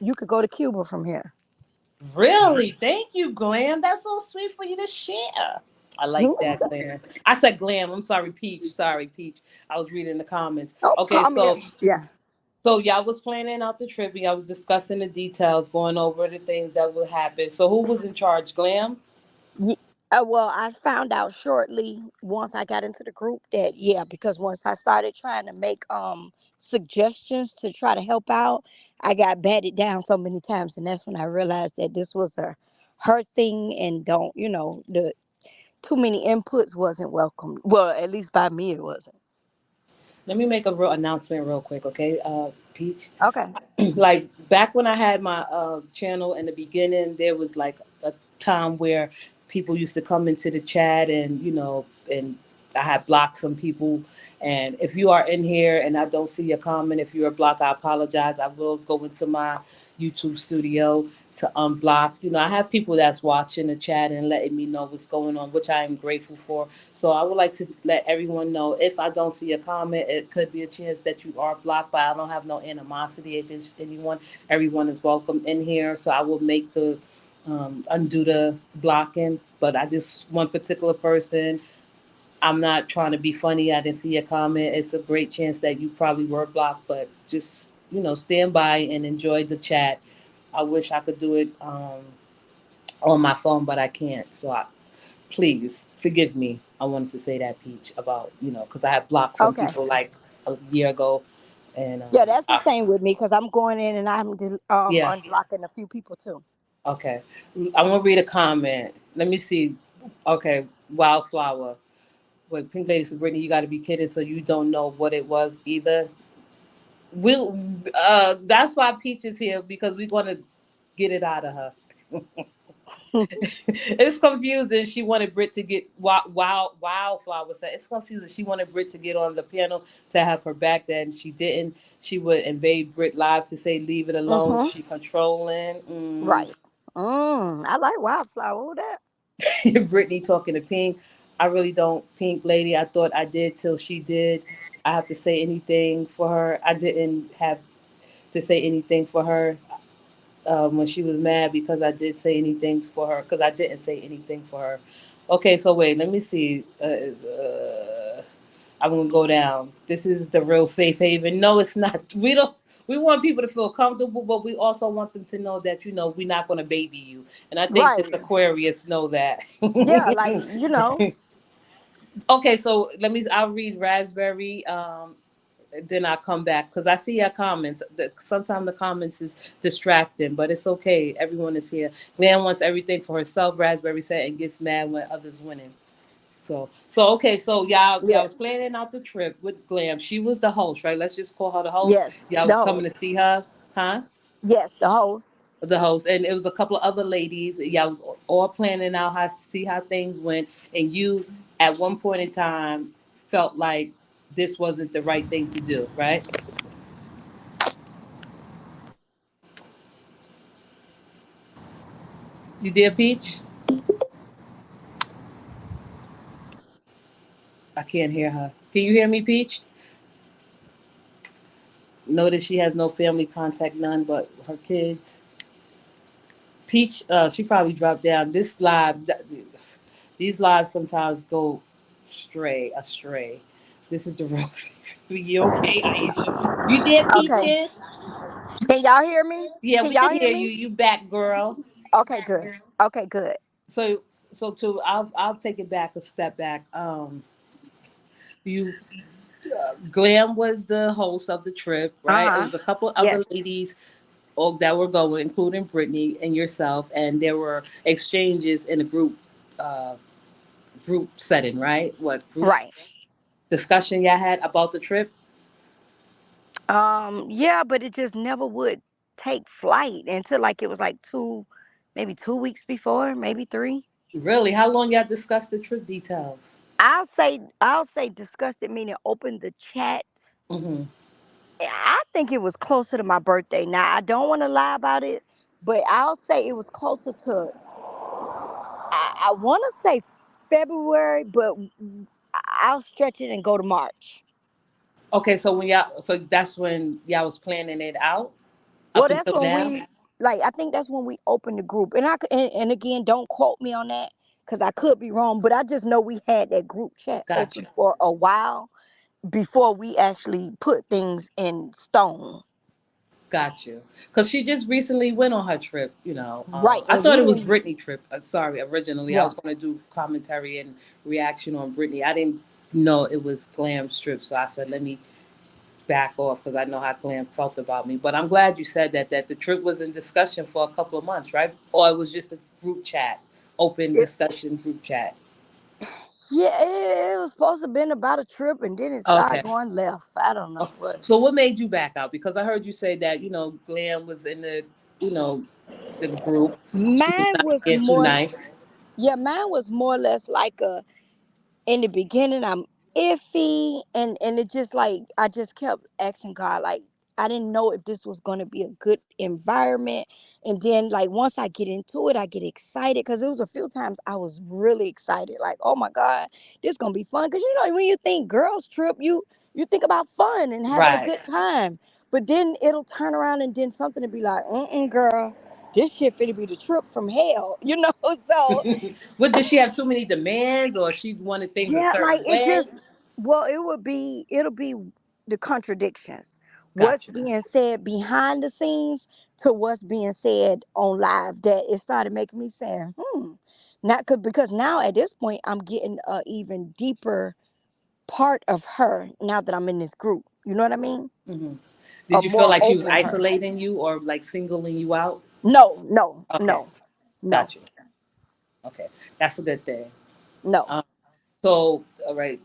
[SPEAKER 2] you could go to Cuba from here.
[SPEAKER 3] Really? Thank you, Glam. That's so sweet for you to share. I like that, Glam. I said Glam. I'm sorry, Peach. Sorry, Peach. I was reading the comments.
[SPEAKER 2] Don't
[SPEAKER 3] Okay,
[SPEAKER 2] call me that. Yeah.
[SPEAKER 3] so y'all was planning out the trip. Y'all was discussing the details, going over the things that would happen. So who was in charge? Glam?
[SPEAKER 2] Ye- well, I found out shortly once I got into the group that yeah, because once I started trying to make suggestions to try to help out, I got batted down so many times, and that's when I realized that this was a her thing, and don't too many inputs wasn't welcome. Well, at least by me it wasn't.
[SPEAKER 3] Let me make a real announcement real quick, okay, Peach?
[SPEAKER 2] Okay.
[SPEAKER 3] Like back when I had my channel in the beginning, there was like a time where people used to come into the chat, and and I had blocked some people. And if you are in here and I don't see your comment, if you're a block, I apologize. I will go into my YouTube studio to unblock. I have people that's watching the chat and letting me know what's going on, which I am grateful for. So I would like to let everyone know, if I don't see a comment, it could be a chance that you are blocked, but I don't have no animosity against anyone. Everyone is welcome in here. So I will make the undo the blocking, but I just one particular person. I'm not trying to be funny. I didn't see a comment. It's a great chance that you probably were blocked, but just stand by and enjoy the chat. I wish I could do it on my phone, but I can't. So please forgive me. I wanted to say that, Peach, about because I had blocked some
[SPEAKER 2] Okay.
[SPEAKER 3] people like a year ago, and
[SPEAKER 2] Yeah, that's the same with me because I'm going in and I'm
[SPEAKER 3] yeah,
[SPEAKER 2] unblocking a few people too.
[SPEAKER 3] okay. I'm gonna read a comment. Let me see. Okay, Wildflower. Wait, Pink Lady says, Brittany, you got to be kidding. So you don't know what it was either. We'll. That's why Peach is here, because we're gonna get it out of her. It's confusing. She wanted Brit to get Wildflower said it's confusing. She wanted Brit to get on the panel to have her back. Then she didn't. She would invade Brit live to say leave it alone.
[SPEAKER 2] Mm-hmm.
[SPEAKER 3] She controlling.
[SPEAKER 2] Right. I like wildflower. Who that?
[SPEAKER 3] Brittany talking to Pink. I really don't. Pink Lady, I thought I did till she did. I have to say anything for her. I didn't have to say anything for her when she was mad, because I did say anything for her, because I didn't say anything for her. Okay, so wait, let me see. I'm gonna go down. This is the real safe haven. No, it's not. We don't. We want people to feel comfortable, but we also want them to know that we're not gonna baby you. And I think this
[SPEAKER 2] Right.
[SPEAKER 3] Aquarius know that.
[SPEAKER 2] Yeah, like you know.
[SPEAKER 3] Okay, so I'll read Raspberry. Then I come back because I see your comments. Sometimes the comments is distracting, but it's okay. Everyone is here. Glam wants everything for herself. Raspberry said, and gets mad when others winning. So okay. So y'all was
[SPEAKER 2] Yes.
[SPEAKER 3] planning out the trip with Glam. She was the host, right? Let's just call her the host.
[SPEAKER 2] Yes.
[SPEAKER 3] Y'all
[SPEAKER 2] The
[SPEAKER 3] was coming to
[SPEAKER 2] host.
[SPEAKER 3] see her, huh?
[SPEAKER 2] Yes, the host.
[SPEAKER 3] The host, and it was a couple of other ladies. Y'all was all planning out how to see how things went, and you at one point in time felt like this wasn't the right thing to do, right? You did, Peach? I can't hear her. Can you hear me, Peach? Notice she has no family contact, none but her kids. Peach, she probably dropped down. These lives sometimes go astray. This is the rose. You okay, Aisha? You there,
[SPEAKER 2] Okay.
[SPEAKER 3] Peaches?
[SPEAKER 2] Can y'all hear me?
[SPEAKER 3] Yeah,
[SPEAKER 2] Can
[SPEAKER 3] we can
[SPEAKER 2] y'all hear
[SPEAKER 3] hear you.
[SPEAKER 2] me?
[SPEAKER 3] You back, girl.
[SPEAKER 2] Okay, good. Okay, good.
[SPEAKER 3] So, I'll take it back a step back. You Glam was the host of the trip,
[SPEAKER 2] Uh
[SPEAKER 3] right? It
[SPEAKER 2] huh.
[SPEAKER 3] was a couple other
[SPEAKER 2] Yes.
[SPEAKER 3] ladies that were going, including Brittany and yourself, and there were exchanges in a uh, group setting, right? What group
[SPEAKER 2] Right.
[SPEAKER 3] discussion y'all had about the trip?
[SPEAKER 2] Yeah, but it just never would take flight until like it was like maybe 2 weeks before, maybe three.
[SPEAKER 3] Really? How long y'all discussed the trip details?
[SPEAKER 2] I'll say disgusted meaning open the chat.
[SPEAKER 3] Mm-hmm.
[SPEAKER 2] I think it was closer to my birthday. Now I don't want to lie about it, but I'll say it was closer to. I want to say February, but I'll stretch it and go to March.
[SPEAKER 3] Okay, so that's when y'all was planning it out
[SPEAKER 2] Well,
[SPEAKER 3] up
[SPEAKER 2] that's
[SPEAKER 3] until
[SPEAKER 2] when
[SPEAKER 3] now.
[SPEAKER 2] we like. I think that's when we opened the group, and and again, don't quote me on that because I could be wrong. But I just know we had that group chat
[SPEAKER 3] Gotcha.
[SPEAKER 2] open for a while before we actually put things in stone.
[SPEAKER 3] Got you. Because she just recently went on her trip.
[SPEAKER 2] Right,
[SPEAKER 3] I
[SPEAKER 2] and
[SPEAKER 3] thought
[SPEAKER 2] we
[SPEAKER 3] it was
[SPEAKER 2] didn't.
[SPEAKER 3] Britney trip. Sorry, originally I
[SPEAKER 2] Yeah,
[SPEAKER 3] was going to do commentary and reaction on Britney. I didn't know it was Glam's trip, so I said let me back off because I know how Glam felt about me. But I'm glad you said that the trip was in discussion for a couple of months, right? Or it was just a group chat, open
[SPEAKER 2] it
[SPEAKER 3] discussion group chat.
[SPEAKER 2] Yeah, it was supposed to have been about a trip, and then it
[SPEAKER 3] Okay.
[SPEAKER 2] started going left. I don't
[SPEAKER 3] Oh,
[SPEAKER 2] know what.
[SPEAKER 3] so what made you back out? Because I heard you say that Glam was in you know the group. She was
[SPEAKER 2] Mine
[SPEAKER 3] not
[SPEAKER 2] was
[SPEAKER 3] being too
[SPEAKER 2] more.
[SPEAKER 3] nice.
[SPEAKER 2] Yeah, mine was more or less like a in the beginning I'm iffy, and it just like I just kept asking God, like I didn't know if this was going to be a good environment. And then like once I get into it, I get excited because it was a few times I was really excited, like, oh my God, this gonna be fun. Because when you think girls trip, you think about fun and having a
[SPEAKER 3] Right.
[SPEAKER 2] good time. But then it'll turn around and then something to be like, girl, this shit finna be the trip from hell, so
[SPEAKER 3] What, did she have too many demands, or she wanted things a
[SPEAKER 2] yeah, like
[SPEAKER 3] certain
[SPEAKER 2] it
[SPEAKER 3] way?
[SPEAKER 2] just, well, it'll be the contradictions. What's
[SPEAKER 3] Gotcha.
[SPEAKER 2] being said behind the scenes to what's being said on live that it started making me saying, not could because now at this point I'm getting a even deeper part of her now that I'm in this group. You know what I mean?
[SPEAKER 3] Hmm.
[SPEAKER 2] A
[SPEAKER 3] Did you feel
[SPEAKER 2] more
[SPEAKER 3] like she was
[SPEAKER 2] open her.
[SPEAKER 3] isolating you or like singling you out?
[SPEAKER 2] No, no,
[SPEAKER 3] Okay,
[SPEAKER 2] no, no,
[SPEAKER 3] got you. Okay, that's a good thing.
[SPEAKER 2] no.
[SPEAKER 3] Um, so, all right,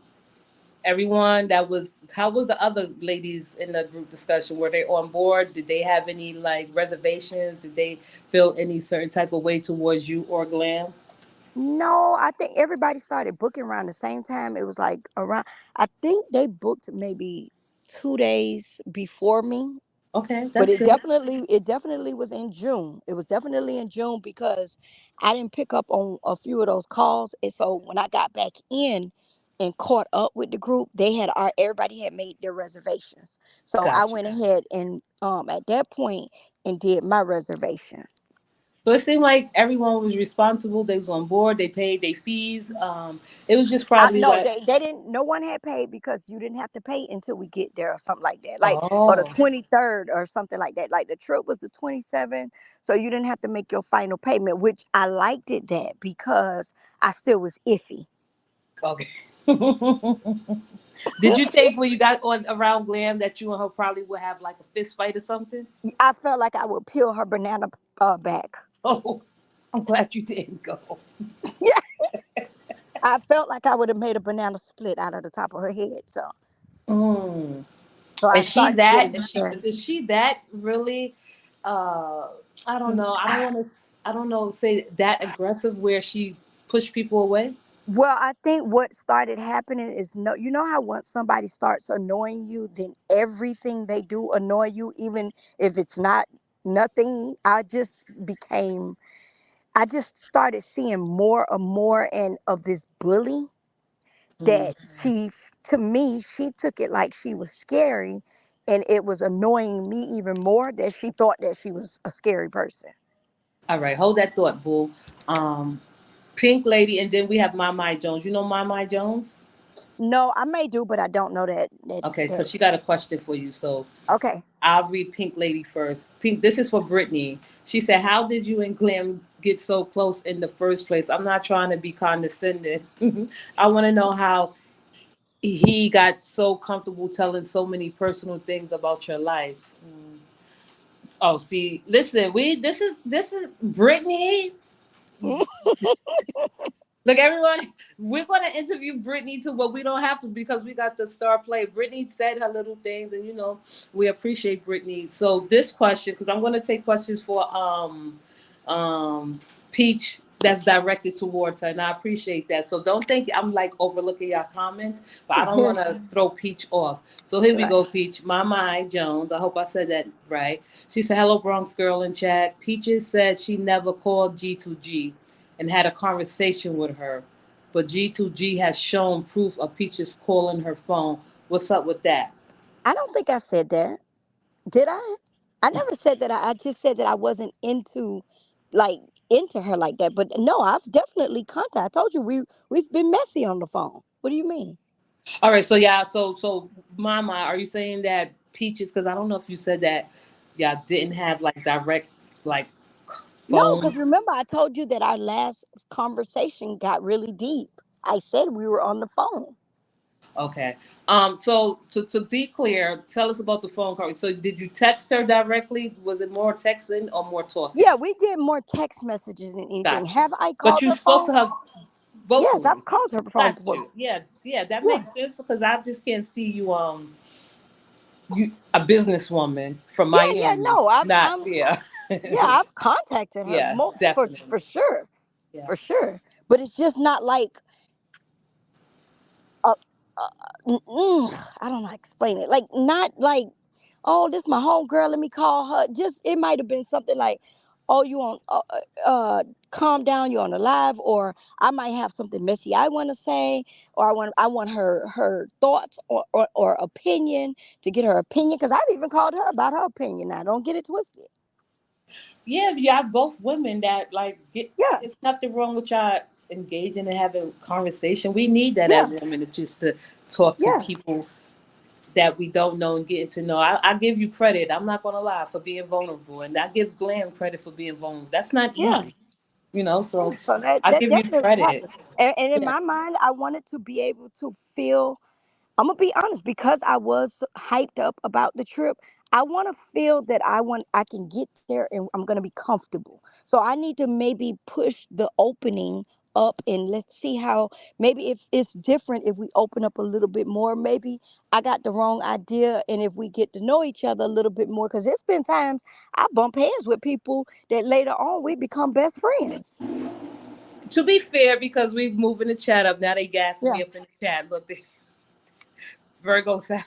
[SPEAKER 3] everyone that was, how was the other ladies in the group discussion? Were they on board? Did they have any like reservations? Did they feel any certain type of way towards you or Glam?
[SPEAKER 2] No, I think everybody started booking around the same time. It was like around, I think they booked maybe 2 days before me,
[SPEAKER 3] Okay,
[SPEAKER 2] but
[SPEAKER 3] that's good.
[SPEAKER 2] it definitely was in June. It was definitely in June because I didn't pick up on a few of those calls. And so when I got back in and caught up with the group, everybody had made their reservations. So I
[SPEAKER 3] Got you.
[SPEAKER 2] went ahead and at that point and did my reservation.
[SPEAKER 3] So it seemed like everyone was responsible. They was on board. They paid their fees. It was just
[SPEAKER 2] I
[SPEAKER 3] probably
[SPEAKER 2] no,
[SPEAKER 3] like,
[SPEAKER 2] they didn't. No one had paid because you didn't have to pay until we get there or something like that. Like or the
[SPEAKER 3] oh,
[SPEAKER 2] 23rd or something like that. Like the trip was the 27th, so you didn't have to make your final payment. Which I liked it that because I still was iffy.
[SPEAKER 3] okay. Did you think when you got on around Glam that you and her probably would have like a fist fight or something?
[SPEAKER 2] I felt like I would peel her banana back.
[SPEAKER 3] Oh, I'm glad you didn't go.
[SPEAKER 2] Yeah, I felt like I would have made a banana split out of the top of her head.
[SPEAKER 3] Mm.
[SPEAKER 2] So I
[SPEAKER 3] Is she
[SPEAKER 2] started
[SPEAKER 3] that?
[SPEAKER 2] getting
[SPEAKER 3] Is she
[SPEAKER 2] better.
[SPEAKER 3] is she that really? Uh, I don't know. I don't want to. I don't know. Say that aggressive where she pushed people away.
[SPEAKER 2] Well, I think what started happening is no, you know how once somebody starts annoying you, then everything they do annoy you, even if it's not nothing. I just started seeing more and more and of this bully
[SPEAKER 3] Mm.
[SPEAKER 2] that to me, she took it like she was scary, and it was annoying me even more that she thought that she was a scary person.
[SPEAKER 3] All right, hold that thought, boo. Um, Pink Lady, and then we have My Jones. You know My Jones?
[SPEAKER 2] No, I may do, but I don't know
[SPEAKER 3] Okay,
[SPEAKER 2] that.
[SPEAKER 3] because she got a question for you. So
[SPEAKER 2] Okay.
[SPEAKER 3] I'll read Pink Lady first. Pink, this is for Brittany. She said, "How did you and Glam get so close in the first place?" I'm not trying to be condescending. I want to know how he got so comfortable telling so many personal things about your life. Mm. Oh, see, listen, we this is Brittany. Look, everyone, we're going to interview Brittany too, but we don't have to because we got the star play. Brittany said her little things, and we appreciate Brittany. So this question, because I'm going to take questions for um Peach that's directed towards her, and I appreciate that. So don't think I'm like overlooking your comments, but I don't want to throw Peach off. So here we
[SPEAKER 2] Right.
[SPEAKER 3] go, Peach. Mama Jones. I hope I said that right. She said, "Hello, Bronx girl in chat." Peaches said she never called G2G and had a conversation with her. But G2G has shown proof of Peaches calling her phone. What's up with that?
[SPEAKER 2] I don't think I said that. Did I? I never said that. I just said that I wasn't like, into her like that. But no, I've definitely contacted. I told you we've been messy on the phone. What do you mean?
[SPEAKER 3] All right, so yeah, so Mama, are you saying that Peaches? Because I don't know if you said that. Yeah, didn't have like direct like
[SPEAKER 2] No,
[SPEAKER 3] phone.
[SPEAKER 2] because remember I told you that our last conversation got really deep. I said we were on the phone.
[SPEAKER 3] Okay. So to be clear, tell us about the phone call. So did you text her directly? Was it more texting or more talking?
[SPEAKER 2] Yeah, we did more text messages than anything.
[SPEAKER 3] Got you.
[SPEAKER 2] Have I
[SPEAKER 3] But
[SPEAKER 2] called
[SPEAKER 3] you
[SPEAKER 2] her
[SPEAKER 3] spoke
[SPEAKER 2] phone?
[SPEAKER 3] to her.
[SPEAKER 2] Yes,
[SPEAKER 3] vocally.
[SPEAKER 2] I've called her phone
[SPEAKER 3] Got
[SPEAKER 2] before.
[SPEAKER 3] you. Yeah, yeah, that
[SPEAKER 2] Yeah,
[SPEAKER 3] makes sense because I just can't see you you a businesswoman from
[SPEAKER 2] yeah.
[SPEAKER 3] Miami.
[SPEAKER 2] No,
[SPEAKER 3] Not yeah.
[SPEAKER 2] I've contacted her
[SPEAKER 3] Yeah,
[SPEAKER 2] more
[SPEAKER 3] definitely.
[SPEAKER 2] for sure,
[SPEAKER 3] Yeah.
[SPEAKER 2] for sure. But it's just not like uh, I don't know how to explain it. Like not like, oh, this my home girl. Let me call her. Just it might have been something like, oh, you on calm down. You on the live, or I might have something messy I want to say, or I want her thoughts or opinion to get her opinion because I've even called her about her opinion. Now don't get it twisted.
[SPEAKER 3] Yeah, yeah, both women that like get
[SPEAKER 2] Yeah,
[SPEAKER 3] it's nothing wrong with y'all engaging and having conversation. We need that
[SPEAKER 2] yeah,
[SPEAKER 3] as women to just to talk to
[SPEAKER 2] yeah,
[SPEAKER 3] people that we don't know and getting to know. I give you credit. I'm not gonna lie for being vulnerable, and I give Glam credit for being vulnerable. That's not
[SPEAKER 2] yeah.
[SPEAKER 3] easy, you know. So
[SPEAKER 2] So
[SPEAKER 3] I
[SPEAKER 2] that
[SPEAKER 3] give you
[SPEAKER 2] definitely
[SPEAKER 3] credit.
[SPEAKER 2] happened. And in
[SPEAKER 3] Yeah.
[SPEAKER 2] my mind, I wanted to be able to feel. I'm gonna be honest because I was hyped up about the trip. I want to feel that I can get there and I'm gonna be comfortable. So I need to maybe push the opening up and let's see how maybe if it's different if we open up a little bit more. Maybe I got the wrong idea, and if we get to know each other a little bit more, because it's been times I bump heads with people that later on we become best friends.
[SPEAKER 3] To be fair, because we moving the chat up now, they gassing
[SPEAKER 2] Yeah.
[SPEAKER 3] me up in the chat. Look, the Virgo sound.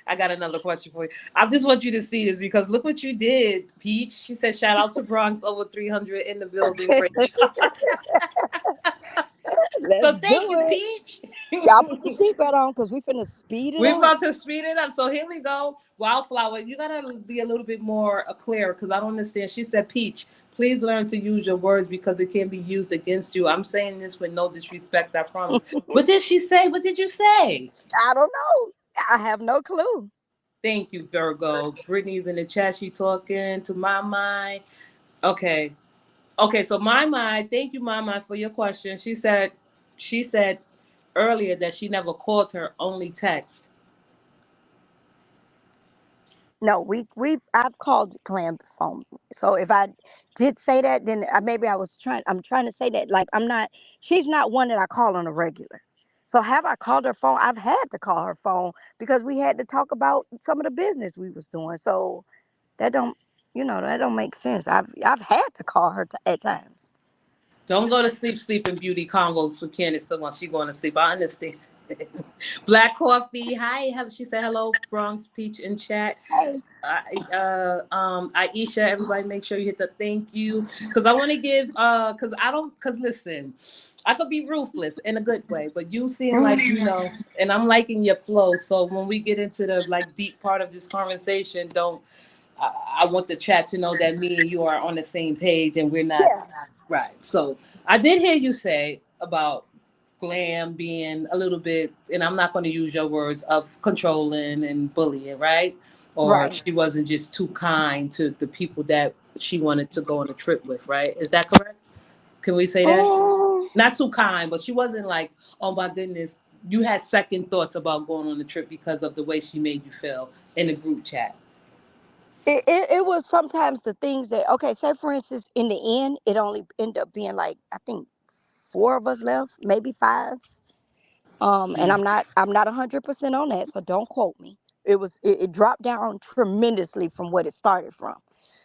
[SPEAKER 3] I got another question for you. I just want you to see this because look what you did, Peach. She said, "Shout out to Bronx over 300 in the building. Great job."
[SPEAKER 2] Let's
[SPEAKER 3] So
[SPEAKER 2] do
[SPEAKER 3] thank you,
[SPEAKER 2] it.
[SPEAKER 3] Peach.
[SPEAKER 2] Y'all put your seatbelt on because we finna speed it
[SPEAKER 3] We're
[SPEAKER 2] up.
[SPEAKER 3] about to speed it up. So here we go. Wildflower, you gotta be a little bit more clear because I don't understand. She said, "Peach, please learn to use your words because it can be used against you." I'm saying this with no disrespect, I promise. What did she say? What did you say?
[SPEAKER 2] I don't know. I have no clue.
[SPEAKER 3] Thank you, Virgo. Brittany's in the chat. She talking to my mind. Okay. Okay, so my mind, thank you, my mind, for your question. She said earlier that she never called her, only text.
[SPEAKER 2] No, I've called Clam phone. So if I did say that, then maybe I'm trying to say that like I'm not. She's not one that I call on a regular. So have I called her phone? I've had to call her phone because we had to talk about some of the business we was doing. So that don't, that don't make sense. I've had to call her at times.
[SPEAKER 3] Don't go to sleep, sleeping beauty convos with Candace so once she going to sleep. I understand. Black coffee. Hi. She said hello, Bronx Peach in chat.
[SPEAKER 2] Hey.
[SPEAKER 3] Aisha, everybody make sure you hit the thank you. Cause I want to give, cause I don't, cause listen, I could be ruthless in a good way, but you seem like, and I'm liking your flow. So when we get into the like deep part of this conversation, don't, I want the chat to know that me and you are on the same page and we're not
[SPEAKER 2] Yeah.
[SPEAKER 3] right. So I did hear you say about Glam being a little bit, and I'm not going to use your words of controlling and bullying, right? Or
[SPEAKER 2] Right.
[SPEAKER 3] she wasn't just too kind to the people that she wanted to go on a trip with, right? Is that correct? Can we say that?
[SPEAKER 2] Um,
[SPEAKER 3] Not too kind, but she wasn't like, oh my goodness, you had second thoughts about going on the trip because of the way she made you feel in the group chat.
[SPEAKER 2] it was sometimes the things that okay, say for instance, in the end, it only ended up being like I think four of us left, maybe five. And
[SPEAKER 3] Mm.
[SPEAKER 2] I'm not 100% on that, so don't quote me. It dropped down tremendously from what it started from.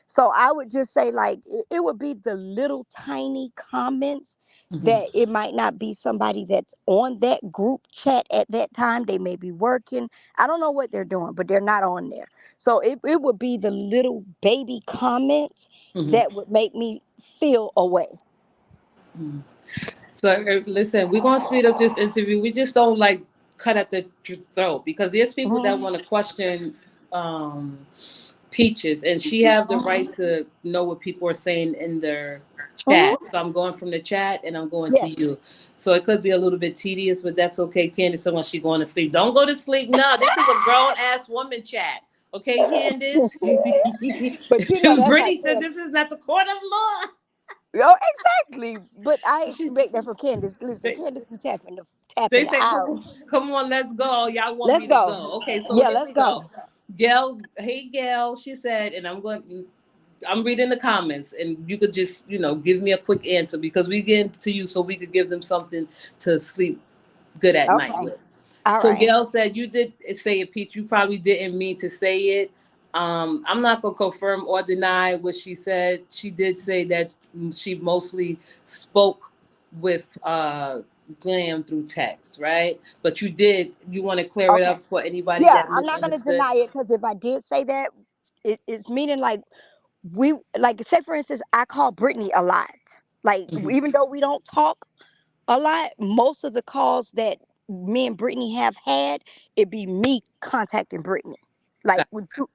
[SPEAKER 2] So I would just say like it would be the little tiny comments
[SPEAKER 3] Mhm.
[SPEAKER 2] that it might not be somebody that's on that group chat at that time. They may be working. I don't know what they're doing, but they're not on there. So it would be the little baby comments
[SPEAKER 3] Mhm.
[SPEAKER 2] that would make me feel away.
[SPEAKER 3] Mhm. So listen, we're gonna speed up this interview. We just don't like cut at the throat because there's people that
[SPEAKER 2] Mhm.
[SPEAKER 3] want to question um, Peaches, and she have the right to know what people are saying in their chat.
[SPEAKER 2] Mhm.
[SPEAKER 3] So I'm going from the chat and I'm going to
[SPEAKER 2] Yes.
[SPEAKER 3] you. So it could be a little bit tedious, but that's okay. Candace, so when she going to sleep, don't go to sleep. No, this is a grown ass woman chat. Okay, Candace.
[SPEAKER 2] But that's like
[SPEAKER 3] Brittany said
[SPEAKER 2] saying,
[SPEAKER 3] this is not the court of law.
[SPEAKER 2] oh, exactly. But I expect that from Candace. Listen,
[SPEAKER 3] They,
[SPEAKER 2] Candace be
[SPEAKER 3] They
[SPEAKER 2] tapping the
[SPEAKER 3] say,
[SPEAKER 2] house.
[SPEAKER 3] come on, let's go. Y'all want
[SPEAKER 2] Let's
[SPEAKER 3] me to
[SPEAKER 2] go.
[SPEAKER 3] go. Okay, so
[SPEAKER 2] Yeah,
[SPEAKER 3] here
[SPEAKER 2] let's
[SPEAKER 3] we go.
[SPEAKER 2] go.
[SPEAKER 3] Gail, hey, Gail, she said, and I'm going, I'm reading the comments, and you could just, give me a quick answer because we get to you so we could give them something to sleep good at night
[SPEAKER 2] Okay.
[SPEAKER 3] with.
[SPEAKER 2] All
[SPEAKER 3] So
[SPEAKER 2] right.
[SPEAKER 3] Gail said you did say it, Peach. You probably didn't mean to say it. I'm not gonna confirm or deny what she said. She did say that she mostly spoke with Glam through text, right? But you want to clear it
[SPEAKER 2] Okay.
[SPEAKER 3] up for anybody
[SPEAKER 2] Yeah,
[SPEAKER 3] that
[SPEAKER 2] I'm not gonna
[SPEAKER 3] misunderstood?
[SPEAKER 2] deny it because if I did say that, it's meaning like we like say for instance, I call Brittany a lot. Like
[SPEAKER 3] Hmm.
[SPEAKER 2] even though we don't talk a lot, most of the calls that me and Brittany have had, it be me contacting Brittany, like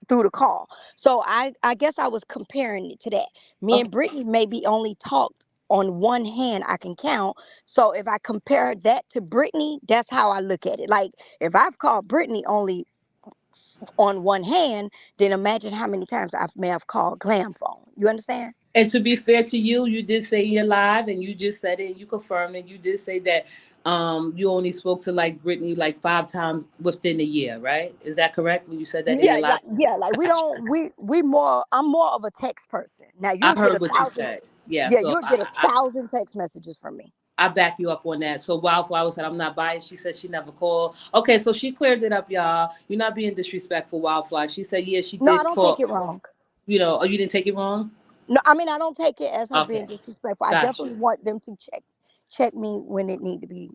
[SPEAKER 2] through the call. So I guess I was comparing it to that. Me
[SPEAKER 3] Okay.
[SPEAKER 2] and Brittany maybe only talked on one hand I can count. So if I compare that to Brittany, that's how I look at it. Like if I've called Brittany only on one hand, then imagine how many times I may have called Glam phone. You understand?
[SPEAKER 3] And to be fair to you, you did say you're live, and you just said it. You confirmed it. You did say that you only spoke to like Brittany like 5 times within a year, right? Is that correct when you said that in your
[SPEAKER 2] Yeah,
[SPEAKER 3] live?
[SPEAKER 2] like yeah, like we
[SPEAKER 3] Gotcha.
[SPEAKER 2] don't we more I'm more of a text person. Now
[SPEAKER 3] I
[SPEAKER 2] you'll get
[SPEAKER 3] heard
[SPEAKER 2] a
[SPEAKER 3] what you
[SPEAKER 2] thousand
[SPEAKER 3] said. Yeah,
[SPEAKER 2] yeah,
[SPEAKER 3] so
[SPEAKER 2] you'll get a thousand text messages from me.
[SPEAKER 3] I back you up on that. So Wildflower said I'm not biased. She said she never called. Okay, so she cleared it up, y'all. You're not being disrespectful, Wildflower. She said yeah, she
[SPEAKER 2] No, I
[SPEAKER 3] did
[SPEAKER 2] don't take
[SPEAKER 3] call.
[SPEAKER 2] it wrong.
[SPEAKER 3] Oh, you didn't take it wrong.
[SPEAKER 2] No, I mean I don't take it as her being
[SPEAKER 3] Okay,
[SPEAKER 2] disrespectful. I
[SPEAKER 3] got
[SPEAKER 2] definitely
[SPEAKER 3] you.
[SPEAKER 2] want them to check me when it need to be.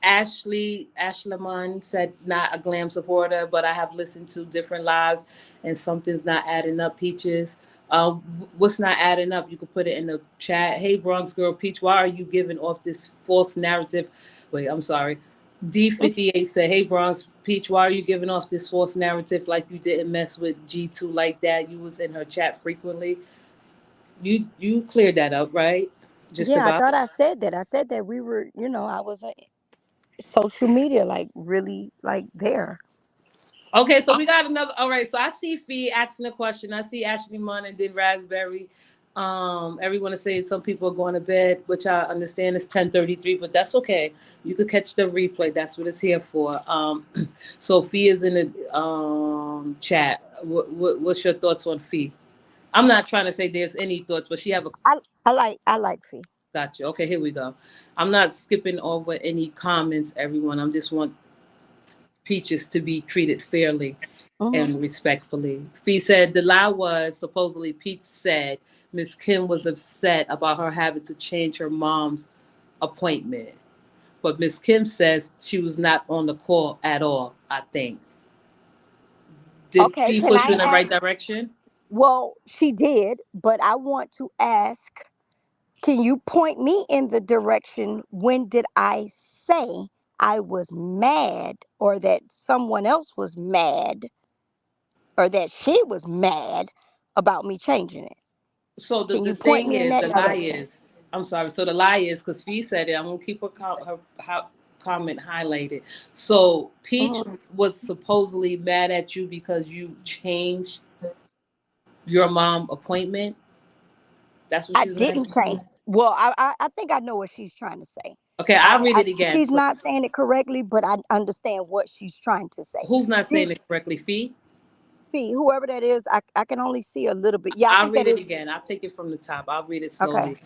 [SPEAKER 3] Ashley Ashleman said not a Glam supporter, but I have listened to different lives and something's not adding up. Peaches, what's not adding up? You could put it in the chat. Hey Bronx girl, Peach, why are you giving off this false narrative? Wait, I'm sorry. D58 said, "Hey Bronx Peach, why are you giving off this false narrative like you didn't mess with G2 like that? You was in her chat frequently. You cleared that up, right? Just
[SPEAKER 2] Yeah, I
[SPEAKER 3] about."
[SPEAKER 2] thought I said that. I said that we were, I was social media like really like there.
[SPEAKER 3] Okay, so we got another. All right, so I see Fee asking a question. I see Ashley Munn and then Raspberry. Everyone is saying some people are going to bed, which I understand is 10:33, but that's okay. You could catch the replay. That's what it's here for. So Fee is in the chat. What's your thoughts on Fee? I'm not trying to say there's any thoughts, but she have a
[SPEAKER 2] I like Fee.
[SPEAKER 3] gotcha. Okay, here we go. I'm not skipping over any comments, everyone. I'm just want Peaches to be treated fairly
[SPEAKER 2] Hmm.
[SPEAKER 3] and respectfully. Fee said the lie was supposedly Peach said Miss Kim was upset about her having to change her mom's appointment. But Miss Kim says she was not on the call at all, I think. Did
[SPEAKER 2] Okay,
[SPEAKER 3] Fee
[SPEAKER 2] can
[SPEAKER 3] push you
[SPEAKER 2] I
[SPEAKER 3] in the right
[SPEAKER 2] ask?
[SPEAKER 3] direction?
[SPEAKER 2] Well, she did, but I want to ask, can you point me in the direction when did I say I was mad or that someone else was mad or that she was mad about me changing it?
[SPEAKER 3] So the,
[SPEAKER 2] Can
[SPEAKER 3] the
[SPEAKER 2] you point
[SPEAKER 3] thing
[SPEAKER 2] me in
[SPEAKER 3] is,
[SPEAKER 2] that
[SPEAKER 3] the lie
[SPEAKER 2] direction?
[SPEAKER 3] is, I'm sorry. So the lie is because Fee said it. I'm gonna keep her comment highlighted. So Peach
[SPEAKER 2] Mhm.
[SPEAKER 3] was supposedly mad at you because you changed your mom appointment. That's what
[SPEAKER 2] I
[SPEAKER 3] she was mad at
[SPEAKER 2] didn't
[SPEAKER 3] you
[SPEAKER 2] change.
[SPEAKER 3] for.
[SPEAKER 2] Well, I think I know what she's trying to say.
[SPEAKER 3] Okay,
[SPEAKER 2] I,
[SPEAKER 3] I'll read
[SPEAKER 2] I
[SPEAKER 3] it again.
[SPEAKER 2] she's not saying it correctly, but I understand what she's trying to say.
[SPEAKER 3] Who's not
[SPEAKER 2] She,
[SPEAKER 3] saying it correctly? Fee.
[SPEAKER 2] see, whoever that is, I can only see a little bit. Yeah, I
[SPEAKER 3] I'll
[SPEAKER 2] think
[SPEAKER 3] read
[SPEAKER 2] that
[SPEAKER 3] it
[SPEAKER 2] is
[SPEAKER 3] again. I'll take it from the top. I'll read it
[SPEAKER 2] okay.
[SPEAKER 3] slowly.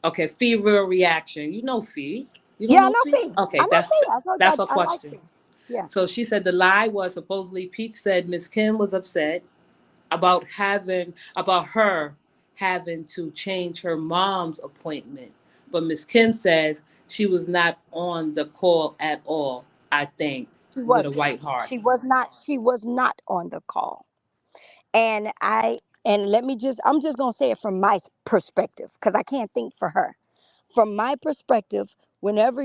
[SPEAKER 3] Okay, Fee real reaction. You know Fee. You don't
[SPEAKER 2] Yeah, I
[SPEAKER 3] know
[SPEAKER 2] know
[SPEAKER 3] Fee?
[SPEAKER 2] Fee. I
[SPEAKER 3] Okay,
[SPEAKER 2] know
[SPEAKER 3] that's
[SPEAKER 2] Fee. I told you
[SPEAKER 3] that's a
[SPEAKER 2] I like
[SPEAKER 3] question.
[SPEAKER 2] Fee. Yeah.
[SPEAKER 3] So she said the lie was supposedly Pete said Miss Kim was upset about her having to change her mom's appointment. But Miss Kim says she was not on the call at all, I think,
[SPEAKER 2] She
[SPEAKER 3] with a
[SPEAKER 2] wasn't.
[SPEAKER 3] white heart.
[SPEAKER 2] She was not on the call. And let me just I'm just gonna say it from my perspective because I can't think for her. From my perspective, whenever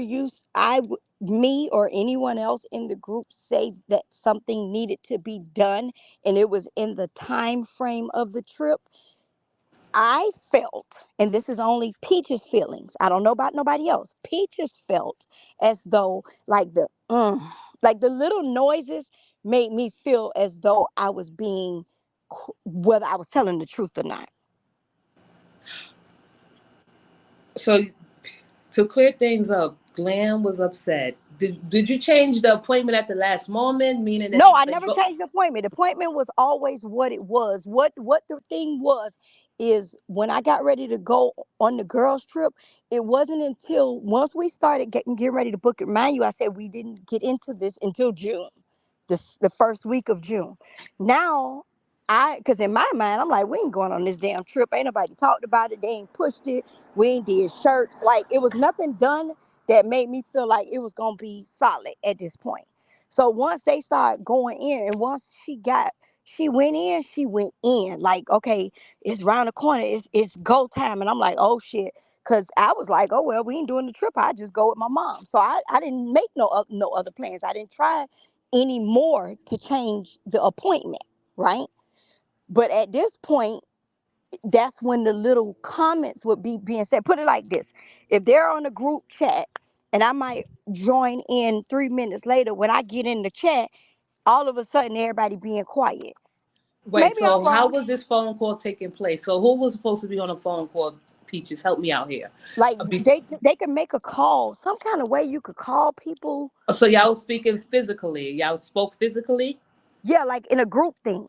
[SPEAKER 2] me or anyone else in the group say that something needed to be done and it was in the time frame of the trip, I felt, and this is only Peach's feelings. I don't know about nobody else. Peaches felt as though like the little noises made me feel as though I was being whether I was telling the truth or not.
[SPEAKER 3] So to clear things up, Glam was upset Did you change the appointment at the last moment, meaning that
[SPEAKER 2] No,
[SPEAKER 3] you
[SPEAKER 2] I
[SPEAKER 3] said
[SPEAKER 2] never
[SPEAKER 3] go?
[SPEAKER 2] changed the appointment. The appointment was always what it was. What the thing was is when I got ready to go on the girls trip, it wasn't until once we started getting ready to book it. Mind you, I said we didn't get into this until June, the first week of June. Now, because in my mind, I'm like, we ain't going on this damn trip. Ain't nobody talked about it. They ain't pushed it. We ain't did shirts. Like it was nothing done that made me feel like it was gonna be solid at this point. So once they started going in, and once she went in. Like, okay, it's round the corner. It's go time. And I'm like, oh shit. Cause I was like, oh well, we ain't doing the trip. I just go with my mom. So I didn't make no other plans. I didn't try anymore to change the appointment, right? But at this point, that's when the little comments would be being said. Put it like this: if they're on a group chat, and I might join in 3 minutes later, when I get in the chat, all of a sudden everybody being quiet.
[SPEAKER 3] Wait,
[SPEAKER 2] Maybe I'm
[SPEAKER 3] so how
[SPEAKER 2] wrong.
[SPEAKER 3] was this phone call taking place? So who was supposed to be on a phone call? Peaches, help me out here.
[SPEAKER 2] Like
[SPEAKER 3] Be-
[SPEAKER 2] they could make a call, some kind of way you could call people.
[SPEAKER 3] so y'all was speaking physically. Y'all spoke physically,
[SPEAKER 2] Yeah, like in a group thing.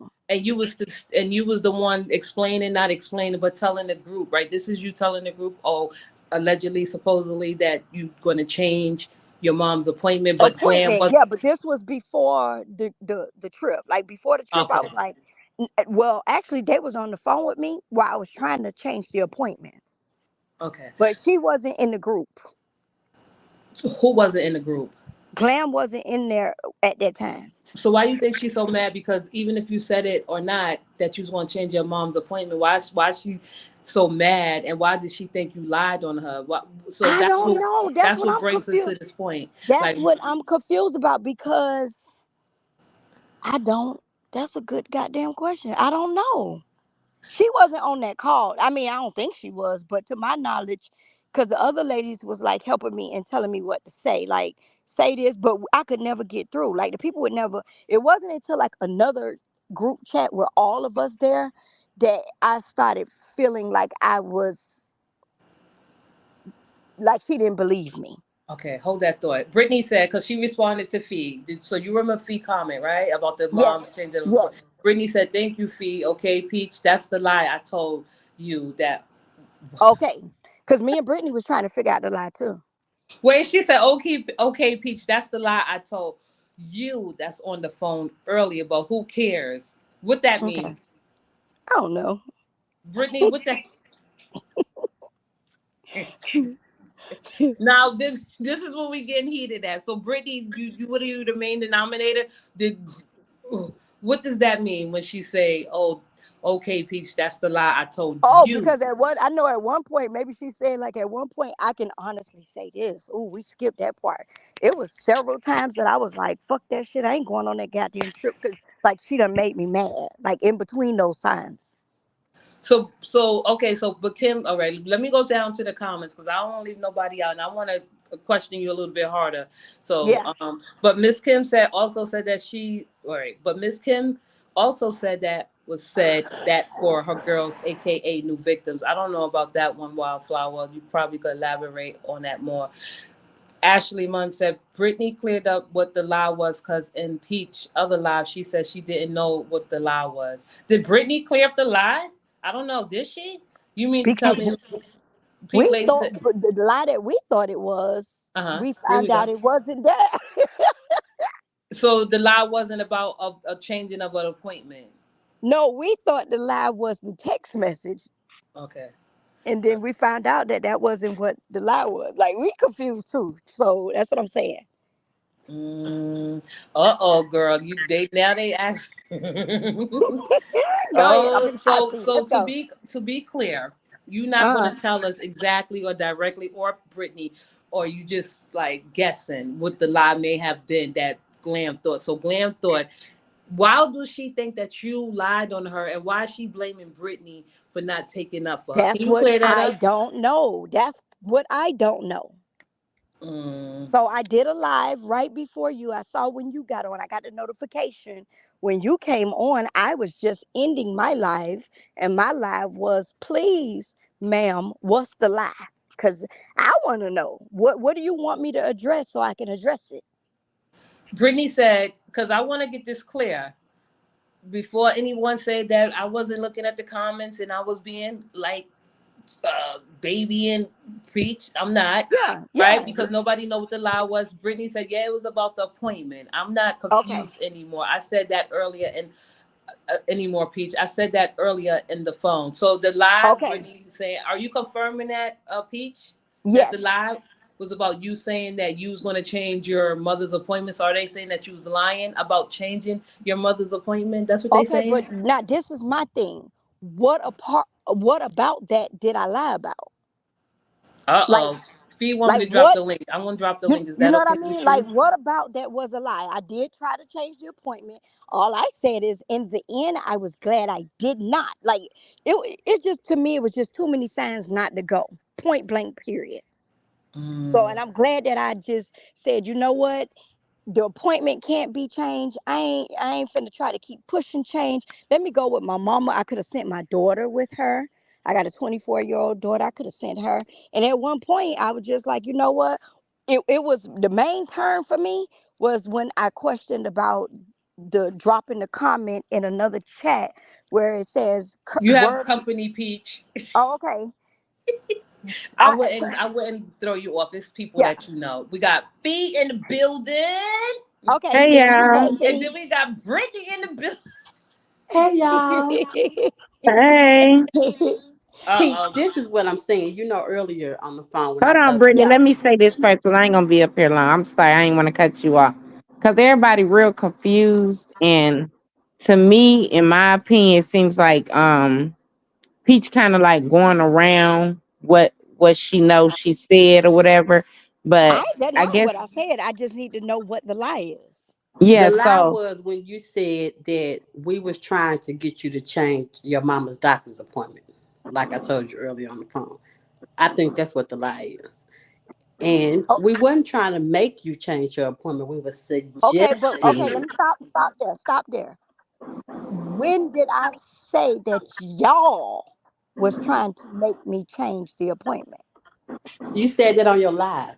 [SPEAKER 3] and you was the one explaining, not explaining, but telling the group, right? This is you telling the group, oh, allegedly, supposedly that you going to change your mom's appointment, but Glam,
[SPEAKER 2] Appointment,
[SPEAKER 3] but
[SPEAKER 2] yeah, but this was before the trip. Like before the trip, I
[SPEAKER 3] okay,
[SPEAKER 2] was like, well, actually, they was on the phone with me while I was trying to change the appointment,
[SPEAKER 3] okay.
[SPEAKER 2] but she wasn't in the group.
[SPEAKER 3] So who wasn't in the group?
[SPEAKER 2] Glam wasn't in there at that time.
[SPEAKER 3] So why you think she's so mad? Because even if you said it or not that you was going to change your mom's appointment, why she so mad, and why did she think you lied on her? So
[SPEAKER 2] I don't know. That's
[SPEAKER 3] that's
[SPEAKER 2] what
[SPEAKER 3] what
[SPEAKER 2] I'm
[SPEAKER 3] brings us to
[SPEAKER 2] confused.
[SPEAKER 3] this point.
[SPEAKER 2] That's
[SPEAKER 3] Like,
[SPEAKER 2] what I'm confused about because I don't. That's a good goddamn question. I don't know. She wasn't on that call. I mean, I don't think she was, but to my knowledge, because the other ladies was like helping me and telling me what to say, like say this, but I could never get through. Like the people would never. It wasn't until like another group chat with all of us there that I started feeling like I was like she didn't believe me.
[SPEAKER 3] okay, hold that thought. Brittany said, because she responded to Fee. So you remember Fee comment, right? About the mom
[SPEAKER 2] Yes,
[SPEAKER 3] changing the.
[SPEAKER 2] yes,
[SPEAKER 3] Brittany said, thank you, Fee. Okay, Peach, that's the lie I told you that.
[SPEAKER 2] okay. Because me and Brittany was trying to figure out the lie too.
[SPEAKER 3] Wait, she said, okay, Peach, that's the lie I told you that's on the phone earlier, but who cares? What that
[SPEAKER 2] Okay,
[SPEAKER 3] mean?
[SPEAKER 2] I don't know.
[SPEAKER 3] Brittany, what that? Now this is what we getting heated at. So Brittany, you what are you the main denominator? Did what does that mean when she say, "Oh, okay, Peach, that's the lie I told
[SPEAKER 2] Oh,
[SPEAKER 3] you"?
[SPEAKER 2] because I know at one point, maybe she said like at one point, I can honestly say this. Oh, we skipped that part. It was several times that I was like, fuck that shit. I ain't going on that goddamn trip because like she done made me mad. Like in between those times.
[SPEAKER 3] So okay, so but Kim, all right, let me go down to the comments because I don't want to leave nobody out, and I want to question you a little bit harder. So,
[SPEAKER 2] Yeah.
[SPEAKER 3] but Miss Kim said also said that she, all right, but Miss Kim also said that for her girls, aka new victims. I don't know about that one, Wildflower. You probably could elaborate on that more. Ashley Munn said Brittany cleared up what the lie was because in Peach other live she said she didn't know what the lie was. Did Brittany clear up the lie? I don't know. Did she? You mean to tell
[SPEAKER 2] Because
[SPEAKER 3] me
[SPEAKER 2] we
[SPEAKER 3] Pete Lady
[SPEAKER 2] thought
[SPEAKER 3] said,
[SPEAKER 2] but the lie that we thought it was,
[SPEAKER 3] uh huh,
[SPEAKER 2] we
[SPEAKER 3] there we
[SPEAKER 2] found out
[SPEAKER 3] go.
[SPEAKER 2] it wasn't that.
[SPEAKER 3] So the lie wasn't about a changing of an appointment.
[SPEAKER 2] No, we thought the lie was the text message.
[SPEAKER 3] Okay.
[SPEAKER 2] And then we found out that that wasn't what the lie was. Like we confused too. So that's what I'm saying.
[SPEAKER 3] Oh, girl, they ask.
[SPEAKER 2] Go ahead. I'm
[SPEAKER 3] Oh,
[SPEAKER 2] in the hot
[SPEAKER 3] so
[SPEAKER 2] seat. Let's go.
[SPEAKER 3] to be clear, you're not going
[SPEAKER 2] Uh
[SPEAKER 3] to
[SPEAKER 2] huh.
[SPEAKER 3] tell us exactly or directly or Brittany, or you just like guessing what the lie may have been that Glam thought. So Glam thought, why do she think that you lied on her, and why is she blaming Brittany for not taking up for her? Can
[SPEAKER 2] That's
[SPEAKER 3] you
[SPEAKER 2] what
[SPEAKER 3] clear that
[SPEAKER 2] I
[SPEAKER 3] up?
[SPEAKER 2] don't know. That's what I don't know.
[SPEAKER 3] Mm,
[SPEAKER 2] So I did a live right before you. I saw when you got on. I got the notification when you came on. I was just ending my live, and my live was, please, ma'am, what's the lie? Because I want to know what do you want me to address so I can address it.
[SPEAKER 3] Brittany said, because I want to get this clear before anyone said that I wasn't looking at the comments and I was being like baby and preach. I'm not.
[SPEAKER 2] Yeah,
[SPEAKER 3] Right,
[SPEAKER 2] yeah.
[SPEAKER 3] because nobody know what the lie was. Brittany said, "Yeah, it was about the appointment." I'm not
[SPEAKER 2] Okay,
[SPEAKER 3] confused anymore. I said that earlier, and anymore, Peach. I said that earlier in the phone. So the live,
[SPEAKER 2] okay.
[SPEAKER 3] Brittany saying, are you confirming that, Peach? That the
[SPEAKER 2] Yes.
[SPEAKER 3] live was about you saying that you was going to change your mother's appointment. So are they saying that you was lying about changing your mother's appointment? That's what they
[SPEAKER 2] Okay,
[SPEAKER 3] saying.
[SPEAKER 2] but now this is my thing. What about that did I lie about? Like
[SPEAKER 3] Oh. Fee want me
[SPEAKER 2] like
[SPEAKER 3] to drop
[SPEAKER 2] what
[SPEAKER 3] the link. I'm going to drop the
[SPEAKER 2] you
[SPEAKER 3] link. Is
[SPEAKER 2] you
[SPEAKER 3] that
[SPEAKER 2] know what I
[SPEAKER 3] okay
[SPEAKER 2] mean?
[SPEAKER 3] with
[SPEAKER 2] Like
[SPEAKER 3] you?
[SPEAKER 2] what about that was a lie? I did try to change the appointment. All I said is in the end I was glad I did not. Like it just to me it was just too many signs not to go. Point blank period. So
[SPEAKER 3] Mm.
[SPEAKER 2] and I'm glad that I just said, you know what? The appointment can't be changed. I ain't finna try to keep pushing change. Let me go with my mama. I could have sent my daughter with her. I got a 24-year-old daughter. I could have sent her. And at one point I was just like, you know what? It was the main turn for me was when I questioned about the dropping the comment in another chat where it says
[SPEAKER 3] You have
[SPEAKER 2] word.
[SPEAKER 3] company, Peach.
[SPEAKER 2] Oh, okay.
[SPEAKER 3] I
[SPEAKER 2] I,
[SPEAKER 3] wouldn't. I wouldn't throw you off. It's people
[SPEAKER 2] yeah.
[SPEAKER 3] that you know. We got Fee in the building.
[SPEAKER 2] Okay,
[SPEAKER 4] Hey
[SPEAKER 2] Fee.
[SPEAKER 4] y'all.
[SPEAKER 2] Hey,
[SPEAKER 3] And
[SPEAKER 2] Fee.
[SPEAKER 3] then we got Brittany in the building.
[SPEAKER 4] Hey y'all.
[SPEAKER 1] Hey.
[SPEAKER 4] Hey. Peach,
[SPEAKER 3] Uh
[SPEAKER 4] this is what I'm saying. Earlier on the phone when I
[SPEAKER 1] Hold on,
[SPEAKER 4] told you.
[SPEAKER 1] Brittany.
[SPEAKER 2] Yeah.
[SPEAKER 1] Let me say this first because I ain't gonna be up here long. I'm sorry, I ain't want to cut you off. Cause everybody real confused, and to me, in my opinion, it seems like Peach kind of like going around what she knows she said or whatever.
[SPEAKER 2] I
[SPEAKER 1] But
[SPEAKER 2] ain't
[SPEAKER 1] I
[SPEAKER 2] denying
[SPEAKER 1] guess
[SPEAKER 2] what I said. I just need to know what the lie is.
[SPEAKER 4] The
[SPEAKER 1] yeah.
[SPEAKER 4] lie
[SPEAKER 1] So
[SPEAKER 4] was when you said that we was trying to get you to change your mama's doctor's appointment. Like I told you earlier on the phone. I think that's what the lie is. And
[SPEAKER 2] Oh,
[SPEAKER 4] we wasn't trying to make you change your appointment. We were
[SPEAKER 2] okay, but okay, let
[SPEAKER 4] suggesting.
[SPEAKER 2] me stop there. Stop there. When did I say that y'all was trying to make me change the appointment?
[SPEAKER 4] You said that on your live.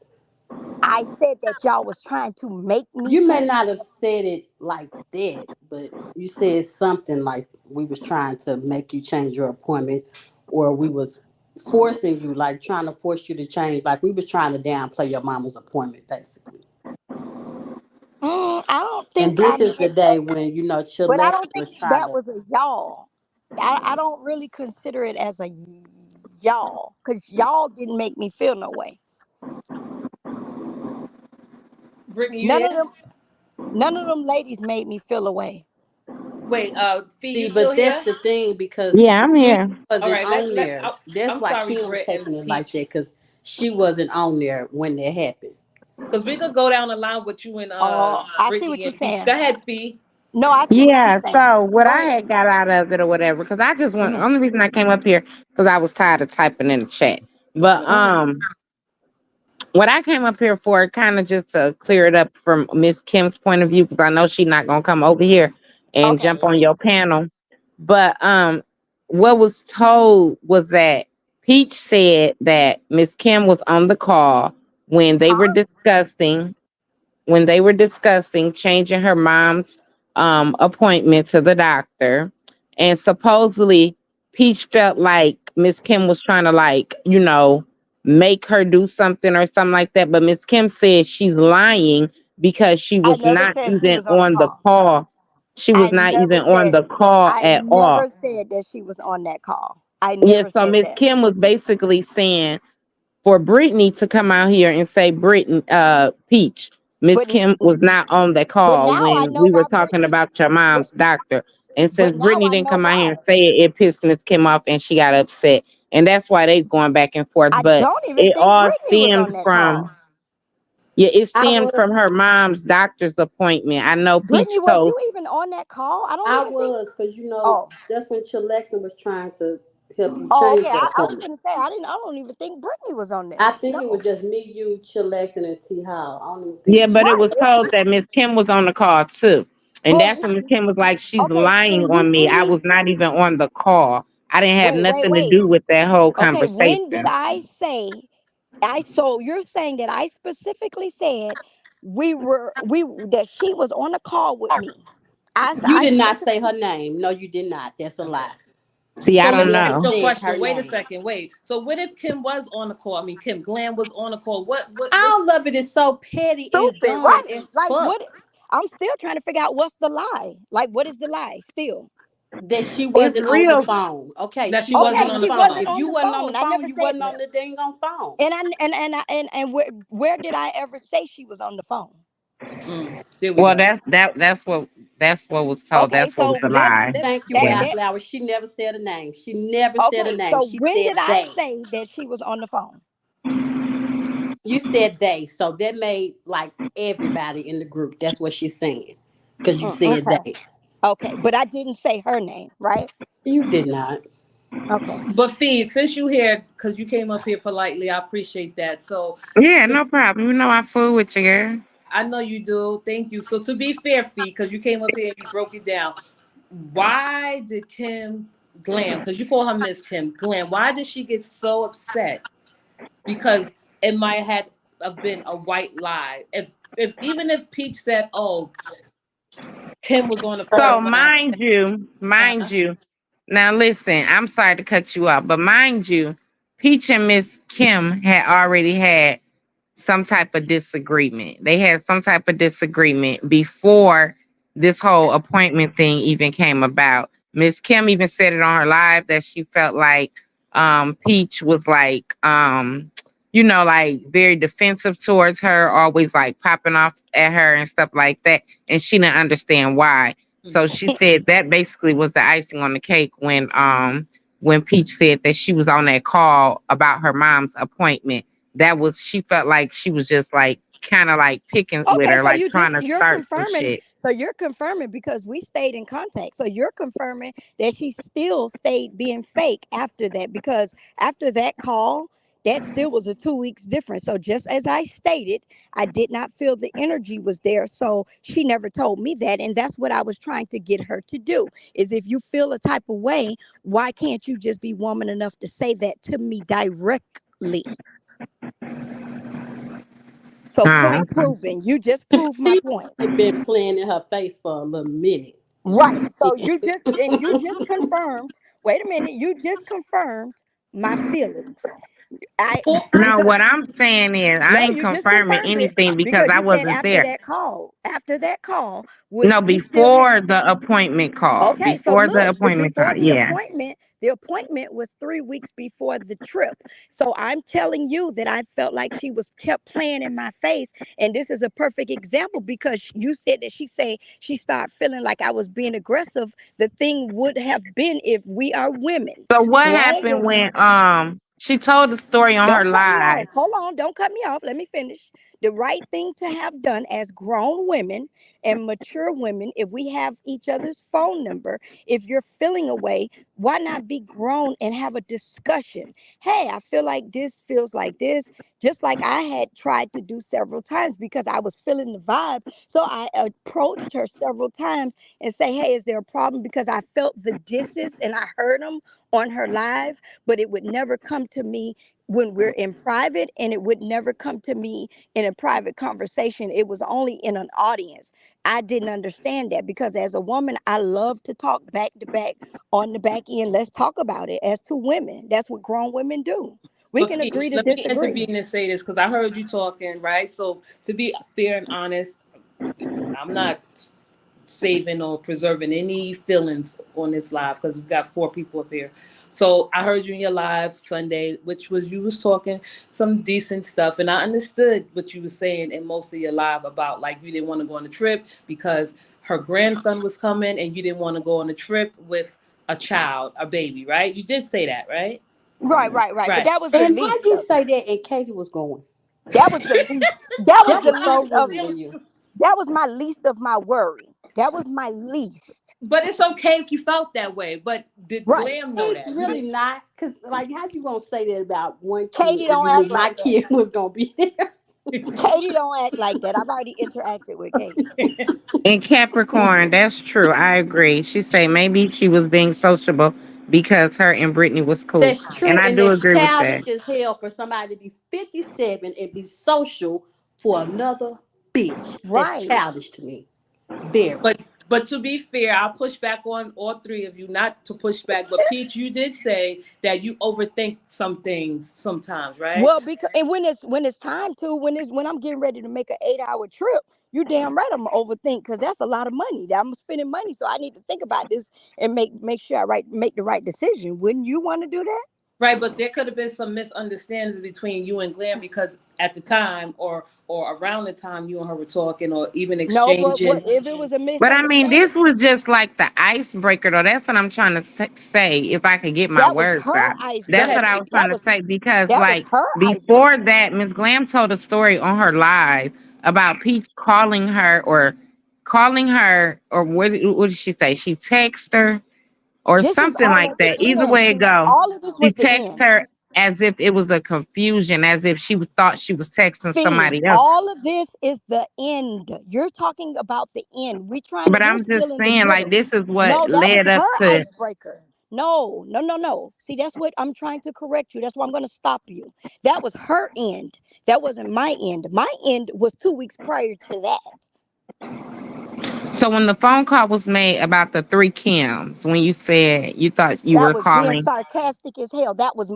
[SPEAKER 2] I said that y'all was trying to make me
[SPEAKER 4] You may
[SPEAKER 2] change.
[SPEAKER 4] not have said it like that, but you said something like we was trying to make you change your appointment, or we was forcing you, like trying to force you to change, like we was trying to downplay your mama's appointment, basically.
[SPEAKER 2] I don't
[SPEAKER 4] And
[SPEAKER 2] think I
[SPEAKER 4] this is the
[SPEAKER 2] meant
[SPEAKER 4] day
[SPEAKER 2] that,
[SPEAKER 4] when
[SPEAKER 2] but I
[SPEAKER 4] Chilex
[SPEAKER 2] don't think
[SPEAKER 4] was trying
[SPEAKER 2] that
[SPEAKER 4] to.
[SPEAKER 2] was a y'all. I don't really consider it as a y'all because y'all didn't make me feel no way.
[SPEAKER 3] Brittany, you
[SPEAKER 2] None of
[SPEAKER 3] there?
[SPEAKER 2] them, none of them ladies made me feel away.
[SPEAKER 3] Wait, Fee, you
[SPEAKER 4] See,
[SPEAKER 3] still
[SPEAKER 4] but that's
[SPEAKER 3] here?
[SPEAKER 4] the thing because
[SPEAKER 1] yeah, I'm
[SPEAKER 4] you
[SPEAKER 1] here.
[SPEAKER 3] All
[SPEAKER 4] wasn't
[SPEAKER 3] right,
[SPEAKER 4] on there. That's
[SPEAKER 3] I'm
[SPEAKER 4] why
[SPEAKER 3] sorry,
[SPEAKER 4] Kim
[SPEAKER 3] Britt and
[SPEAKER 4] taking it like
[SPEAKER 3] Peach.
[SPEAKER 4] that because she wasn't on there when that happened.
[SPEAKER 3] Because we could go down the line with you and
[SPEAKER 2] Oh, I see what
[SPEAKER 3] Brittany
[SPEAKER 2] you're
[SPEAKER 3] and Peach.
[SPEAKER 2] saying.
[SPEAKER 3] Go ahead, Fee.
[SPEAKER 2] No, I see what you're
[SPEAKER 1] Yeah,
[SPEAKER 2] saying.
[SPEAKER 1] so what
[SPEAKER 2] Go
[SPEAKER 1] I
[SPEAKER 2] ahead.
[SPEAKER 1] had got out of it or whatever, because I just went.
[SPEAKER 2] Hmm.
[SPEAKER 1] Only reason I came up here because I was tired of typing in the chat. But
[SPEAKER 2] Hmm.
[SPEAKER 1] what I came up here for, kind of just to clear it up from Miss Kim's point of view, because I know she's not gonna come over here and
[SPEAKER 2] Okay.
[SPEAKER 1] jump on your panel. But what was told was that Peach said that Miss Kim was on the call when they were
[SPEAKER 2] Huh?
[SPEAKER 1] discussing changing her mom's appointment to the doctor, and supposedly Peach felt like Miss Kim was trying to, like, make her do something or something like that, but Miss Kim said she's lying because she
[SPEAKER 2] I
[SPEAKER 1] was
[SPEAKER 2] never
[SPEAKER 1] not
[SPEAKER 2] said she
[SPEAKER 1] even
[SPEAKER 2] was on the
[SPEAKER 1] on the
[SPEAKER 2] call.
[SPEAKER 1] call. She
[SPEAKER 2] I
[SPEAKER 1] was not
[SPEAKER 2] never
[SPEAKER 1] even on
[SPEAKER 2] said.
[SPEAKER 1] the call
[SPEAKER 2] I
[SPEAKER 1] at all.
[SPEAKER 2] never said that she was on that call. I
[SPEAKER 1] Yeah,
[SPEAKER 2] never
[SPEAKER 1] so
[SPEAKER 2] said
[SPEAKER 1] Miss
[SPEAKER 2] that.
[SPEAKER 1] Kim was basically saying for Brittany to come out here and say Brittany, Peach, Miss
[SPEAKER 2] But
[SPEAKER 1] Kim was not on the
[SPEAKER 2] but
[SPEAKER 1] call
[SPEAKER 2] now I
[SPEAKER 1] when
[SPEAKER 2] know
[SPEAKER 1] we were
[SPEAKER 2] about
[SPEAKER 1] talking
[SPEAKER 2] Brittany.
[SPEAKER 1] about your
[SPEAKER 2] But
[SPEAKER 1] mom's doctor. And
[SPEAKER 2] but
[SPEAKER 1] since
[SPEAKER 2] now
[SPEAKER 1] Brittany
[SPEAKER 2] I
[SPEAKER 1] didn't
[SPEAKER 2] know
[SPEAKER 1] come out here
[SPEAKER 2] why.
[SPEAKER 1] and say it, it pissed Miss Kim off and she got upset. And that's why they going back and forth.
[SPEAKER 2] I
[SPEAKER 1] But
[SPEAKER 2] don't even
[SPEAKER 1] it
[SPEAKER 2] think
[SPEAKER 1] all
[SPEAKER 2] Brittany was
[SPEAKER 1] stemmed
[SPEAKER 2] on that
[SPEAKER 1] from,
[SPEAKER 2] call.
[SPEAKER 1] yeah, it
[SPEAKER 4] I
[SPEAKER 1] stemmed
[SPEAKER 4] was
[SPEAKER 1] from her mom's doctor's appointment. I know
[SPEAKER 2] Brittany,
[SPEAKER 1] Peach
[SPEAKER 2] was
[SPEAKER 1] told.
[SPEAKER 2] you even on that call? I don't
[SPEAKER 4] I
[SPEAKER 2] even think.
[SPEAKER 4] was, because
[SPEAKER 2] Oh,
[SPEAKER 4] that's when Chilexa was trying to help you
[SPEAKER 2] oh,
[SPEAKER 4] change
[SPEAKER 2] okay.
[SPEAKER 4] the
[SPEAKER 2] I was
[SPEAKER 4] appointment.
[SPEAKER 2] gonna say I didn't. I don't even think Brittany was on
[SPEAKER 4] I
[SPEAKER 2] there.
[SPEAKER 4] think it was
[SPEAKER 2] No.
[SPEAKER 4] just me, you, Chilexa, and T Hall. I don't even
[SPEAKER 1] Yeah,
[SPEAKER 4] think.
[SPEAKER 1] but it was
[SPEAKER 2] Right.
[SPEAKER 1] told that Miss Kim was on the call too. And
[SPEAKER 2] Well,
[SPEAKER 1] that's when Miss Kim was like, she's
[SPEAKER 2] okay.
[SPEAKER 1] lying
[SPEAKER 2] Can you
[SPEAKER 1] on me. I
[SPEAKER 2] please
[SPEAKER 1] was not even on the call. I didn't have
[SPEAKER 2] wait, wait,
[SPEAKER 1] nothing to
[SPEAKER 2] wait.
[SPEAKER 1] do with that whole
[SPEAKER 2] Okay. When did
[SPEAKER 1] conversation.
[SPEAKER 2] I say So you're saying that I specifically said we that she was on a call with me.
[SPEAKER 4] You
[SPEAKER 2] I
[SPEAKER 4] did not say her
[SPEAKER 2] specifically.
[SPEAKER 4] name. No, you did not. That's a
[SPEAKER 3] Okay.
[SPEAKER 4] lie.
[SPEAKER 5] See, I
[SPEAKER 3] So
[SPEAKER 4] You
[SPEAKER 3] let
[SPEAKER 5] don't
[SPEAKER 3] me
[SPEAKER 4] never
[SPEAKER 3] ask
[SPEAKER 5] know.
[SPEAKER 3] you a
[SPEAKER 4] said her
[SPEAKER 3] question. Wait a
[SPEAKER 4] name.
[SPEAKER 3] second. Wait. So what if Kim was on the call? I mean, Kim Glam was on the call. What's
[SPEAKER 4] All of it is so petty and
[SPEAKER 2] Stupid,
[SPEAKER 4] dumb
[SPEAKER 2] right?
[SPEAKER 4] as
[SPEAKER 2] Like
[SPEAKER 4] fuck
[SPEAKER 2] what? I'm still trying to figure out what's the lie. Like what is the lie still?
[SPEAKER 4] that she
[SPEAKER 5] It's
[SPEAKER 4] wasn't on the
[SPEAKER 5] real.
[SPEAKER 4] phone. Okay,
[SPEAKER 3] that
[SPEAKER 4] she
[SPEAKER 3] she
[SPEAKER 4] wasn't
[SPEAKER 3] wasn't
[SPEAKER 2] Okay,
[SPEAKER 4] on
[SPEAKER 3] on
[SPEAKER 4] the
[SPEAKER 3] the
[SPEAKER 2] she
[SPEAKER 4] phone.
[SPEAKER 2] wasn't
[SPEAKER 4] If
[SPEAKER 3] phone?
[SPEAKER 2] on
[SPEAKER 4] you
[SPEAKER 2] the
[SPEAKER 4] wasn't on the
[SPEAKER 2] phone. I
[SPEAKER 4] phone,
[SPEAKER 2] never
[SPEAKER 4] you
[SPEAKER 2] said
[SPEAKER 4] wasn't on
[SPEAKER 2] that.
[SPEAKER 4] the dang on phone.
[SPEAKER 2] And where did I ever say she was on the phone?
[SPEAKER 3] There we
[SPEAKER 5] Well,
[SPEAKER 3] go.
[SPEAKER 5] that's what was told.
[SPEAKER 2] Okay,
[SPEAKER 5] That's what was
[SPEAKER 2] so
[SPEAKER 5] a lie.
[SPEAKER 2] let's
[SPEAKER 4] Thank you,
[SPEAKER 2] that
[SPEAKER 5] Yeah.
[SPEAKER 2] that
[SPEAKER 4] Ashley Hour. She never said a name. She never said a
[SPEAKER 2] okay.
[SPEAKER 4] name.
[SPEAKER 2] So
[SPEAKER 4] She
[SPEAKER 2] when
[SPEAKER 4] said
[SPEAKER 2] did I
[SPEAKER 4] they.
[SPEAKER 2] say that she was on the phone?
[SPEAKER 4] You said they. So that made like everybody in the group. That's what she's saying. Because you said
[SPEAKER 2] Okay.
[SPEAKER 4] they.
[SPEAKER 2] Okay, but I didn't say her name, right?
[SPEAKER 4] You did not.
[SPEAKER 2] Okay.
[SPEAKER 3] But Feed, since you here, because you came up here politely, I appreciate that. So
[SPEAKER 5] Yeah, no problem. You know I fool with you, girl.
[SPEAKER 3] I know you do. Thank you. So to be fair, Feed, because you came up here and you broke it down, why did Kim Glam, because you call her Miss Kim Glam, why did she get so upset? Because it might have been a white lie. If even if Peach said, "Oh, Kim was on the
[SPEAKER 5] So
[SPEAKER 3] phone when I,"
[SPEAKER 5] mind
[SPEAKER 3] uh,
[SPEAKER 5] you. Now listen, I'm sorry to cut you off, but mind you, Peach and Miss Kim had already had some type of disagreement. They had some type of disagreement before this whole appointment thing even came about. Miss Kim even said it on her live that she felt like Peach was like like very defensive towards her, always like popping off at her and stuff like that. And she didn't understand why. So she said that basically was the icing on the cake when Peach said that she was on that call about her mom's appointment. That was she felt like she was just like kind of like picking with
[SPEAKER 2] Okay,
[SPEAKER 5] her,
[SPEAKER 2] so
[SPEAKER 5] like trying to
[SPEAKER 2] you're
[SPEAKER 5] start some
[SPEAKER 2] confirming.
[SPEAKER 5] shit.
[SPEAKER 2] So you're confirming because we stayed in contact. So you're confirming that she still stayed being fake after that because after that call, that still was a 2 weeks difference. So just as I stated, I did not feel the energy was there. So she never told me that, and that's what I was trying to get her to do. Is if you feel a type of way, why can't you just be woman enough to say that to me directly? So
[SPEAKER 5] Oh,
[SPEAKER 2] point
[SPEAKER 5] okay.
[SPEAKER 2] proven. You just proved my
[SPEAKER 4] She
[SPEAKER 2] point.
[SPEAKER 4] already been playing in her face for a little minute.
[SPEAKER 2] Right. So you just confirmed. Wait a minute. You just confirmed my feelings. I
[SPEAKER 3] who,
[SPEAKER 5] No,
[SPEAKER 2] because
[SPEAKER 5] what I'm saying is I
[SPEAKER 2] no,
[SPEAKER 5] ain't
[SPEAKER 2] you just
[SPEAKER 5] confirming
[SPEAKER 2] confirmed it
[SPEAKER 5] anything because
[SPEAKER 2] because
[SPEAKER 5] I
[SPEAKER 2] you said
[SPEAKER 5] wasn't
[SPEAKER 2] after
[SPEAKER 5] there.
[SPEAKER 2] that call. After that call, would
[SPEAKER 5] No,
[SPEAKER 2] we still have?
[SPEAKER 5] before the appointment call.
[SPEAKER 2] Okay, so
[SPEAKER 5] Before the
[SPEAKER 2] look,
[SPEAKER 5] appointment call.
[SPEAKER 2] before
[SPEAKER 5] Yeah.
[SPEAKER 2] the appointment was 3 weeks before the trip. So I'm telling you that I felt like she was kept playing in my face, and this is a perfect example because you said that she started feeling like I was being aggressive. The thing would have been if we are women,
[SPEAKER 5] So what
[SPEAKER 2] grown
[SPEAKER 5] happened
[SPEAKER 2] women.
[SPEAKER 5] when she told the story on her
[SPEAKER 2] Don't cut me
[SPEAKER 5] live?
[SPEAKER 2] off. Hold on. Don't cut me off. Let me finish. The right thing to have done as grown women and mature women, if we have each other's phone number, if you're feeling away, why not be grown and have a discussion? Hey, I feel like this feels like this, just like I had tried to do several times because I was feeling the vibe. So I approached her several times and say, hey, is there a problem? Because I felt the disses and I heard them on her live, but it would never come to me when we're in private, and it would never come to me in a private conversation. It was only in an audience. I didn't understand that because as a woman, I love to talk back to back on the back end. Let's talk about it as two women. That's what grown women do. We
[SPEAKER 3] but
[SPEAKER 2] can agree
[SPEAKER 3] Peach,
[SPEAKER 2] to
[SPEAKER 3] let me
[SPEAKER 2] disagree.
[SPEAKER 3] intervene and say this because I heard you talking, right? So to be fair and honest, I'm not saving or preserving any feelings on this live because we've got four people up here. So I heard you in your live Sunday, which was you was talking some decent stuff, and I understood what you were saying in most of your live about like you didn't want to go on the trip because her grandson was coming, and you didn't want to go on a trip with a child, a baby, right? You did say that, right?
[SPEAKER 2] Right, right, right. But
[SPEAKER 3] Right.
[SPEAKER 2] that was the
[SPEAKER 4] And how
[SPEAKER 2] least
[SPEAKER 4] you
[SPEAKER 2] of it.
[SPEAKER 4] say that and Katie was going?
[SPEAKER 2] That was the least. That was
[SPEAKER 4] That
[SPEAKER 2] the
[SPEAKER 4] was so
[SPEAKER 2] least of
[SPEAKER 4] rude of you.
[SPEAKER 2] that was my least of my worry. That was my least.
[SPEAKER 3] But it's okay if you felt that way. But did
[SPEAKER 2] Right.
[SPEAKER 3] Glam know
[SPEAKER 4] It's
[SPEAKER 3] that? You
[SPEAKER 4] really not, cause like how you gonna say that about one kid
[SPEAKER 2] Katie
[SPEAKER 4] and
[SPEAKER 2] don't
[SPEAKER 4] you knew
[SPEAKER 2] act
[SPEAKER 4] my
[SPEAKER 2] like that.
[SPEAKER 4] kid was gonna be there?
[SPEAKER 2] Katie don't act like that. I've already interacted with Katie.
[SPEAKER 5] In Capricorn, that's true. I agree. She say maybe she was being sociable because her and Britney was cool.
[SPEAKER 4] That's
[SPEAKER 5] And
[SPEAKER 4] true,
[SPEAKER 5] I
[SPEAKER 4] and
[SPEAKER 5] do
[SPEAKER 4] that's
[SPEAKER 5] agree with that.
[SPEAKER 4] childish as hell for somebody to be 57 and be social for another bitch. That's
[SPEAKER 2] Right.
[SPEAKER 4] childish to me. Very.
[SPEAKER 3] But to be fair, I'll push back on all three of you. Not to push back, but Peach, you did say that you overthink some things sometimes, right?
[SPEAKER 2] Well, because and when it's time to when I'm getting ready to make an 8 hour trip, you damn right I'm gonna overthink because that's a lot of money. That I'm spending money, so I need to think about this and make sure make the right decision. Wouldn't you want to do that?
[SPEAKER 3] Right, but there could have been some misunderstandings between you and Glam because at the time or around the time you and her were talking or even
[SPEAKER 2] No, but what
[SPEAKER 3] exchanging.
[SPEAKER 2] if it was a
[SPEAKER 5] But I mean,
[SPEAKER 2] misunderstanding?
[SPEAKER 5] this was just like the icebreaker, though. That's what I'm trying to say. If I could get my
[SPEAKER 2] That was
[SPEAKER 5] words
[SPEAKER 2] her
[SPEAKER 5] out,
[SPEAKER 3] Go
[SPEAKER 5] that's
[SPEAKER 3] ahead,
[SPEAKER 5] what
[SPEAKER 2] icebreaker.
[SPEAKER 5] I
[SPEAKER 3] Peach.
[SPEAKER 5] was trying to say. Because,
[SPEAKER 2] That was
[SPEAKER 5] like,
[SPEAKER 2] her
[SPEAKER 5] before
[SPEAKER 2] icebreaker.
[SPEAKER 5] that, Miss Glam told a story on her live about Peach calling her, or what did she say? She texted her or
[SPEAKER 2] This is
[SPEAKER 5] something
[SPEAKER 2] all
[SPEAKER 5] like
[SPEAKER 2] at the
[SPEAKER 5] that. Either
[SPEAKER 2] end.
[SPEAKER 5] way it
[SPEAKER 2] See,
[SPEAKER 5] go,
[SPEAKER 2] all of this
[SPEAKER 5] she
[SPEAKER 2] was the
[SPEAKER 5] texted
[SPEAKER 2] end.
[SPEAKER 5] her as if it was a confusion, as if she thought she was texting
[SPEAKER 2] See,
[SPEAKER 5] somebody else.
[SPEAKER 2] all of this is the end. You're talking about the end.
[SPEAKER 5] But
[SPEAKER 2] We're
[SPEAKER 5] I'm
[SPEAKER 2] still
[SPEAKER 5] just
[SPEAKER 2] in the
[SPEAKER 5] saying, like,
[SPEAKER 2] middle.
[SPEAKER 5] this is what
[SPEAKER 2] No, that was
[SPEAKER 5] led up
[SPEAKER 2] her
[SPEAKER 5] to.
[SPEAKER 2] icebreaker. No, no, no, no. See, that's what I'm trying to correct you. That's why I'm going to stop you. That was her end. That wasn't my end. My end was 2 weeks prior to that.
[SPEAKER 5] So when the phone call was made about the three Kims, when you said you thought you
[SPEAKER 2] That
[SPEAKER 5] were
[SPEAKER 2] was being
[SPEAKER 5] calling,
[SPEAKER 2] sarcastic as hell. That was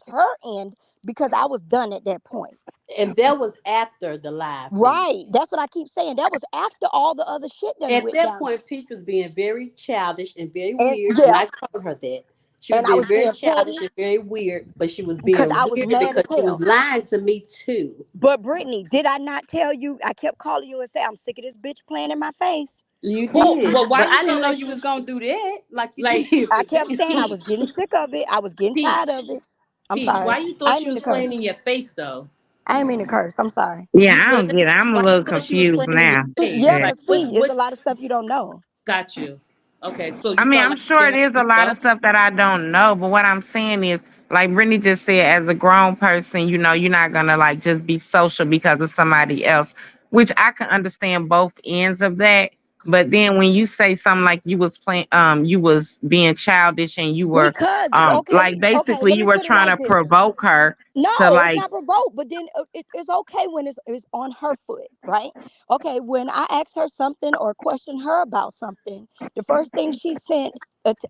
[SPEAKER 2] her end because I was done at that point.
[SPEAKER 4] And that was after the live feed.
[SPEAKER 2] Right. That's what I keep saying. That was after all the other shit done
[SPEAKER 4] At
[SPEAKER 2] went
[SPEAKER 4] that
[SPEAKER 2] down.
[SPEAKER 4] point, Peach was being very childish and very
[SPEAKER 2] And
[SPEAKER 4] weird, and
[SPEAKER 2] yeah,
[SPEAKER 4] I told her that. She was
[SPEAKER 2] and I
[SPEAKER 4] being
[SPEAKER 2] was
[SPEAKER 4] very
[SPEAKER 2] being petty
[SPEAKER 4] childish and very weird, but she was
[SPEAKER 2] because
[SPEAKER 4] being
[SPEAKER 2] I was
[SPEAKER 4] weird
[SPEAKER 2] mad
[SPEAKER 4] because
[SPEAKER 2] as
[SPEAKER 4] she was
[SPEAKER 2] hell.
[SPEAKER 4] lying to me too.
[SPEAKER 2] But Brittany, did I not tell you? I kept calling you and say I'm sick of this bitch playing in my face.
[SPEAKER 4] You
[SPEAKER 3] Who?
[SPEAKER 4] did,
[SPEAKER 3] But why
[SPEAKER 4] but
[SPEAKER 3] you
[SPEAKER 4] I
[SPEAKER 3] feel
[SPEAKER 4] didn't know
[SPEAKER 3] like
[SPEAKER 4] you
[SPEAKER 3] you
[SPEAKER 4] was
[SPEAKER 3] was
[SPEAKER 4] gonna do that like you
[SPEAKER 3] like
[SPEAKER 4] did
[SPEAKER 2] I
[SPEAKER 4] with
[SPEAKER 2] kept saying I
[SPEAKER 4] me.
[SPEAKER 2] was
[SPEAKER 3] Peach?
[SPEAKER 2] getting sick of it. I was getting tired
[SPEAKER 3] Peach,
[SPEAKER 2] of it. I'm
[SPEAKER 3] Peach,
[SPEAKER 2] sorry.
[SPEAKER 3] why you
[SPEAKER 2] I
[SPEAKER 3] thought
[SPEAKER 2] ain't
[SPEAKER 3] she
[SPEAKER 2] mean to
[SPEAKER 3] was playing
[SPEAKER 2] curse.
[SPEAKER 3] in your face though?
[SPEAKER 2] I ain't mean to curse. I'm sorry.
[SPEAKER 5] yeah,
[SPEAKER 3] You
[SPEAKER 5] I don't
[SPEAKER 3] good?
[SPEAKER 5] get it. I'm a
[SPEAKER 3] Why
[SPEAKER 5] little
[SPEAKER 3] you thought she was
[SPEAKER 5] confused
[SPEAKER 3] playing in your
[SPEAKER 5] now.
[SPEAKER 3] face?
[SPEAKER 2] Yeah,
[SPEAKER 5] Yeah.
[SPEAKER 3] Like
[SPEAKER 2] cause
[SPEAKER 3] what?
[SPEAKER 2] see, it's a
[SPEAKER 3] What
[SPEAKER 2] lot of stuff you don't know.
[SPEAKER 3] got you? Okay, so
[SPEAKER 5] I
[SPEAKER 3] you
[SPEAKER 5] mean,
[SPEAKER 3] felt
[SPEAKER 5] I'm
[SPEAKER 3] like
[SPEAKER 5] sure
[SPEAKER 3] you
[SPEAKER 5] it
[SPEAKER 3] giving
[SPEAKER 5] is a
[SPEAKER 3] her
[SPEAKER 5] lot of
[SPEAKER 3] stuff.
[SPEAKER 5] stuff that I don't know, but what I'm saying is, like Brittany just said, as a grown person, you're not gonna like just be social because of somebody else, which I can understand both ends of that. But then when you say something like you was playing, you was being childish and you were,
[SPEAKER 2] Because
[SPEAKER 5] like
[SPEAKER 2] okay,
[SPEAKER 5] basically
[SPEAKER 2] let
[SPEAKER 5] you
[SPEAKER 2] me
[SPEAKER 5] were
[SPEAKER 2] put it
[SPEAKER 5] trying
[SPEAKER 2] like
[SPEAKER 5] to
[SPEAKER 2] this.
[SPEAKER 5] provoke her to
[SPEAKER 2] No, it's
[SPEAKER 5] like,
[SPEAKER 2] not revoked, but then it's okay when it's on her foot, right? Okay, when I ask her something or question her about something, the first thing she sent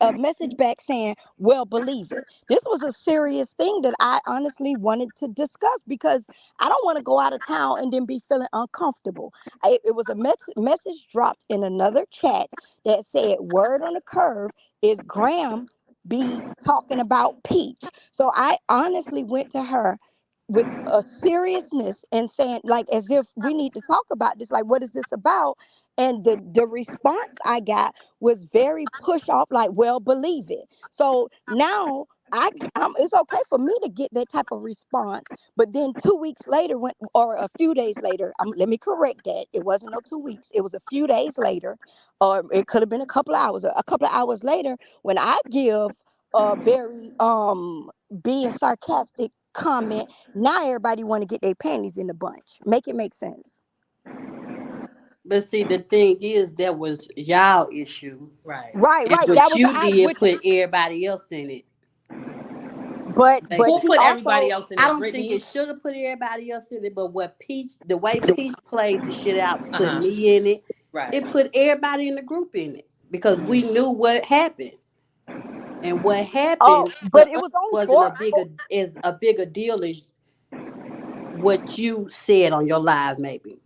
[SPEAKER 2] a message back saying, "Well, believe it." This was a serious thing that I honestly wanted to discuss because I don't want to go out of town and then be feeling uncomfortable. It was a message dropped in another chat that said, "Word on the curve is Graham be talking about Peach." So I honestly went to her with a seriousness and saying, like, as if we need to talk about this. Like, what is this about? And the response I got was very push off, like, well, believe it. So now it's okay for me to get that type of response. But then 2 weeks later, or a few days later, let me correct that. It wasn't no 2 weeks. It was a few days later, or it could have been a couple of hours. A couple of hours later, when I give a very being sarcastic comment, now everybody want to get their panties in a bunch. Make it make sense.
[SPEAKER 4] But see, the thing is, that was y'all issue,
[SPEAKER 3] Right.
[SPEAKER 2] Right,
[SPEAKER 4] and
[SPEAKER 2] right. That
[SPEAKER 4] what
[SPEAKER 2] was
[SPEAKER 4] you
[SPEAKER 2] I
[SPEAKER 4] did
[SPEAKER 2] which
[SPEAKER 4] put everybody else in it.
[SPEAKER 2] but
[SPEAKER 3] Who
[SPEAKER 2] she
[SPEAKER 3] put
[SPEAKER 4] Basically,
[SPEAKER 3] everybody
[SPEAKER 2] also
[SPEAKER 3] else in
[SPEAKER 4] I
[SPEAKER 3] it?
[SPEAKER 4] don't think it
[SPEAKER 3] Brittany.
[SPEAKER 4] should have put everybody else in it, but the way Peach played the shit out,
[SPEAKER 3] Uh
[SPEAKER 4] put
[SPEAKER 3] huh.
[SPEAKER 4] me in it.
[SPEAKER 3] Right.
[SPEAKER 4] It put everybody in the group in it because we knew what happened, and what
[SPEAKER 2] oh,
[SPEAKER 4] happened
[SPEAKER 2] but
[SPEAKER 4] to
[SPEAKER 2] it
[SPEAKER 4] us
[SPEAKER 2] was only
[SPEAKER 4] wasn't a bigger deal as what you said on your live, maybe.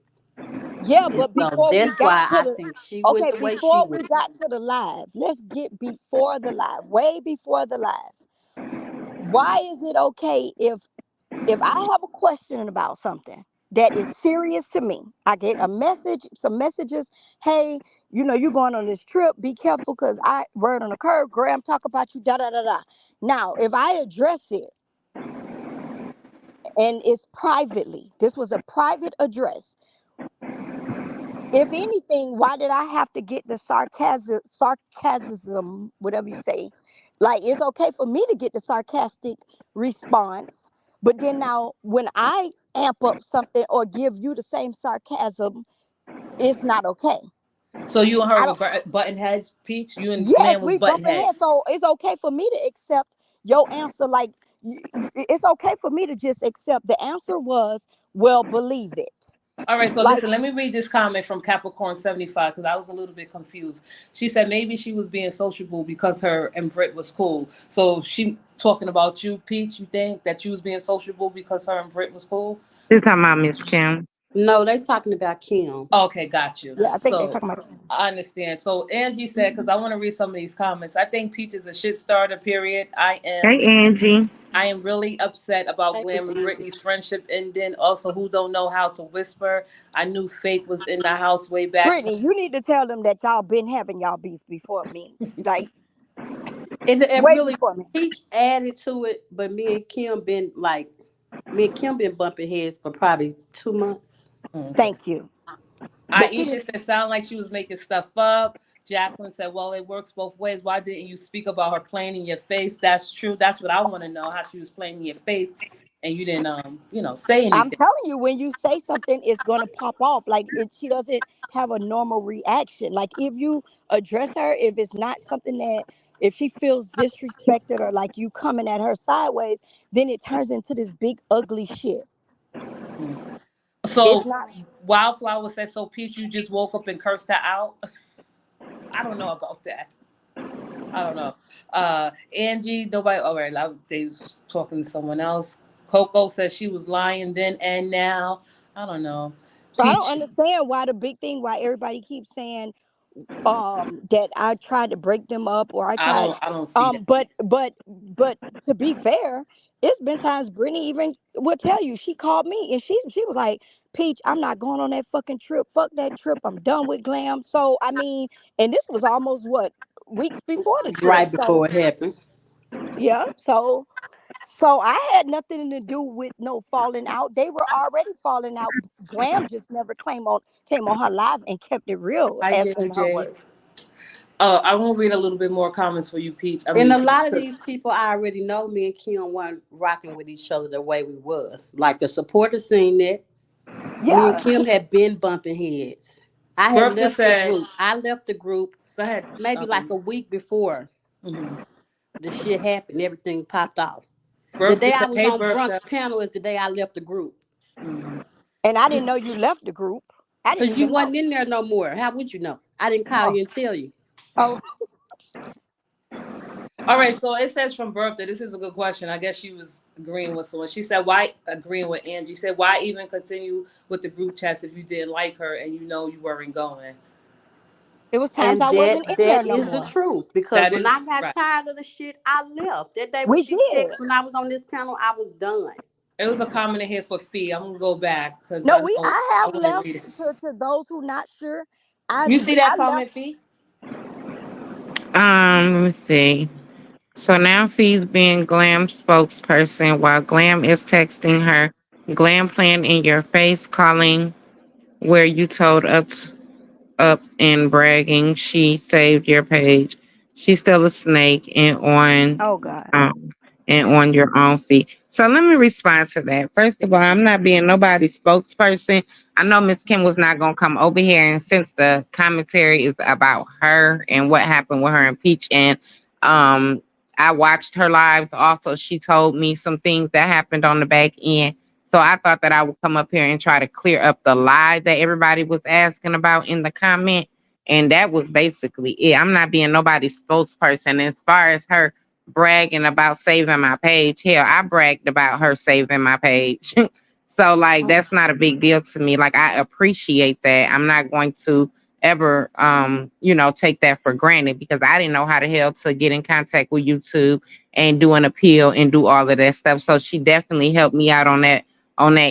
[SPEAKER 2] yeah,
[SPEAKER 4] And
[SPEAKER 2] but
[SPEAKER 4] so
[SPEAKER 2] before we
[SPEAKER 4] that's
[SPEAKER 2] got
[SPEAKER 4] why
[SPEAKER 2] to
[SPEAKER 4] I
[SPEAKER 2] the
[SPEAKER 4] think she went
[SPEAKER 2] okay,
[SPEAKER 4] the way she
[SPEAKER 2] before we
[SPEAKER 4] went.
[SPEAKER 2] got to the live, let's get before the live, way before the live. Why is it okay if I have a question about something that is serious to me, I get a message, some messages, hey, you going on this trip, be careful because I word on the curb, Graham talk about you, da da da da. Now, if I address it and it's privately, this was a private address. If anything, why did I have to get the sarcasm, whatever you say? Like it's okay for me to get the sarcastic response, but then now when I amp up something or give you the same sarcasm, it's not okay.
[SPEAKER 3] So you and her
[SPEAKER 2] I
[SPEAKER 3] were
[SPEAKER 2] don't.
[SPEAKER 3] button heads, Peach. You and
[SPEAKER 2] Yes,
[SPEAKER 3] Glam was
[SPEAKER 2] we
[SPEAKER 3] button
[SPEAKER 2] bumping heads,
[SPEAKER 3] heads.
[SPEAKER 2] so it's okay for me to accept your answer. Like, it's okay for me to just accept the answer was, well, believe it.
[SPEAKER 3] All right, so
[SPEAKER 2] Like,
[SPEAKER 3] listen, let me read this comment from Capricorn 75 because I was a little bit confused. She said maybe she was being sociable because her and Brit was cool. So she talking about you, Peach. You think that you was being sociable because her and Brit was cool?
[SPEAKER 5] This talking about Miss Kim.
[SPEAKER 4] No, they talking about Kim.
[SPEAKER 3] Okay, got you.
[SPEAKER 2] yeah, I think they're
[SPEAKER 3] So
[SPEAKER 2] talking about.
[SPEAKER 3] I understand. So Angie said, because I want to read some of these comments. I think Peach is a shit starter. Period.
[SPEAKER 5] Hey, Angie.
[SPEAKER 3] I am really upset about
[SPEAKER 4] Hey, Miss
[SPEAKER 3] Glam and
[SPEAKER 4] Angie.
[SPEAKER 3] Britney's friendship ending. Also, who don't know how to whisper. I knew Fake was in the house way back.
[SPEAKER 2] Brittany, you need to tell them that y'all been having y'all beef before me, like
[SPEAKER 4] It
[SPEAKER 2] way
[SPEAKER 4] really
[SPEAKER 2] before me.
[SPEAKER 4] Peach added to it, but me and Kim been bumping heads for probably 2 months.
[SPEAKER 3] Okay.
[SPEAKER 2] Thank you. But see,
[SPEAKER 3] Aisha said, sound like she was making stuff up. Jacqueline said, well, it works both ways. Why didn't you speak about her playing in your face? That's true. That's what I want to know, how she was playing in your face and you didn't, say
[SPEAKER 2] I'm
[SPEAKER 3] anything.
[SPEAKER 2] telling you, when you say something, it's gonna pop off. Like she doesn't have a normal reaction. Like if you address her, if it's not something that, if she feels disrespected or like you coming at her sideways, then it turns into this big ugly shit.
[SPEAKER 3] Mm.
[SPEAKER 2] It's
[SPEAKER 3] So,
[SPEAKER 2] not.
[SPEAKER 3] Wildflower said, so Peach, you just woke up and cursed her out? I don't know about that. I don't know. Angie, nobody. All right, they was talking to someone else. Coco says she was lying then and now. I don't know.
[SPEAKER 2] So I don't
[SPEAKER 3] Peach,
[SPEAKER 2] understand why the big thing, why everybody keeps saying that I tried to break them up or I
[SPEAKER 3] I
[SPEAKER 2] tried
[SPEAKER 3] don't. I don't see that.
[SPEAKER 2] but to be fair, it's been times Brittany even would tell you, she called me and she was like, Peach, I'm not going on that fucking trip. Fuck that trip. I'm done with Glam. So I mean, and this was almost what, weeks before the trip.
[SPEAKER 4] Right
[SPEAKER 2] So
[SPEAKER 4] before it happened.
[SPEAKER 2] yeah, so I had nothing to do with no falling out. They were already falling out. Glam just never came on her live and kept it real,
[SPEAKER 3] Hi,
[SPEAKER 2] as in her
[SPEAKER 3] JJ.
[SPEAKER 2] words.
[SPEAKER 3] I want to read a little bit more comments for you, Peach. I
[SPEAKER 4] And
[SPEAKER 3] mean,
[SPEAKER 4] a
[SPEAKER 3] Peach.
[SPEAKER 4] lot of these people I already know me and Kim weren't rocking with each other the way we was. Like the supporters seen that. Me and
[SPEAKER 2] Yeah.
[SPEAKER 4] Kim had been bumping heads. I had
[SPEAKER 3] Bertha
[SPEAKER 4] left the
[SPEAKER 3] said,
[SPEAKER 4] group. I left the group
[SPEAKER 3] "Go ahead."
[SPEAKER 4] maybe like a week before
[SPEAKER 3] Mhm.
[SPEAKER 4] the shit happened. Everything popped off. The
[SPEAKER 3] Bertha
[SPEAKER 4] day I
[SPEAKER 3] said,
[SPEAKER 4] was
[SPEAKER 3] "Hey,
[SPEAKER 4] on
[SPEAKER 3] Bertha."
[SPEAKER 4] Drunk's panel is the day I left the group.
[SPEAKER 3] Mhm.
[SPEAKER 2] And I didn't know you left the group. I didn't
[SPEAKER 4] Because you
[SPEAKER 2] even know.
[SPEAKER 4] wasn't in there no more. How would you know? I didn't call
[SPEAKER 2] Oh,
[SPEAKER 4] you and tell you.
[SPEAKER 2] oh,
[SPEAKER 3] All right, so it says from Bertha. This is a good question. I guess she was agreeing with someone. She said, "Why agreeing with Angie?" She said, "Why even continue with the group chats if you didn't like her and you know you weren't going?"
[SPEAKER 2] it was times
[SPEAKER 4] And
[SPEAKER 2] I
[SPEAKER 4] that
[SPEAKER 2] wasn't in there
[SPEAKER 4] that
[SPEAKER 2] no
[SPEAKER 4] is the
[SPEAKER 2] more.
[SPEAKER 4] truth. Because
[SPEAKER 3] That
[SPEAKER 4] when
[SPEAKER 3] is
[SPEAKER 4] I got
[SPEAKER 3] right.
[SPEAKER 4] tired of the shit, I left. That day when
[SPEAKER 2] We
[SPEAKER 4] she
[SPEAKER 2] did.
[SPEAKER 4] texted when I was on this panel, I was done.
[SPEAKER 3] It was a comment in here for Fee. I'm gonna go back because
[SPEAKER 2] No,
[SPEAKER 3] I know
[SPEAKER 2] I
[SPEAKER 3] I
[SPEAKER 2] have
[SPEAKER 3] want to
[SPEAKER 2] left
[SPEAKER 3] read it.
[SPEAKER 2] to those who not sure.
[SPEAKER 3] You see that
[SPEAKER 2] I left.
[SPEAKER 3] comment, Fee?
[SPEAKER 5] Let me see. So now she's being Glam's spokesperson while Glam is texting her. Glam playing in your face, calling where you told up and bragging she saved your page. She's still a snake
[SPEAKER 2] Oh God.
[SPEAKER 5] um, and on your own feet. So let me respond to that. First of all, I'm not being nobody's spokesperson. I know Miss Kim was not gonna come over here, and since the commentary is about her and what happened with her and Peach, and um, I watched her lives. Also, she told me some things that happened on the back end. So I thought that I would come up here and try to clear up the lie that everybody was asking about in the comment. And that was basically it. I'm not being nobody's spokesperson. As far as her bragging about saving my page, hell, I bragged about her saving my page. So like
[SPEAKER 2] Mm.
[SPEAKER 5] that's not a big deal to me. Like I appreciate that. I'm not going to ever take that for granted because I didn't know how the hell to get in contact with YouTube and do an appeal and do all of that stuff. So she definitely helped me out on that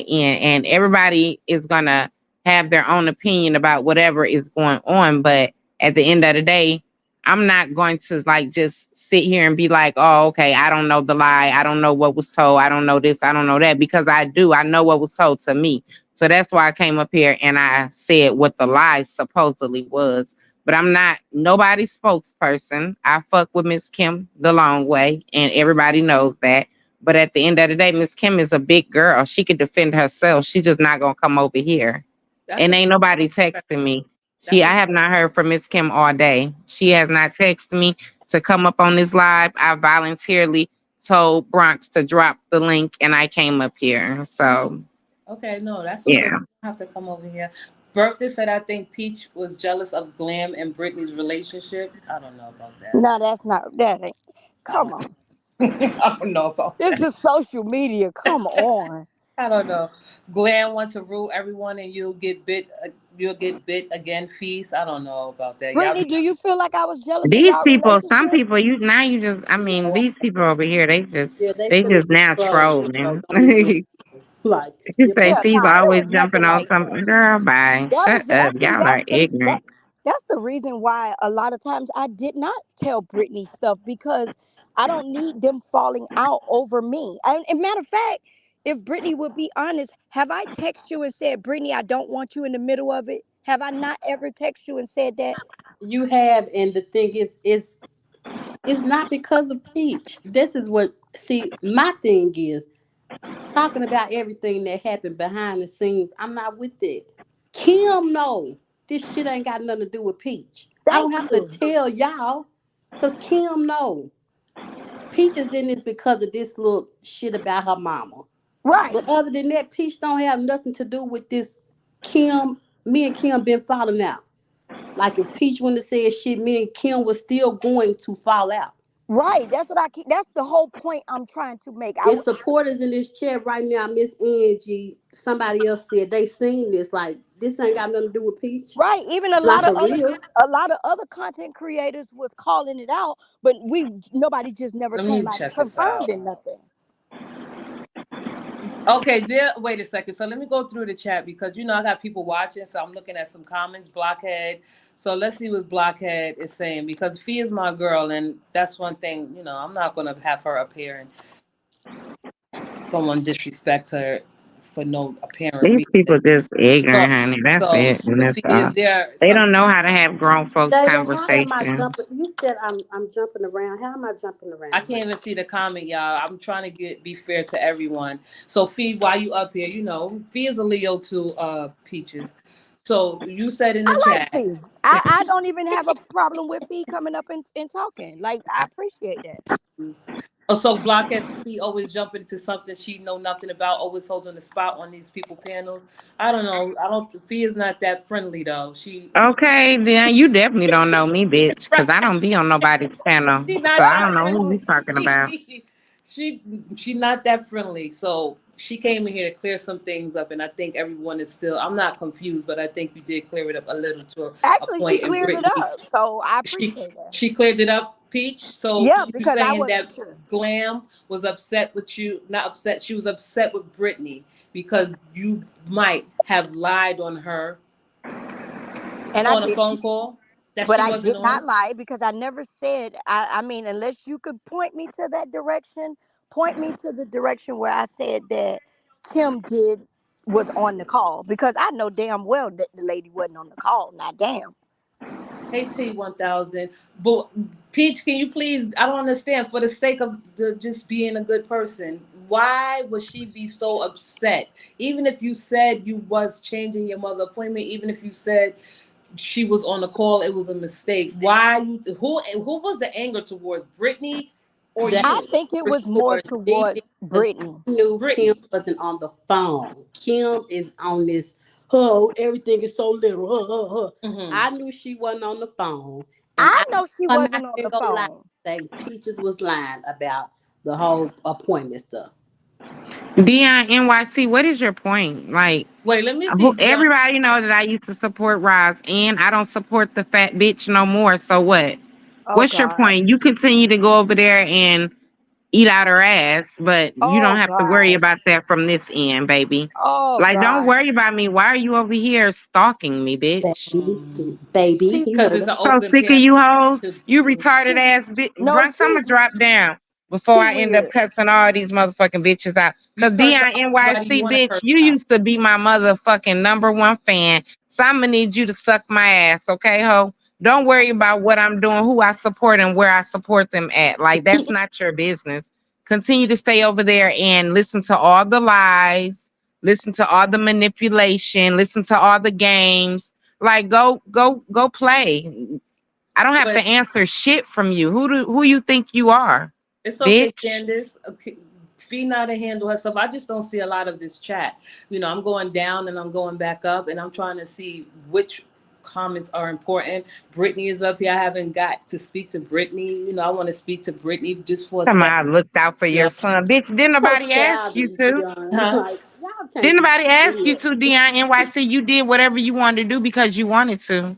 [SPEAKER 5] end. And everybody is gonna have their own opinion about whatever is going on. But at the end of the day, I'm not going to like just sit here and be like, oh, okay, I don't know the lie. I don't know what was told. I don't know this. I don't know that because I do. I know what was told to me. So that's why I came up here and I said what the lie supposedly was. But I'm not nobody's spokesperson. I fuck with Miss Kim the long way, and everybody knows that. But at the end of the day, Miss Kim is a big girl. She could defend herself. She's just not gonna come over here.
[SPEAKER 3] That's
[SPEAKER 5] And
[SPEAKER 3] a
[SPEAKER 5] ain't nobody texting me. She
[SPEAKER 3] That's
[SPEAKER 5] I
[SPEAKER 3] what's
[SPEAKER 5] have not heard from Miss Kim all day. She has not texted me to come up on this live. I voluntarily told Bronx to drop the link and I came up here. So
[SPEAKER 3] okay. No, that's okay.
[SPEAKER 5] yeah.
[SPEAKER 3] You don't have to come over here. Birthday said I think Peach was jealous of Glam and Britney's relationship. I don't know about that.
[SPEAKER 2] No, that's not that ain't.
[SPEAKER 3] I
[SPEAKER 2] Come
[SPEAKER 3] don't,
[SPEAKER 2] on.
[SPEAKER 3] I don't know about
[SPEAKER 2] This
[SPEAKER 3] that.
[SPEAKER 2] is social media. Come on.
[SPEAKER 3] I don't know. Glam wants to rule everyone, and you'll get bit. You'll get bit again. Feast. I don't know about that. Y'all
[SPEAKER 2] Brittany,
[SPEAKER 3] be
[SPEAKER 2] do you feel like I was jealous of
[SPEAKER 5] These
[SPEAKER 2] y'all
[SPEAKER 5] people, some
[SPEAKER 2] relationship?
[SPEAKER 5] people, you now you just I mean, these people over here,
[SPEAKER 4] Yeah, they
[SPEAKER 5] they
[SPEAKER 4] finna
[SPEAKER 5] just
[SPEAKER 4] get
[SPEAKER 5] now
[SPEAKER 4] trolling, so
[SPEAKER 5] trolling.
[SPEAKER 4] don't even like
[SPEAKER 5] You
[SPEAKER 4] skip
[SPEAKER 5] say
[SPEAKER 2] Yeah,
[SPEAKER 4] over.
[SPEAKER 5] fees
[SPEAKER 2] no, it
[SPEAKER 5] always
[SPEAKER 2] was
[SPEAKER 5] jumping
[SPEAKER 2] nothing
[SPEAKER 5] on
[SPEAKER 2] like that.
[SPEAKER 5] something. Girl, bye.
[SPEAKER 2] That
[SPEAKER 5] Shut
[SPEAKER 2] was
[SPEAKER 5] up.
[SPEAKER 2] actually
[SPEAKER 5] Y'all are ignorant.
[SPEAKER 2] that's the reason why a lot of times I did not tell Brittany stuff because I don't need them falling out over me. And matter of fact, if Brittany would be honest, have I texted you and said, Brittany, I don't want you in the middle of it? Have I not ever texted you and said that?
[SPEAKER 4] You have, and the thing is, it's not because of Peach. This is what, see, my thing is talking about everything that happened behind the scenes. I'm not with it. Kim, no, this shit ain't got nothing to do with Peach. I
[SPEAKER 2] Thank
[SPEAKER 4] don't have to
[SPEAKER 2] you.
[SPEAKER 4] tell y'all, cause Kim, no, Peach is in this because of this little shit about her mama.
[SPEAKER 2] Right.
[SPEAKER 4] But other than that, Peach don't have nothing to do with this. Kim, me and Kim been falling out. Like if Peach wouldn't have said shit, me and Kim was still going to fall out.
[SPEAKER 2] Right. That's what I keep that's the whole point I'm trying to make.
[SPEAKER 4] It's supporters in this chat right now. Miss Angie, somebody else said they seen this. Like this ain't got nothing to do with Peach.
[SPEAKER 2] Right. Even
[SPEAKER 4] Not for real.
[SPEAKER 2] a lot of other content creators was calling it out, but nobody just never
[SPEAKER 3] Let me
[SPEAKER 2] came out and
[SPEAKER 3] check this
[SPEAKER 2] confirmed
[SPEAKER 3] out.
[SPEAKER 2] it nothing.
[SPEAKER 3] Okay, there. Wait a second. So let me go through the chat because I got people watching, so I'm looking at some comments. Blockhead. So let's see what Blockhead is saying because Fee is my girl, and that's one thing. I'm not gonna have her up here and someone disrespect her for no apparent
[SPEAKER 5] These
[SPEAKER 3] reason.
[SPEAKER 5] people just
[SPEAKER 3] So,
[SPEAKER 5] ignorant, honey. That's
[SPEAKER 3] so
[SPEAKER 5] it. And
[SPEAKER 3] the
[SPEAKER 5] that's
[SPEAKER 3] Fee
[SPEAKER 5] all.
[SPEAKER 3] is there.
[SPEAKER 5] They
[SPEAKER 3] Some
[SPEAKER 5] don't know how to have grown folks
[SPEAKER 4] Jada, how am I
[SPEAKER 5] conversation.
[SPEAKER 4] jumping? You said I'm jumping around. How am I jumping
[SPEAKER 3] I
[SPEAKER 4] around?
[SPEAKER 3] can't even see the comment, y'all. I'm trying to be fair to everyone. So Fee, while you up here, Fee is a Leo too, Peaches. So you said in the
[SPEAKER 2] I like
[SPEAKER 3] chat.
[SPEAKER 2] Fee. I don't even have a problem with Fee coming up and talking. Like I appreciate that.
[SPEAKER 3] Oh, so Blockhead Fee always jumping into something she know nothing about, always holding the spot on these people panels. I don't know. I don't. Fee is not that friendly though. She
[SPEAKER 5] Okay, then you definitely don't know me, bitch, because I don't be on nobody's panel.
[SPEAKER 3] she
[SPEAKER 5] So
[SPEAKER 3] not
[SPEAKER 5] I
[SPEAKER 3] that
[SPEAKER 5] don't know who you
[SPEAKER 3] friendly.
[SPEAKER 5] talking about.
[SPEAKER 3] she she not that friendly. So she came in here to clear some things up, and I think everyone is still. I'm not confused, but I think you did clear it up a little to a
[SPEAKER 2] Actually, she
[SPEAKER 3] point. And
[SPEAKER 2] cleared it
[SPEAKER 3] Brittany,
[SPEAKER 2] up, so I
[SPEAKER 3] she
[SPEAKER 2] appreciate that.
[SPEAKER 3] she cleared it up, Peach. So
[SPEAKER 2] Yeah,
[SPEAKER 3] you
[SPEAKER 2] because I
[SPEAKER 3] saying
[SPEAKER 2] wasn't
[SPEAKER 3] that
[SPEAKER 2] sure.
[SPEAKER 3] Glam was upset with you? Not upset. She was upset with Brittany because you might have lied on her
[SPEAKER 2] And I
[SPEAKER 3] on a
[SPEAKER 2] did.
[SPEAKER 3] phone call that
[SPEAKER 2] But
[SPEAKER 3] she
[SPEAKER 2] I
[SPEAKER 3] wasn't
[SPEAKER 2] did not
[SPEAKER 3] on.
[SPEAKER 2] lie because I never said I mean, unless you could point me to that direction, point me to the direction where I said that Kim did was on the call because I know damn well that the lady wasn't on the call. Now damn.
[SPEAKER 3] Hey T 1000. But Peach, can you please? I don't understand. For the sake of just being a good person, why would she be so upset? Even if you said you was changing your mother appointment, even if you said she was on the call, it was a mistake. Why you? Who was the anger towards Brittany or
[SPEAKER 4] That's
[SPEAKER 2] I
[SPEAKER 3] you?
[SPEAKER 2] think it
[SPEAKER 4] for
[SPEAKER 2] was more
[SPEAKER 4] sure. She did
[SPEAKER 2] towards
[SPEAKER 4] because
[SPEAKER 2] Brittany.
[SPEAKER 4] I knew Kim
[SPEAKER 3] Brittany.
[SPEAKER 4] wasn't on the phone. Kim is on this. Oh, everything is so little.
[SPEAKER 3] Hmm.
[SPEAKER 4] I knew she wasn't on the phone, and
[SPEAKER 2] I
[SPEAKER 4] I
[SPEAKER 2] know she
[SPEAKER 4] I'm not
[SPEAKER 2] wasn't on
[SPEAKER 4] even
[SPEAKER 2] the
[SPEAKER 4] gonna lie.
[SPEAKER 2] phone.
[SPEAKER 4] Say Peaches was lying about the whole appointment stuff.
[SPEAKER 5] Dion NYC, what is your point? Like,
[SPEAKER 3] Wait, let me see,
[SPEAKER 5] who,
[SPEAKER 3] Dion.
[SPEAKER 5] everybody know that I used to support Roz, and I don't support the fat bitch no more. So what?
[SPEAKER 2] Oh
[SPEAKER 5] What's your
[SPEAKER 2] God.
[SPEAKER 5] point? You continue to go over there and eat out her ass, but you don't
[SPEAKER 2] Oh
[SPEAKER 5] have to worry
[SPEAKER 2] God.
[SPEAKER 5] about that from this end, baby.
[SPEAKER 2] Oh
[SPEAKER 5] Like, don't
[SPEAKER 2] God.
[SPEAKER 5] worry about me. Why are you over here stalking me, bitch?
[SPEAKER 4] Baby, baby,
[SPEAKER 2] She
[SPEAKER 4] you
[SPEAKER 3] Because
[SPEAKER 4] heard
[SPEAKER 3] it's
[SPEAKER 4] her.
[SPEAKER 3] an
[SPEAKER 5] So
[SPEAKER 3] open
[SPEAKER 5] sick of
[SPEAKER 3] panel.
[SPEAKER 5] you hoes.
[SPEAKER 3] To,
[SPEAKER 5] You retarded
[SPEAKER 2] she
[SPEAKER 5] ass bitch.
[SPEAKER 2] no,
[SPEAKER 5] Bronx, I'ma drop down before
[SPEAKER 2] she
[SPEAKER 5] I end up
[SPEAKER 2] weird.
[SPEAKER 5] cussing all these motherfucking bitches out.
[SPEAKER 3] you
[SPEAKER 5] Cause
[SPEAKER 3] curse
[SPEAKER 5] Dion
[SPEAKER 3] out everybody you
[SPEAKER 5] NYC,
[SPEAKER 3] want to
[SPEAKER 5] bitch,
[SPEAKER 3] curse
[SPEAKER 5] you
[SPEAKER 3] out.
[SPEAKER 5] used to be my motherfucking number one fan. So I'ma need you to suck my ass, okay, ho? Don't worry about what I'm doing, who I support, and where I support them at. Like, that's not your business. Continue to stay over there and listen to all the lies, listen to all the manipulation, listen to all the games. Like go play. I don't have to
[SPEAKER 3] But
[SPEAKER 5] answer shit from you. Who you think you are,
[SPEAKER 3] it's okay,
[SPEAKER 5] bitch?
[SPEAKER 3] Candace. Okay, Fee know how to handle herself. I just don't see a lot of this chat. I'm going down and I'm going back up, and I'm trying to see which comments are important. Brittany is up here. I haven't got to speak to Brittany. I want to speak to Brittany just for a
[SPEAKER 5] Come on,
[SPEAKER 3] second.
[SPEAKER 5] I looked out for
[SPEAKER 3] You
[SPEAKER 5] your
[SPEAKER 3] know,
[SPEAKER 5] son, bitch. Didn't
[SPEAKER 4] So
[SPEAKER 5] nobody ask you
[SPEAKER 4] childish,
[SPEAKER 5] to?
[SPEAKER 4] Dion.
[SPEAKER 3] huh?
[SPEAKER 4] Like y'all can't
[SPEAKER 5] Didn't
[SPEAKER 4] be
[SPEAKER 5] nobody ask you
[SPEAKER 4] serious.
[SPEAKER 5] to, Dion NYC? You did whatever you wanted to do because you wanted to.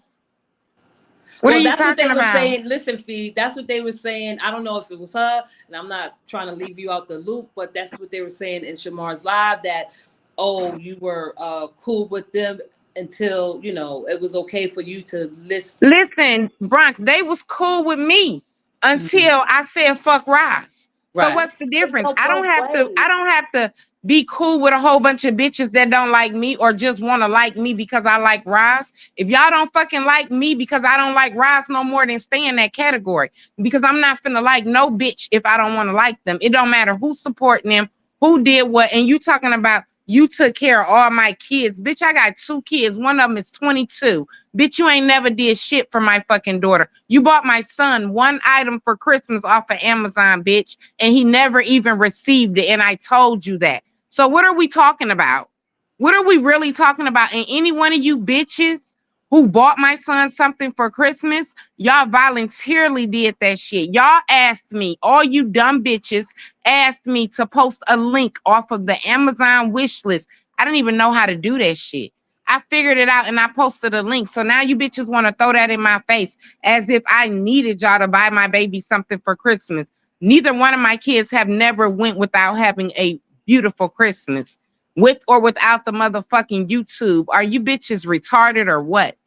[SPEAKER 5] What are
[SPEAKER 3] Well,
[SPEAKER 5] you
[SPEAKER 3] that's what they
[SPEAKER 5] talking
[SPEAKER 3] were
[SPEAKER 5] about?
[SPEAKER 3] saying. Listen, Fee, that's what they were saying. I don't know if it was her, and I'm not trying to leave you out the loop, but that's what they were saying in Shamar's live that, oh, you were cool with them until, it was okay for you to list.
[SPEAKER 5] Listen, Bronx, they was cool with me
[SPEAKER 3] Mhm.
[SPEAKER 5] until I said fuck Rise. So
[SPEAKER 3] Right.
[SPEAKER 5] what's the
[SPEAKER 4] It
[SPEAKER 5] difference?
[SPEAKER 4] go both
[SPEAKER 5] I
[SPEAKER 4] ways.
[SPEAKER 5] don't have to be cool with a whole bunch of bitches that don't like me or just want to like me because I like Rise. If y'all don't fucking like me because I don't like Rise no more, then stay in that category. Because I'm not finna like no bitch if I don't want to like them. It don't matter who's supporting them, who did what, and you talking about you took care of all my kids. Bitch, I got 2 kids. One of them is 22. Bitch, you ain't never did shit for my fucking daughter. You bought my son one item for Christmas off of Amazon, bitch, and he never even received it. And I told you that. So what are we talking about? What are we really talking about? And any one of you bitches who bought my son something for Christmas, y'all voluntarily did that shit. Y'all asked me, all you dumb bitches asked me to post a link off of the Amazon wish list. I didn't even know how to do that shit. I figured it out and I posted a link. So now you bitches want to throw that in my face as if I needed y'all to buy my baby something for Christmas. Neither one of my kids have never went without having a beautiful Christmas, with or without the motherfucking YouTube. Are you bitches retarded or what?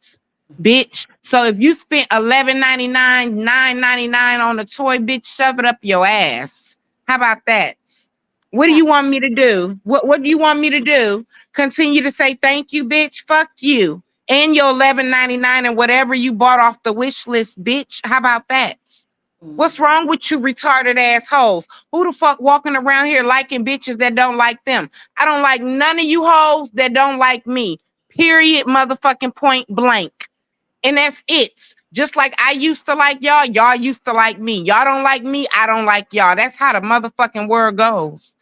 [SPEAKER 5] Bitch. So if you spent $11.99, $9.99 on a toy, bitch, shove it up your ass. How about that? What do
[SPEAKER 4] Now,
[SPEAKER 5] you want me to do? What do you want me to do? Continue to say thank you, bitch. Fuck you. And your $11.99 and whatever you bought off the wish list, bitch. How about that? What's wrong with you retarded assholes? Who the fuck walking around here liking bitches that don't like them? I don't like none of you hoes that don't like me. Period, motherfucking point blank. And that's it. Just like I used to like y'all, y'all used to like me. Y'all don't like me, I don't like y'all. That's how the motherfucking world goes.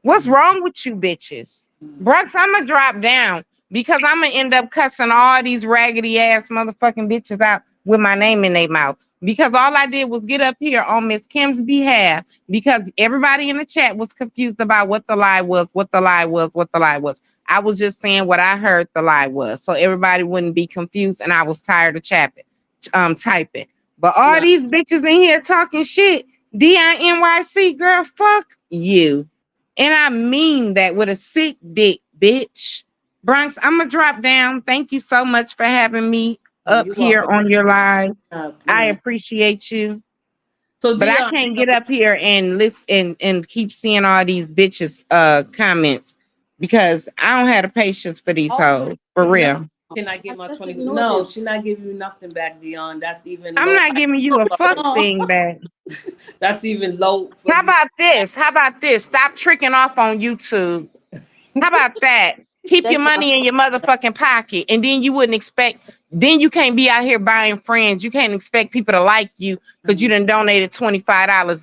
[SPEAKER 5] What's wrong with you bitches? Brooks, I'm gonna drop down because I'm gonna end up cussing all these raggedy ass motherfucking bitches out with my name in their mouth. Because all I did was get up here on Miss Kim's behalf because everybody in the chat was confused about what the lie was, what the lie was, what the lie was. I was just saying what I heard the lie was, so everybody wouldn't be confused. And I was tired of typing. But all
[SPEAKER 3] No.
[SPEAKER 5] these bitches in here talking shit, DINYC, girl, fuck you. And I mean that with a sick dick, bitch. Bronx, I'm gonna drop down. Thank you so much for having me
[SPEAKER 3] Oh,
[SPEAKER 5] up
[SPEAKER 3] you're
[SPEAKER 5] here
[SPEAKER 3] welcome.
[SPEAKER 5] on your live.
[SPEAKER 3] Uh, you
[SPEAKER 5] I
[SPEAKER 3] know.
[SPEAKER 5] appreciate you.
[SPEAKER 3] So
[SPEAKER 5] But I
[SPEAKER 3] Dion,
[SPEAKER 5] can't get up here and listen and keep seeing all these bitches comments because I don't have the patience for these
[SPEAKER 4] all
[SPEAKER 5] hoes. For
[SPEAKER 3] no,
[SPEAKER 5] real.
[SPEAKER 3] can I get
[SPEAKER 4] like,
[SPEAKER 3] my
[SPEAKER 4] just
[SPEAKER 3] 20?
[SPEAKER 4] ignore
[SPEAKER 3] No,
[SPEAKER 4] them.
[SPEAKER 3] she's not giving you nothing back, Dion. That's even
[SPEAKER 5] I'm
[SPEAKER 3] low.
[SPEAKER 5] not giving you a fuck
[SPEAKER 4] No.
[SPEAKER 5] thing back.
[SPEAKER 3] That's even low for
[SPEAKER 5] How
[SPEAKER 3] you.
[SPEAKER 5] about this? How about this? Stop tricking off on YouTube. How about that? Keep
[SPEAKER 4] That
[SPEAKER 5] your
[SPEAKER 4] sounds
[SPEAKER 5] money in your motherfucking pocket, and then you wouldn't expect. Then you can't be out here buying friends. You can't expect people to like you because you done donated $25,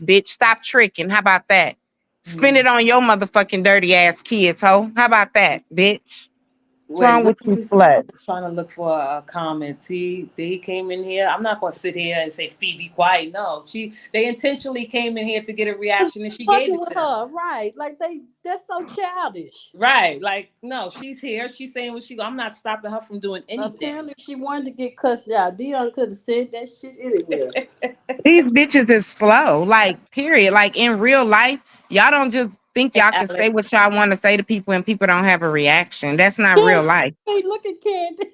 [SPEAKER 5] bitch. Stop tricking. How about that? Spend
[SPEAKER 3] Mhm.
[SPEAKER 5] it on your motherfucking dirty ass kids, ho. How about that, bitch? What's
[SPEAKER 3] Wait,
[SPEAKER 5] wrong
[SPEAKER 3] what
[SPEAKER 5] with
[SPEAKER 3] is
[SPEAKER 5] you
[SPEAKER 3] this?
[SPEAKER 5] sluts?
[SPEAKER 3] Trying to look for a comment. See, they came in here. I'm not gonna sit here and say Phoebe quiet. No, they intentionally came in here to get a
[SPEAKER 4] because
[SPEAKER 3] reaction, and she gave
[SPEAKER 4] fucking
[SPEAKER 3] it
[SPEAKER 4] with
[SPEAKER 3] to them.
[SPEAKER 4] her, right? Like that's so childish.
[SPEAKER 3] Right? Like, no, she's here. She's saying what I'm not stopping her from doing anything.
[SPEAKER 4] Apparently, she wanted to get cussed out. Dion could have said that shit anywhere.
[SPEAKER 5] These bitches is slow. Like, period. Like in real life, y'all don't just think
[SPEAKER 3] Hey,
[SPEAKER 5] y'all can say what
[SPEAKER 3] Alex.
[SPEAKER 5] y'all want to say to people and people don't have a reaction. That's not real
[SPEAKER 4] Candace,
[SPEAKER 5] life.
[SPEAKER 4] hey, look at Candace.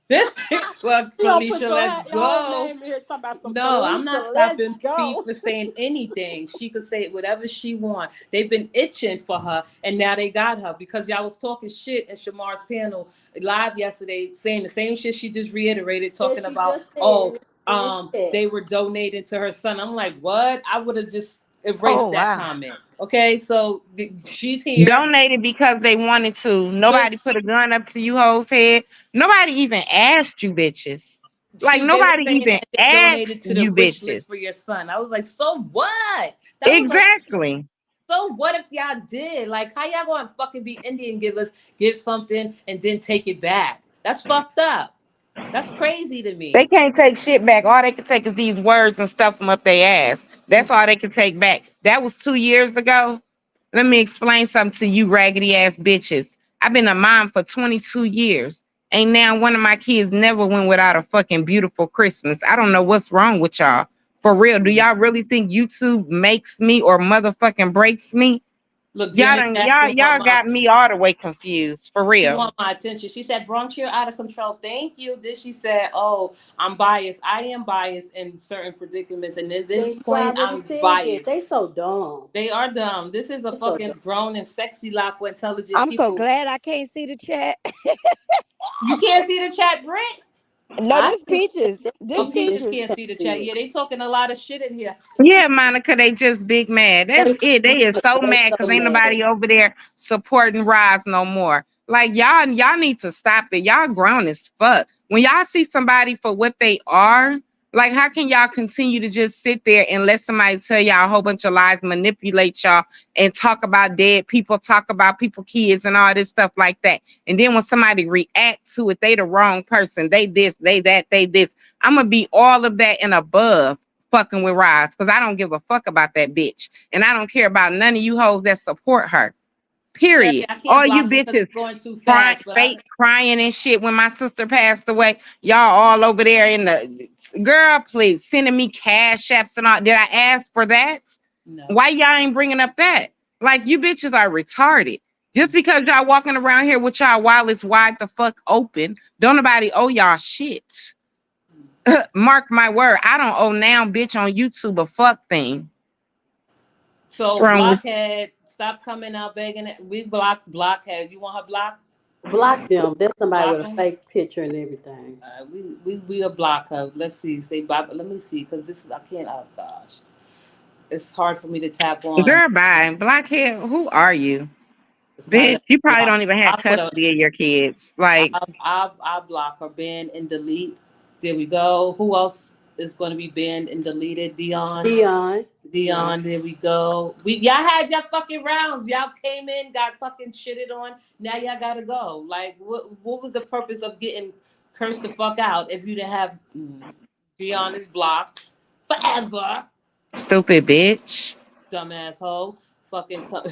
[SPEAKER 3] This well,
[SPEAKER 4] You don't put
[SPEAKER 3] Felicia, let's
[SPEAKER 4] your whole
[SPEAKER 3] go.
[SPEAKER 4] name in here talking about some
[SPEAKER 3] No, I'm
[SPEAKER 4] Felicia.
[SPEAKER 3] not
[SPEAKER 4] Let's
[SPEAKER 3] stopping Fee
[SPEAKER 4] go.
[SPEAKER 3] for saying anything. She could say whatever she wants. They've been itching for her, and now they got her because y'all was talking shit in Shamar's panel live yesterday, saying the same shit she just reiterated,
[SPEAKER 4] That
[SPEAKER 3] talking
[SPEAKER 4] she
[SPEAKER 3] about,
[SPEAKER 4] just said in this chat.
[SPEAKER 3] they were donating to her son. I'm like, what? I would have just erased
[SPEAKER 2] Oh
[SPEAKER 3] that
[SPEAKER 2] wow.
[SPEAKER 3] comment. Okay, so she's here.
[SPEAKER 5] Donated because they wanted to.
[SPEAKER 3] But
[SPEAKER 5] Nobody put a gun up to you hoes head. Nobody even asked you bitches. Like
[SPEAKER 3] they were
[SPEAKER 5] nobody
[SPEAKER 3] saying
[SPEAKER 5] even
[SPEAKER 3] that they
[SPEAKER 5] asked
[SPEAKER 3] donated to the
[SPEAKER 5] you
[SPEAKER 3] wish
[SPEAKER 5] bitches.
[SPEAKER 3] list for your son. I was like, so what? That was a
[SPEAKER 5] Exactly.
[SPEAKER 3] so what if y'all did? Like, how y'all gonna fucking be Indian, give something and then take it back? That's fucked up. That's crazy to
[SPEAKER 5] They
[SPEAKER 3] me.
[SPEAKER 5] can't take shit back. All they can take is these words and stuff them up their ass. That's all they can take back. That was 2 years ago. Let me explain something to you raggedy ass bitches. I've been a mom for 22 years. Ain't now one of my kids never went without a fucking beautiful Christmas. I don't know what's wrong with y'all. For real, do y'all really think YouTube makes me or motherfucking breaks me?
[SPEAKER 3] Look,
[SPEAKER 5] Y'all
[SPEAKER 3] Janet
[SPEAKER 5] done, y'all,
[SPEAKER 3] Jackson want
[SPEAKER 5] y'all
[SPEAKER 3] my
[SPEAKER 5] got me all the way confused. For
[SPEAKER 3] she
[SPEAKER 5] real.
[SPEAKER 3] want my attention. She said, Bronx, you're out of control. Thank you. Then she said, oh, I'm biased. I am biased in certain predicaments. And at
[SPEAKER 4] Then
[SPEAKER 3] this
[SPEAKER 4] you
[SPEAKER 3] point,
[SPEAKER 4] already
[SPEAKER 3] I'm
[SPEAKER 4] said that.
[SPEAKER 3] biased.
[SPEAKER 4] They so dumb.
[SPEAKER 3] They are dumb. This is a
[SPEAKER 4] They so
[SPEAKER 3] fucking
[SPEAKER 4] dumb.
[SPEAKER 3] grown and sexy life for intelligent
[SPEAKER 2] I'm so
[SPEAKER 3] people.
[SPEAKER 2] glad I can't see the chat.
[SPEAKER 3] You can't see the chat, Britt?
[SPEAKER 2] No,
[SPEAKER 4] I
[SPEAKER 2] this
[SPEAKER 4] can
[SPEAKER 2] peaches.
[SPEAKER 3] Oh,
[SPEAKER 2] This
[SPEAKER 3] Peaches
[SPEAKER 2] peaches.
[SPEAKER 3] can't
[SPEAKER 4] can't
[SPEAKER 3] see the chat.
[SPEAKER 4] see
[SPEAKER 3] Yeah,
[SPEAKER 4] it.
[SPEAKER 3] they talking a lot of shit in here.
[SPEAKER 5] Yeah, Monica, they just big mad.
[SPEAKER 4] They
[SPEAKER 5] That's it. They is so
[SPEAKER 4] they
[SPEAKER 5] mad
[SPEAKER 4] so
[SPEAKER 5] because ain't
[SPEAKER 4] mad.
[SPEAKER 5] nobody over there supporting Rise no more. Like y'all need to stop it. Y'all grown as fuck. When y'all see somebody for what they are, like how can y'all continue to just sit there and let somebody tell y'all a whole bunch of lies, manipulate y'all, and talk about dead people, talk about people, kids, and all this stuff like that. And then when somebody react to it, they the wrong person. They this, they that, they this. I'm gonna be all of that and above fucking with Roz because I don't give a fuck about that bitch. And I don't care about none of you hoes that support her.
[SPEAKER 3] Sherry,
[SPEAKER 5] Period.
[SPEAKER 3] I can't
[SPEAKER 5] All you
[SPEAKER 3] block you because
[SPEAKER 5] bitches
[SPEAKER 3] you're going too
[SPEAKER 5] crying,
[SPEAKER 3] fast. But I
[SPEAKER 5] fake crying and shit when my sister passed away. Y'all all over there in the girl, please sending me cash apps and all. Did I ask for that?
[SPEAKER 3] no.
[SPEAKER 5] Why y'all ain't bringing up that? Like you bitches are retarded. Just because y'all walking around here with y'all wallets wide the fuck open, don't nobody owe y'all shit. Mark my word, I don't owe now, bitch, on YouTube a fuck thing. What's
[SPEAKER 3] So
[SPEAKER 5] wrong with
[SPEAKER 3] blockhead, stop coming out begging it. We block blockhead. You want her blocked?
[SPEAKER 4] Block them. There's somebody
[SPEAKER 3] Block
[SPEAKER 4] with a
[SPEAKER 3] them.
[SPEAKER 4] fake picture and everything.
[SPEAKER 3] We will block her. Let's see. Stay by. Let me see because this is I can't. Oh gosh, it's hard for me to tap on.
[SPEAKER 5] girl? Bye, blackhead. Who are you,
[SPEAKER 3] It's not
[SPEAKER 5] bitch?
[SPEAKER 3] letting
[SPEAKER 5] You
[SPEAKER 3] me
[SPEAKER 5] probably
[SPEAKER 3] block.
[SPEAKER 5] don't even have
[SPEAKER 3] I'll put a.
[SPEAKER 5] custody of your kids. Like,
[SPEAKER 3] I'll block her. Ban and delete. There we go. Who else is going to be banned and deleted? Dion.
[SPEAKER 4] Dion. Dion.
[SPEAKER 3] Dion, there we go. We y'all had your fucking rounds. Y'all came in, got fucking shitted on. Now y'all gotta go. Like, what was the purpose of getting cursed the fuck out if you didn't have Dion is blocked forever?
[SPEAKER 5] stupid bitch.
[SPEAKER 3] Dumb asshole. Fucking so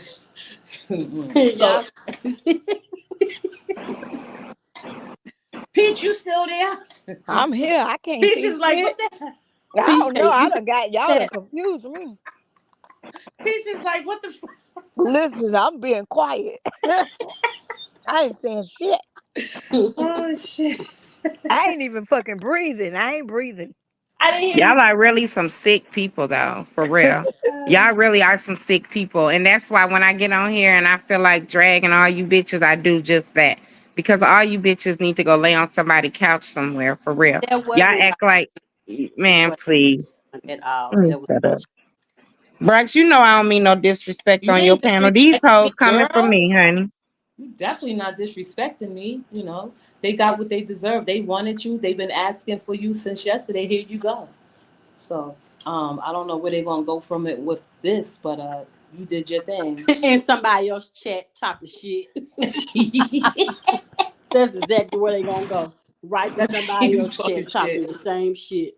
[SPEAKER 4] Y'all.
[SPEAKER 3] Peach, you still there?
[SPEAKER 2] I'm here. I can't
[SPEAKER 3] Peach
[SPEAKER 2] see
[SPEAKER 3] is like,
[SPEAKER 2] shit.
[SPEAKER 3] what the hell?
[SPEAKER 2] I
[SPEAKER 4] Peach
[SPEAKER 2] don't know.
[SPEAKER 4] can't.
[SPEAKER 2] I
[SPEAKER 4] You
[SPEAKER 2] done got y'all done
[SPEAKER 4] can't.
[SPEAKER 2] confused me.
[SPEAKER 3] Peach is like, what the
[SPEAKER 2] Listen, I'm being quiet. I ain't saying shit.
[SPEAKER 3] oh shit.
[SPEAKER 2] I ain't even fucking breathing. I ain't breathing.
[SPEAKER 3] I didn't hear
[SPEAKER 5] Y'all
[SPEAKER 3] you.
[SPEAKER 5] are really some sick people, though, for real. Y'all really are some sick people. And that's why when I get on here and I feel like dragging all you bitches, I do just that. Because all you bitches need to go lay on somebody's couch somewhere, for real.
[SPEAKER 4] That
[SPEAKER 5] Y'all
[SPEAKER 4] wasn't
[SPEAKER 5] act like,
[SPEAKER 4] it
[SPEAKER 5] man,
[SPEAKER 4] wasn't
[SPEAKER 5] please.
[SPEAKER 4] at all.
[SPEAKER 5] Let me
[SPEAKER 4] That was
[SPEAKER 5] shut up. Brax, you know I don't mean no disrespect
[SPEAKER 3] You
[SPEAKER 5] on your
[SPEAKER 3] ain't
[SPEAKER 5] panel. These
[SPEAKER 3] disrespecting me,
[SPEAKER 5] hoes coming for
[SPEAKER 3] girl.
[SPEAKER 5] me, honey.
[SPEAKER 3] You definitely not disrespecting me. You know, they got what they deserve. They wanted you. They've been asking for you since yesterday. Here you go. So, I don't know where they're gonna go from it with this, but you did your thing.
[SPEAKER 4] in somebody else chat talking shit. That's exactly where they gonna go. Right to
[SPEAKER 3] That's
[SPEAKER 4] somebody
[SPEAKER 3] you
[SPEAKER 4] else
[SPEAKER 3] talking
[SPEAKER 4] chat talking
[SPEAKER 3] shit.
[SPEAKER 4] the same shit.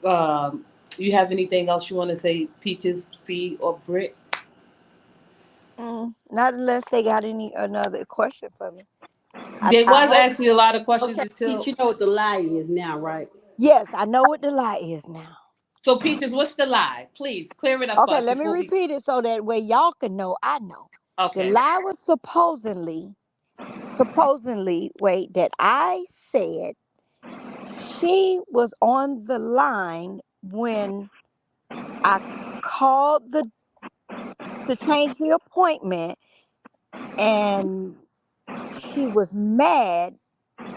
[SPEAKER 3] um, you have anything else you want to say, Peaches, Fee, or Britt?
[SPEAKER 2] Not unless they got any another question for me.
[SPEAKER 3] There
[SPEAKER 2] I
[SPEAKER 3] was
[SPEAKER 2] hope.
[SPEAKER 3] actually a lot of questions
[SPEAKER 4] Okay, Peach,
[SPEAKER 3] until.
[SPEAKER 4] you know what the lie is now, right?
[SPEAKER 2] Yes, I know what the lie is now.
[SPEAKER 3] So, Peaches, what's the lie? Please clear it up for
[SPEAKER 2] Okay,
[SPEAKER 3] us
[SPEAKER 2] let me
[SPEAKER 3] before we.
[SPEAKER 2] repeat it so that way y'all can know I know. The
[SPEAKER 3] Okay.
[SPEAKER 2] lie was wait, that I said she was on the line when I called the to change the appointment and she was mad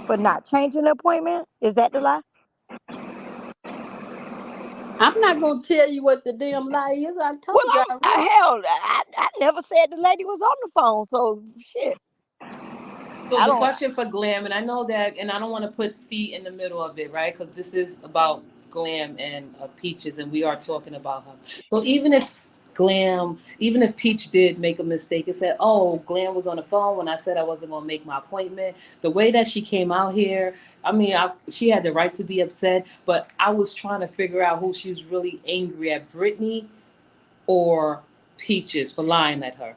[SPEAKER 2] for not changing the appointment. Is that the lie?
[SPEAKER 4] I'm not gonna tell you what the damn lie is. I
[SPEAKER 2] Well,
[SPEAKER 4] told you already.
[SPEAKER 2] I never said the lady was on the phone, so shit.
[SPEAKER 3] So
[SPEAKER 2] I
[SPEAKER 3] the
[SPEAKER 2] don't.
[SPEAKER 3] question for Glam, and I know that, and I don't want to put feet in the middle of it, right? Because this is about Glam and Peaches, and we are talking about her. So even if Peach did make a mistake and said, "Oh, Glam was on the phone when I said I wasn't going to make my appointment," the way that she came out here, I mean, she had the right to be upset, but I was trying to figure out who she's really angry at, Britney or Peaches for lying at her.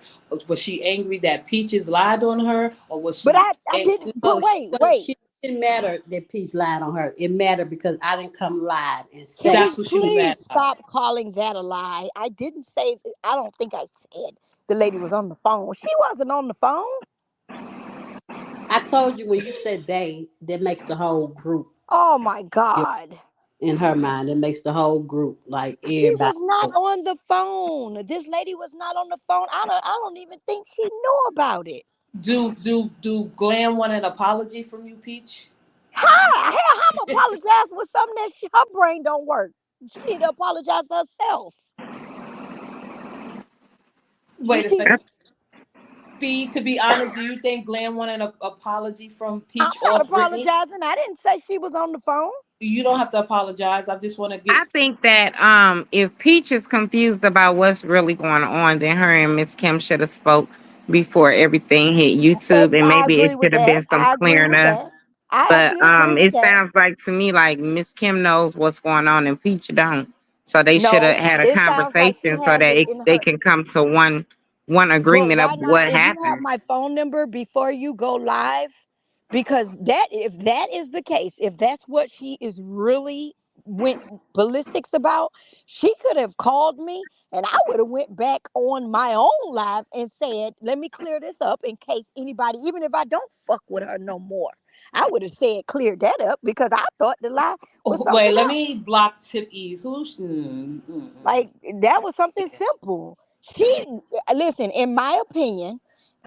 [SPEAKER 3] Was she angry that Peaches lied on her, or was
[SPEAKER 2] But
[SPEAKER 3] she
[SPEAKER 2] I
[SPEAKER 3] angry?
[SPEAKER 2] didn't.
[SPEAKER 4] No,
[SPEAKER 2] But wait, wait.
[SPEAKER 4] she didn't matter that Peach lied on her. It mattered because I didn't come lied and
[SPEAKER 2] Can
[SPEAKER 4] say
[SPEAKER 2] we
[SPEAKER 3] That's what she was mad
[SPEAKER 2] please
[SPEAKER 3] about.
[SPEAKER 2] stop calling that a lie? I didn't say. I don't think I said the lady was on the phone. She wasn't on the phone.
[SPEAKER 4] I told you when you said they, that makes the whole group
[SPEAKER 2] Oh my
[SPEAKER 4] feel
[SPEAKER 2] God.
[SPEAKER 4] in her mind. It makes the whole group like
[SPEAKER 2] She
[SPEAKER 4] everybody.
[SPEAKER 2] was not on the phone. This lady was not on the phone. I don't even think she knew about it.
[SPEAKER 3] Do Glam want an apology from you, Peach?
[SPEAKER 2] How? Hell, I'm apologizing with something that her brain don't work. She need to apologize to herself.
[SPEAKER 3] Wait a
[SPEAKER 2] She,
[SPEAKER 3] second. Fee, to be honest, do you think Glam wanted an apology from
[SPEAKER 2] I'm
[SPEAKER 3] Peach
[SPEAKER 2] not
[SPEAKER 3] or Brittany?
[SPEAKER 2] apologizing. I didn't say she was on the phone.
[SPEAKER 3] You don't have to apologize. I just want to get.
[SPEAKER 5] I think that if Peach is confused about what's really going on, then her and Miss Kim should have spoke before everything hit YouTube, and
[SPEAKER 2] I
[SPEAKER 5] maybe it
[SPEAKER 2] agree with
[SPEAKER 5] should have
[SPEAKER 2] that.
[SPEAKER 5] been some
[SPEAKER 2] I agree
[SPEAKER 5] clearing
[SPEAKER 2] with
[SPEAKER 5] up.
[SPEAKER 2] that. I
[SPEAKER 5] But
[SPEAKER 2] actually agree with
[SPEAKER 5] it
[SPEAKER 2] that.
[SPEAKER 5] sounds like to me like Miss Kim knows what's going on and Peach don't. So they should have
[SPEAKER 2] No,
[SPEAKER 5] had a
[SPEAKER 2] it sounds like she
[SPEAKER 5] conversation so
[SPEAKER 2] has
[SPEAKER 5] that
[SPEAKER 2] it in
[SPEAKER 5] they
[SPEAKER 2] her.
[SPEAKER 5] can come to one
[SPEAKER 2] But
[SPEAKER 5] agreement of
[SPEAKER 2] why not?
[SPEAKER 5] what
[SPEAKER 2] If you have
[SPEAKER 5] happened.
[SPEAKER 2] my phone number before you go live, because that if that is the case, if that's what she is really went ballistics about, she could have called me and I would have went back on my own live and said, "Let me clear this up in case anybody, even if I don't fuck with her no more." I would have said clear that up because I thought the lie was
[SPEAKER 3] Oh, wait,
[SPEAKER 2] something
[SPEAKER 3] let
[SPEAKER 2] else.
[SPEAKER 3] me block Tip Ease. Who's.
[SPEAKER 2] Like that was something
[SPEAKER 3] Yeah.
[SPEAKER 2] simple. Listen, in my opinion,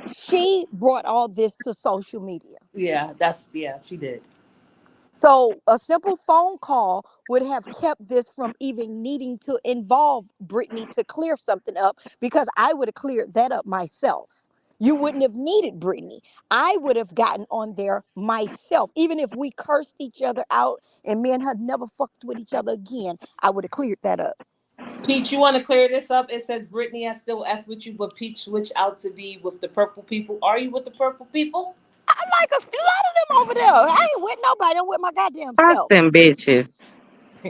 [SPEAKER 2] she brought all this to social media.
[SPEAKER 3] Yeah, yeah, she did.
[SPEAKER 2] So a simple phone call would have kept this from even needing to involve Brittany to clear something up because I would have cleared that up myself. You wouldn't have needed Brittany. I would have gotten on there myself. Even if we cursed each other out and me and her never fucked with each other again, I would have cleared that up.
[SPEAKER 3] Peach, you want to clear this up? It says Brittany, I still F with you, but Peach switched out to be with the purple people. Are you with the purple people?
[SPEAKER 2] I'm like a lot of them over there. I ain't with nobody. I'm with my goddamn self.
[SPEAKER 5] Boston bitches.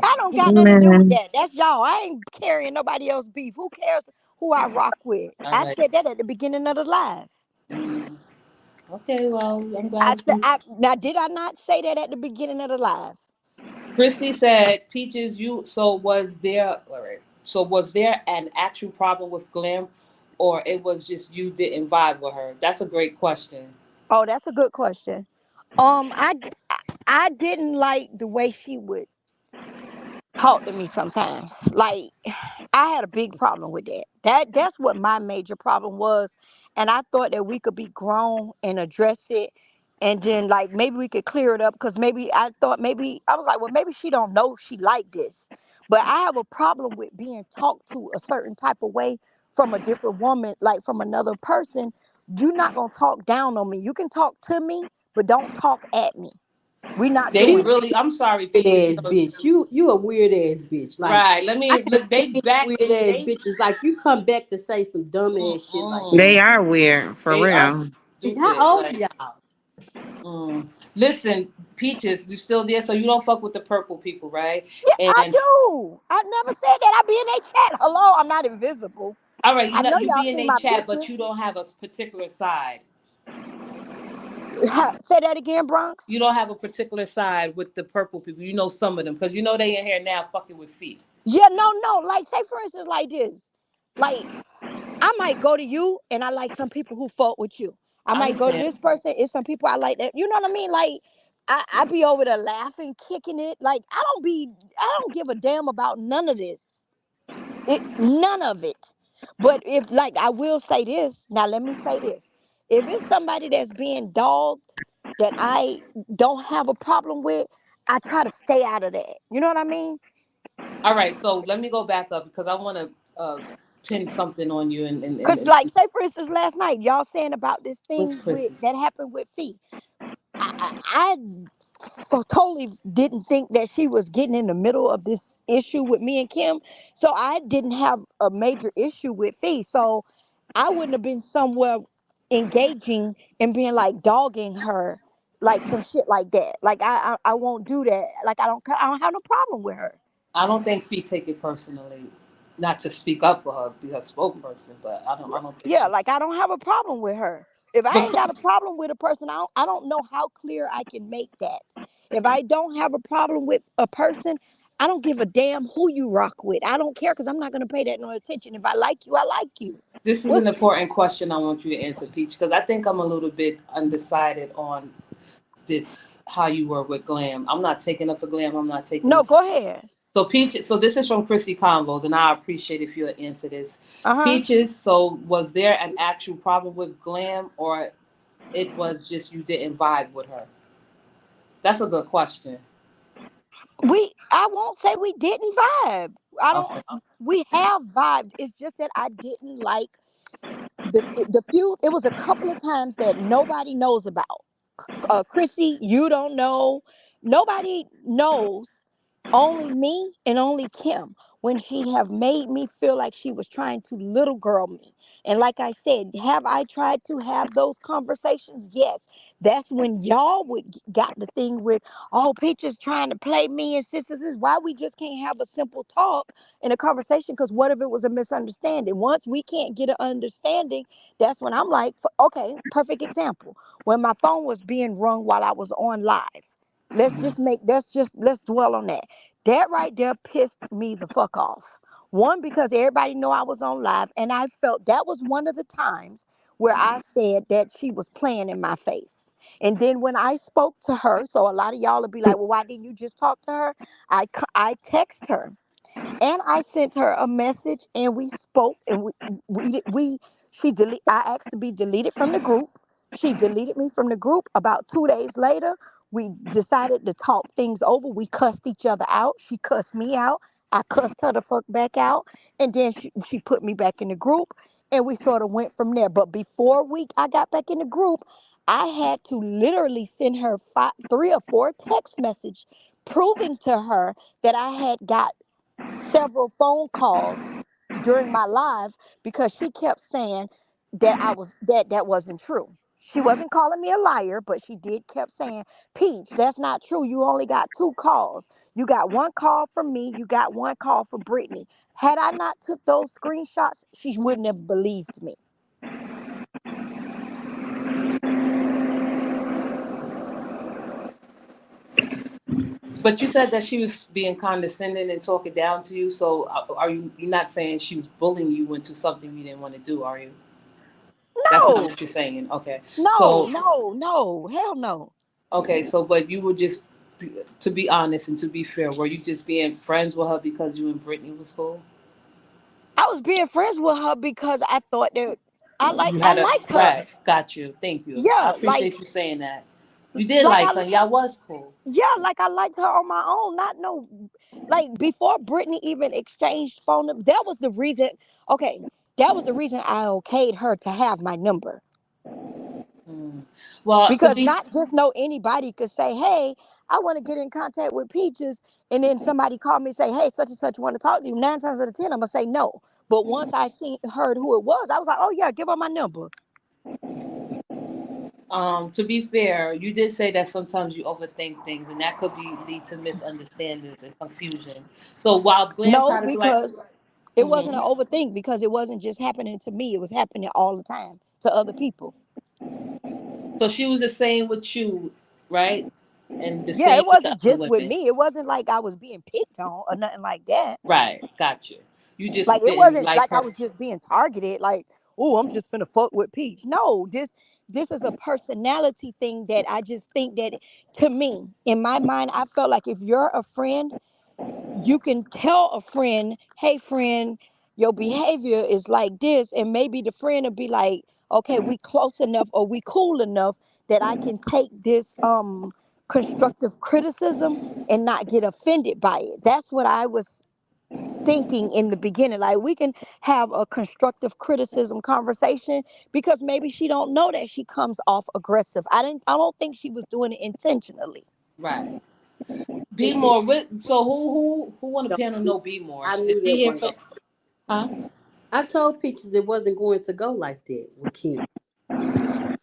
[SPEAKER 2] I don't got nothing to do with
[SPEAKER 5] Man,
[SPEAKER 2] that. That's y'all. I ain't carrying nobody else beef. Who cares who I rock with?
[SPEAKER 3] All
[SPEAKER 2] I
[SPEAKER 3] right.
[SPEAKER 2] said that at the beginning of the live.
[SPEAKER 3] Mm, okay, well, I'm
[SPEAKER 2] I
[SPEAKER 3] glad
[SPEAKER 2] said,
[SPEAKER 3] you.
[SPEAKER 2] now did I not say that at the beginning of the live?
[SPEAKER 3] Chrissy said, Peaches, all right. So was there an actual problem with Glam, or it was just you didn't vibe with her? That's a great question.
[SPEAKER 2] Oh, that's a good question. I didn't like the way she would talk to me sometimes. Like I had a big problem with that. That's what my major problem was. And I thought that we could be grown and address it and then like maybe we could clear it up because maybe I thought maybe I was like, well, maybe she don't know she like this. But I have a problem with being talked to a certain type of way from a different woman, like from another person. You're not gonna talk down on me. You can talk to me, but don't talk at me. We're not
[SPEAKER 3] They
[SPEAKER 2] doing
[SPEAKER 4] You
[SPEAKER 2] that.
[SPEAKER 3] really, I'm sorry,
[SPEAKER 4] weird
[SPEAKER 3] Peaches.
[SPEAKER 4] ass bitch. You a weird ass bitch. Like
[SPEAKER 3] Right. Let
[SPEAKER 4] I
[SPEAKER 3] me
[SPEAKER 4] can't
[SPEAKER 3] look. They
[SPEAKER 4] stand
[SPEAKER 3] back.
[SPEAKER 4] weird ass
[SPEAKER 3] They.
[SPEAKER 4] bitches. Like you come back to say some dumb ass shit like that.
[SPEAKER 5] they
[SPEAKER 3] Mm-mm.
[SPEAKER 5] are weird for
[SPEAKER 3] They are
[SPEAKER 5] real.
[SPEAKER 4] And how
[SPEAKER 3] stupid.
[SPEAKER 4] old are
[SPEAKER 3] Like.
[SPEAKER 4] y'all?
[SPEAKER 3] Mm. Listen, Peaches, you still there? So you don't fuck with the purple people, right?
[SPEAKER 2] Yeah, I
[SPEAKER 3] And
[SPEAKER 2] do. I never said that. I be in a chat. Hello, I'm not invisible.
[SPEAKER 3] all right,
[SPEAKER 2] I know
[SPEAKER 3] you
[SPEAKER 2] y'all
[SPEAKER 3] be in
[SPEAKER 2] see
[SPEAKER 3] a
[SPEAKER 2] my
[SPEAKER 3] chat,
[SPEAKER 2] picture.
[SPEAKER 3] but you don't have a particular side.
[SPEAKER 2] Say that again, Bronx.
[SPEAKER 3] You don't have a particular side with the purple people. You know some of them because you know they in here now fucking with feet.
[SPEAKER 2] Yeah, no, no. Like, say for instance, like this. Like, I might go to you, and I like some people who fought with you. I
[SPEAKER 3] I
[SPEAKER 2] might go to
[SPEAKER 3] understand.
[SPEAKER 2] this person. It's some people I like that. You know what I mean? Like, I be over there laughing, kicking it. Like, I don't give a damn about none of this. None of it. But if like I will say this, now let me say this. If it's somebody that's being dogged that I don't have a problem with, I try to stay out of that. You know what I mean?
[SPEAKER 3] All right, so let me go back up because I want to pin something on you
[SPEAKER 2] Cause like, say for instance, last night y'all saying about this
[SPEAKER 3] what's
[SPEAKER 2] thing with
[SPEAKER 3] Chrissy?
[SPEAKER 2] that happened with Fee. I totally didn't think that she was getting in the middle of this issue with me and Kim. So I didn't have a major issue with Fee. So I wouldn't have been somewhere engaging and being like dogging her like some shit like that. Like I won't do that. Like I don't have no problem with her.
[SPEAKER 3] I don't think Fee take it personally. Not to speak up for her, be her spokesperson, but I don't think
[SPEAKER 2] Yeah,
[SPEAKER 3] she.
[SPEAKER 2] like I don't have a problem with her. If I
[SPEAKER 3] But
[SPEAKER 2] ain't got a problem with a person, I don't know how clear I can make that. If I don't have a problem with a person, I don't give a damn who you rock with. I don't care because I'm not gonna pay that no attention. If I like you, I like you.
[SPEAKER 3] this is an
[SPEAKER 2] What's
[SPEAKER 3] important question I want you to answer, Peach, because I think I'm a little bit undecided on this. How you were with Glam. I'm not taking up for Glam. I'm not taking
[SPEAKER 2] no?
[SPEAKER 3] up for.
[SPEAKER 2] Go ahead.
[SPEAKER 3] So Peaches, so this is from Chrissy Convos, and I appreciate if you'll answer this.
[SPEAKER 2] Uh huh.
[SPEAKER 3] Peaches, so was there an actual problem with Glam, or it was just you didn't vibe with her? That's a good question.
[SPEAKER 2] I won't say we didn't vibe. I don't.
[SPEAKER 3] Okay.
[SPEAKER 2] We have vibed. It's just that I didn't like the few. It was a couple of times that nobody knows about. Chrissy, you don't know. Nobody knows. Only me and only Kim. When she have made me feel like she was trying to little girl me. And like I said, have I tried to have those conversations? Yes. That's when y'all would got the thing with, oh, Peaches trying to play me and sisters. This is why we just can't have a simple talk in a conversation. Because what if it was a misunderstanding? Once we can't get an understanding, that's when I'm like, okay, perfect example. When my phone was being rung while I was on live. Let's dwell on that. That right there pissed me the fuck off. One, because everybody know I was on live, and I felt that was one of the times where I said that she was playing in my face. And then when I spoke to her, so a lot of y'all will be like, well, why didn't you just talk to her? I text her and I sent her a message and we spoke and we she delete I asked to be deleted from the group. She deleted me from the group. About 2 days later, we decided to talk things over. We cussed each other out. She cussed me out. I cussed her the fuck back out. And then she put me back in the group and we sort of went from there. But before I got back in the group, I had to literally send her 3 or 4 text message proving to her that I had got several phone calls during my live because she kept saying that that wasn't true. She wasn't calling me a liar, but she did kept saying, Peach, that's not true. You only got 2 calls. You got 1 call from me, you got 1 call from Brittany. Had I not took those screenshots, she wouldn't have believed me.
[SPEAKER 3] But you said that she was being condescending and talking down to you. So are you? You're not saying she was bullying you into something you didn't want to do, are you? That's not
[SPEAKER 2] No,
[SPEAKER 3] what you're saying. Okay.
[SPEAKER 2] no,
[SPEAKER 3] So
[SPEAKER 2] no, no, hell no.
[SPEAKER 3] okay. So but you were just, to be honest and to be fair, were you just being friends with her because you and Brittany was cool?
[SPEAKER 2] I was being friends with her because I thought that
[SPEAKER 3] You
[SPEAKER 2] I
[SPEAKER 3] had a
[SPEAKER 2] liked her.
[SPEAKER 3] right. Got you. Thank you. I
[SPEAKER 2] Yeah,
[SPEAKER 3] appreciate you saying that. You did
[SPEAKER 2] like
[SPEAKER 3] like
[SPEAKER 2] I
[SPEAKER 3] her. Y'all was cool.
[SPEAKER 2] yeah, like I liked her on my own, not no like before Brittany even exchanged phone number. That was the reason. Okay, that was the reason I okayed her to have my number
[SPEAKER 3] Mm. Well, to
[SPEAKER 2] because
[SPEAKER 3] be
[SPEAKER 2] not just know anybody could say, "Hey, I want to get in contact with Peaches," and then somebody called me and say, "Hey, such and such want to talk to you." 9 times out of 10, I'm gonna say no. But once I heard who it was, I was like, "Oh yeah, give her my number."
[SPEAKER 3] To be fair, you did say that sometimes you overthink things, and that could be lead to misunderstandings and confusion. So while Glam
[SPEAKER 2] No,
[SPEAKER 3] kind of like,
[SPEAKER 2] because it wasn't
[SPEAKER 3] hmm
[SPEAKER 2] an overthink because it wasn't just happening to me; it was happening all the time to other people.
[SPEAKER 3] so she was the same with you, right? And the
[SPEAKER 2] Yeah,
[SPEAKER 3] same
[SPEAKER 2] it
[SPEAKER 3] with the
[SPEAKER 2] wasn't
[SPEAKER 3] other
[SPEAKER 2] just with
[SPEAKER 3] women,
[SPEAKER 2] me. It wasn't like I was being picked on or nothing like that.
[SPEAKER 3] right? Got you. You
[SPEAKER 2] Like
[SPEAKER 3] just
[SPEAKER 2] it
[SPEAKER 3] didn't
[SPEAKER 2] wasn't
[SPEAKER 3] like
[SPEAKER 2] like I
[SPEAKER 3] her.
[SPEAKER 2] was just being targeted. Like, oh, I'm just gonna fuck with Peach. No, this is a personality thing that I just think that to me, in my mind, I felt like if you're a friend, you can tell a friend, hey friend, your behavior is like this, and maybe the friend will be like, okay, we close enough or we cool enough that I can take this constructive criticism and not get offended by it. That's what I was. thinking in the beginning. Like we can have a constructive criticism conversation because maybe she don't know that she comes off aggressive. I don't think she was doing it intentionally.
[SPEAKER 3] Right. Be
[SPEAKER 4] It's
[SPEAKER 3] more. So who on the
[SPEAKER 4] so
[SPEAKER 3] panel know Be more?
[SPEAKER 4] I
[SPEAKER 3] Is
[SPEAKER 4] knew
[SPEAKER 3] she
[SPEAKER 4] that
[SPEAKER 3] here
[SPEAKER 4] one
[SPEAKER 3] for?
[SPEAKER 4] go.
[SPEAKER 3] Huh?
[SPEAKER 4] I told Peaches it wasn't going to go like that with Kim.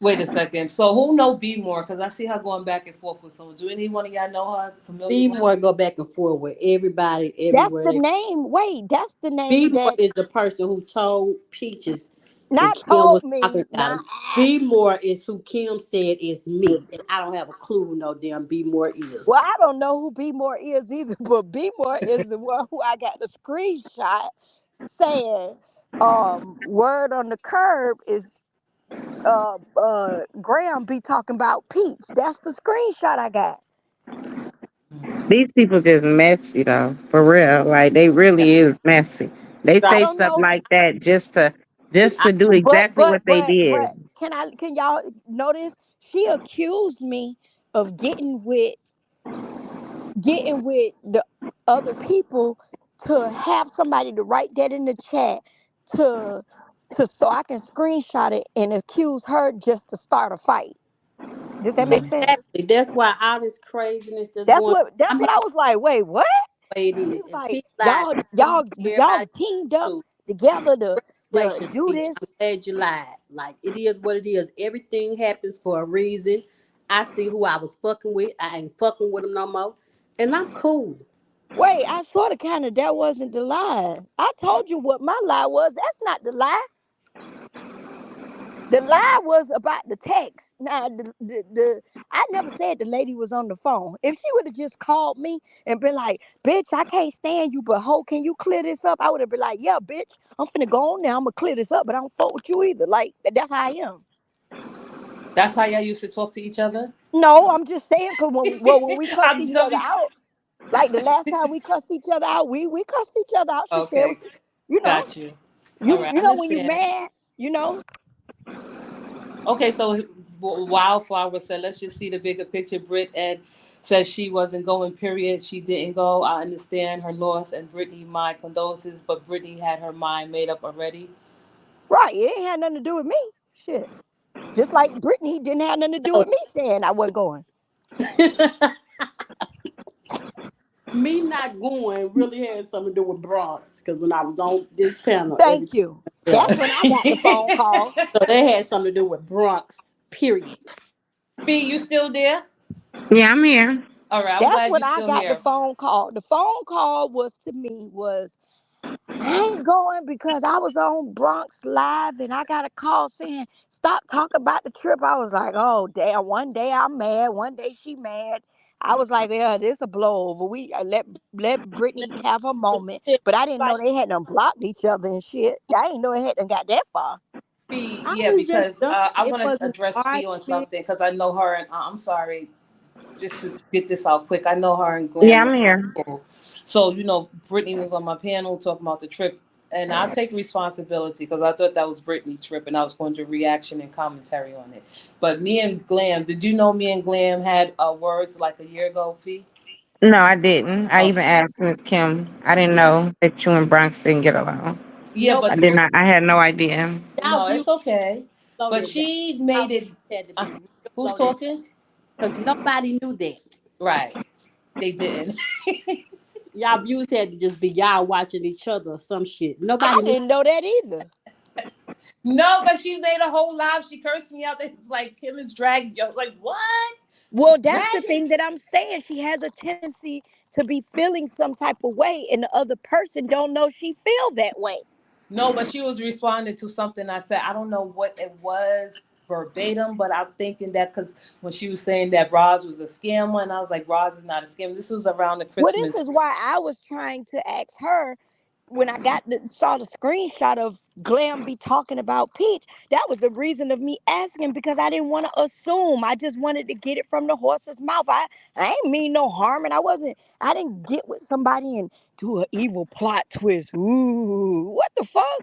[SPEAKER 3] Wait a second. So who know Be more? Because I see her going back and forth with someone. Do any one of y'all know her? Familiar
[SPEAKER 4] Be
[SPEAKER 3] with her?
[SPEAKER 4] more go back and forth with everybody
[SPEAKER 2] That's
[SPEAKER 4] everywhere
[SPEAKER 2] the
[SPEAKER 4] they.
[SPEAKER 2] name. Wait, that's the
[SPEAKER 4] Be
[SPEAKER 2] name
[SPEAKER 4] more
[SPEAKER 2] that
[SPEAKER 4] is the person who told Peaches that
[SPEAKER 2] not
[SPEAKER 4] Kim was
[SPEAKER 2] told
[SPEAKER 4] talking
[SPEAKER 2] me,
[SPEAKER 4] about
[SPEAKER 2] not
[SPEAKER 4] him. Be more is who Kim said is me, and I don't have a clue who no damn Be more is.
[SPEAKER 2] well, I don't know who B More is either, but B More is the one who I got the screenshot saying, word on the curb is Graham be talking about Peach. That's the screenshot I got.
[SPEAKER 5] These people just messy though, for real. Like they really is messy. They
[SPEAKER 2] I
[SPEAKER 5] say
[SPEAKER 2] don't
[SPEAKER 5] stuff
[SPEAKER 2] know,
[SPEAKER 5] like that just
[SPEAKER 4] I,
[SPEAKER 5] to do exactly what they
[SPEAKER 2] but
[SPEAKER 5] did.
[SPEAKER 2] can y'all notice she accused me of getting with the other people to have somebody to write that in the chat to so I can screenshot it and accuse her just to start a fight. Does that make sense?
[SPEAKER 4] exactly. That's why all this craziness that's going. I
[SPEAKER 2] That's
[SPEAKER 4] mean,
[SPEAKER 2] what I was like. Wait, what?
[SPEAKER 4] the way it
[SPEAKER 2] She
[SPEAKER 4] is,
[SPEAKER 2] was
[SPEAKER 4] and
[SPEAKER 2] like,
[SPEAKER 4] Pete lied. He gave
[SPEAKER 2] y'all
[SPEAKER 4] everybody
[SPEAKER 2] teamed up
[SPEAKER 4] to
[SPEAKER 2] together to
[SPEAKER 4] congratulations,
[SPEAKER 2] do
[SPEAKER 4] Peach.
[SPEAKER 2] this.
[SPEAKER 4] I'm glad you lied. Like it is what it is. Everything happens for a reason. I see who I was fucking with. I ain't fucking with him no more, and I'm cool.
[SPEAKER 2] Wait, I sort of kind of that wasn't the lie. I told you what my lie was. That's not the lie. The lie was about the text. Now, I never said the lady was on the phone. If she would have just called me and been like, "Bitch, I can't stand you, but ho, can you clear this up?" I would have been like, "Yeah, bitch, I'm finna go on now. I'm gonna clear this up, but I don't fuck with you either." Like that's how I am.
[SPEAKER 3] That's how y'all used to talk to each other.
[SPEAKER 2] No, I'm just saying because when we cussed
[SPEAKER 3] I'm
[SPEAKER 2] each
[SPEAKER 3] no.
[SPEAKER 2] other out, like the last time we cussed each other out, we cussed each other out. She said,
[SPEAKER 3] Okay,
[SPEAKER 2] you know,
[SPEAKER 3] got you. All right, I
[SPEAKER 2] you know when you
[SPEAKER 3] understand.
[SPEAKER 2] mad, you know.
[SPEAKER 3] Okay, so Wildflower said, let's just see the bigger picture. Brit Ed says she wasn't going, period. She didn't go. I understand her loss, and Brittany, my condolences, but Brittany had her mind made up already.
[SPEAKER 2] Right, it ain't had nothing to do with me. Shit. Just like Brittany didn't have nothing to do
[SPEAKER 4] No,
[SPEAKER 2] with me saying I wasn't going.
[SPEAKER 4] me not going really had something to do with Bronx because when I was on this panel,
[SPEAKER 2] Thank
[SPEAKER 4] everything
[SPEAKER 2] you.
[SPEAKER 4] went
[SPEAKER 2] That's
[SPEAKER 4] well.
[SPEAKER 2] when I got the phone call.
[SPEAKER 4] So they had something to do with Bronx. Period.
[SPEAKER 3] Fee, you still there?
[SPEAKER 5] Yeah, I'm here.
[SPEAKER 3] All right, I'm
[SPEAKER 2] That's
[SPEAKER 3] glad
[SPEAKER 2] when
[SPEAKER 3] you're
[SPEAKER 2] I
[SPEAKER 3] still
[SPEAKER 2] got the
[SPEAKER 3] here.
[SPEAKER 2] phone call. The phone call was to me was I ain't going because I was on Bronx Live and I got a call saying, stop talking about the trip. I was like, oh, damn. One day I'm mad. One day she mad. I was like, yeah, this a blow over. We let Brittany have her moment. But I didn't know
[SPEAKER 4] Like
[SPEAKER 2] they had done blocked each other and shit. I didn't know it had done got that far.
[SPEAKER 3] Fee,
[SPEAKER 4] I
[SPEAKER 3] yeah,
[SPEAKER 4] was just
[SPEAKER 3] because
[SPEAKER 4] done.
[SPEAKER 3] I
[SPEAKER 4] It
[SPEAKER 3] want to
[SPEAKER 4] wasn't
[SPEAKER 3] address
[SPEAKER 4] an
[SPEAKER 3] Fee on
[SPEAKER 4] argument.
[SPEAKER 3] something because I know her and I'm sorry, just to get this out quick. I know her and
[SPEAKER 5] Yeah,
[SPEAKER 3] Glam
[SPEAKER 5] I'm
[SPEAKER 3] are
[SPEAKER 5] here.
[SPEAKER 3] cool. So, Brittany was on my panel talking about the trip, and I'll take responsibility because I thought that was Brittany's trip, and I was going to reaction and commentary on it. But me and Glam, did you know me and Glam had words like a year ago, Fee?
[SPEAKER 5] No, I didn't. I
[SPEAKER 3] Okay.
[SPEAKER 5] even asked Miss Kim. I didn't know that you and Bronx didn't get along.
[SPEAKER 3] Yeah,
[SPEAKER 4] Nobody,
[SPEAKER 5] I
[SPEAKER 3] but
[SPEAKER 5] did not. I had no idea.
[SPEAKER 4] y'all
[SPEAKER 3] no,
[SPEAKER 4] views
[SPEAKER 3] it's okay. But
[SPEAKER 4] loaded that.
[SPEAKER 3] she
[SPEAKER 4] Y'all
[SPEAKER 3] made
[SPEAKER 4] views
[SPEAKER 3] it.
[SPEAKER 4] had to
[SPEAKER 3] Uh,
[SPEAKER 4] be real
[SPEAKER 3] who's
[SPEAKER 4] loaded
[SPEAKER 3] talking?
[SPEAKER 4] because nobody knew that.
[SPEAKER 3] Right. They didn't.
[SPEAKER 4] Y'all views had to just be y'all watching each other or some shit.
[SPEAKER 2] I
[SPEAKER 4] Nobody knew.
[SPEAKER 2] didn't know that either.
[SPEAKER 3] No, but she made a whole live. She cursed me out. It's like Kim is dragging. I was like, what?
[SPEAKER 2] Well, that's the
[SPEAKER 3] Dragging?
[SPEAKER 2] thing that I'm saying. She has a tendency to be feeling some type of way, and the other person don't know she feel that way.
[SPEAKER 3] No, but she was responding to something I said. I don't know what it was verbatim, but I'm thinking that because when she was saying that Roz was a scammer, and I was like, Roz is not a scammer. This was around the
[SPEAKER 2] Well, this
[SPEAKER 3] Christmas.
[SPEAKER 2] is why I was trying to ask her when I saw the screenshot of Glam be talking about Peach. That was the reason of me asking because I didn't want to assume. I just wanted to get it from the horse's mouth. I ain't mean no harm, and I didn't get with somebody and do an evil plot twist. Ooh, what the fuck?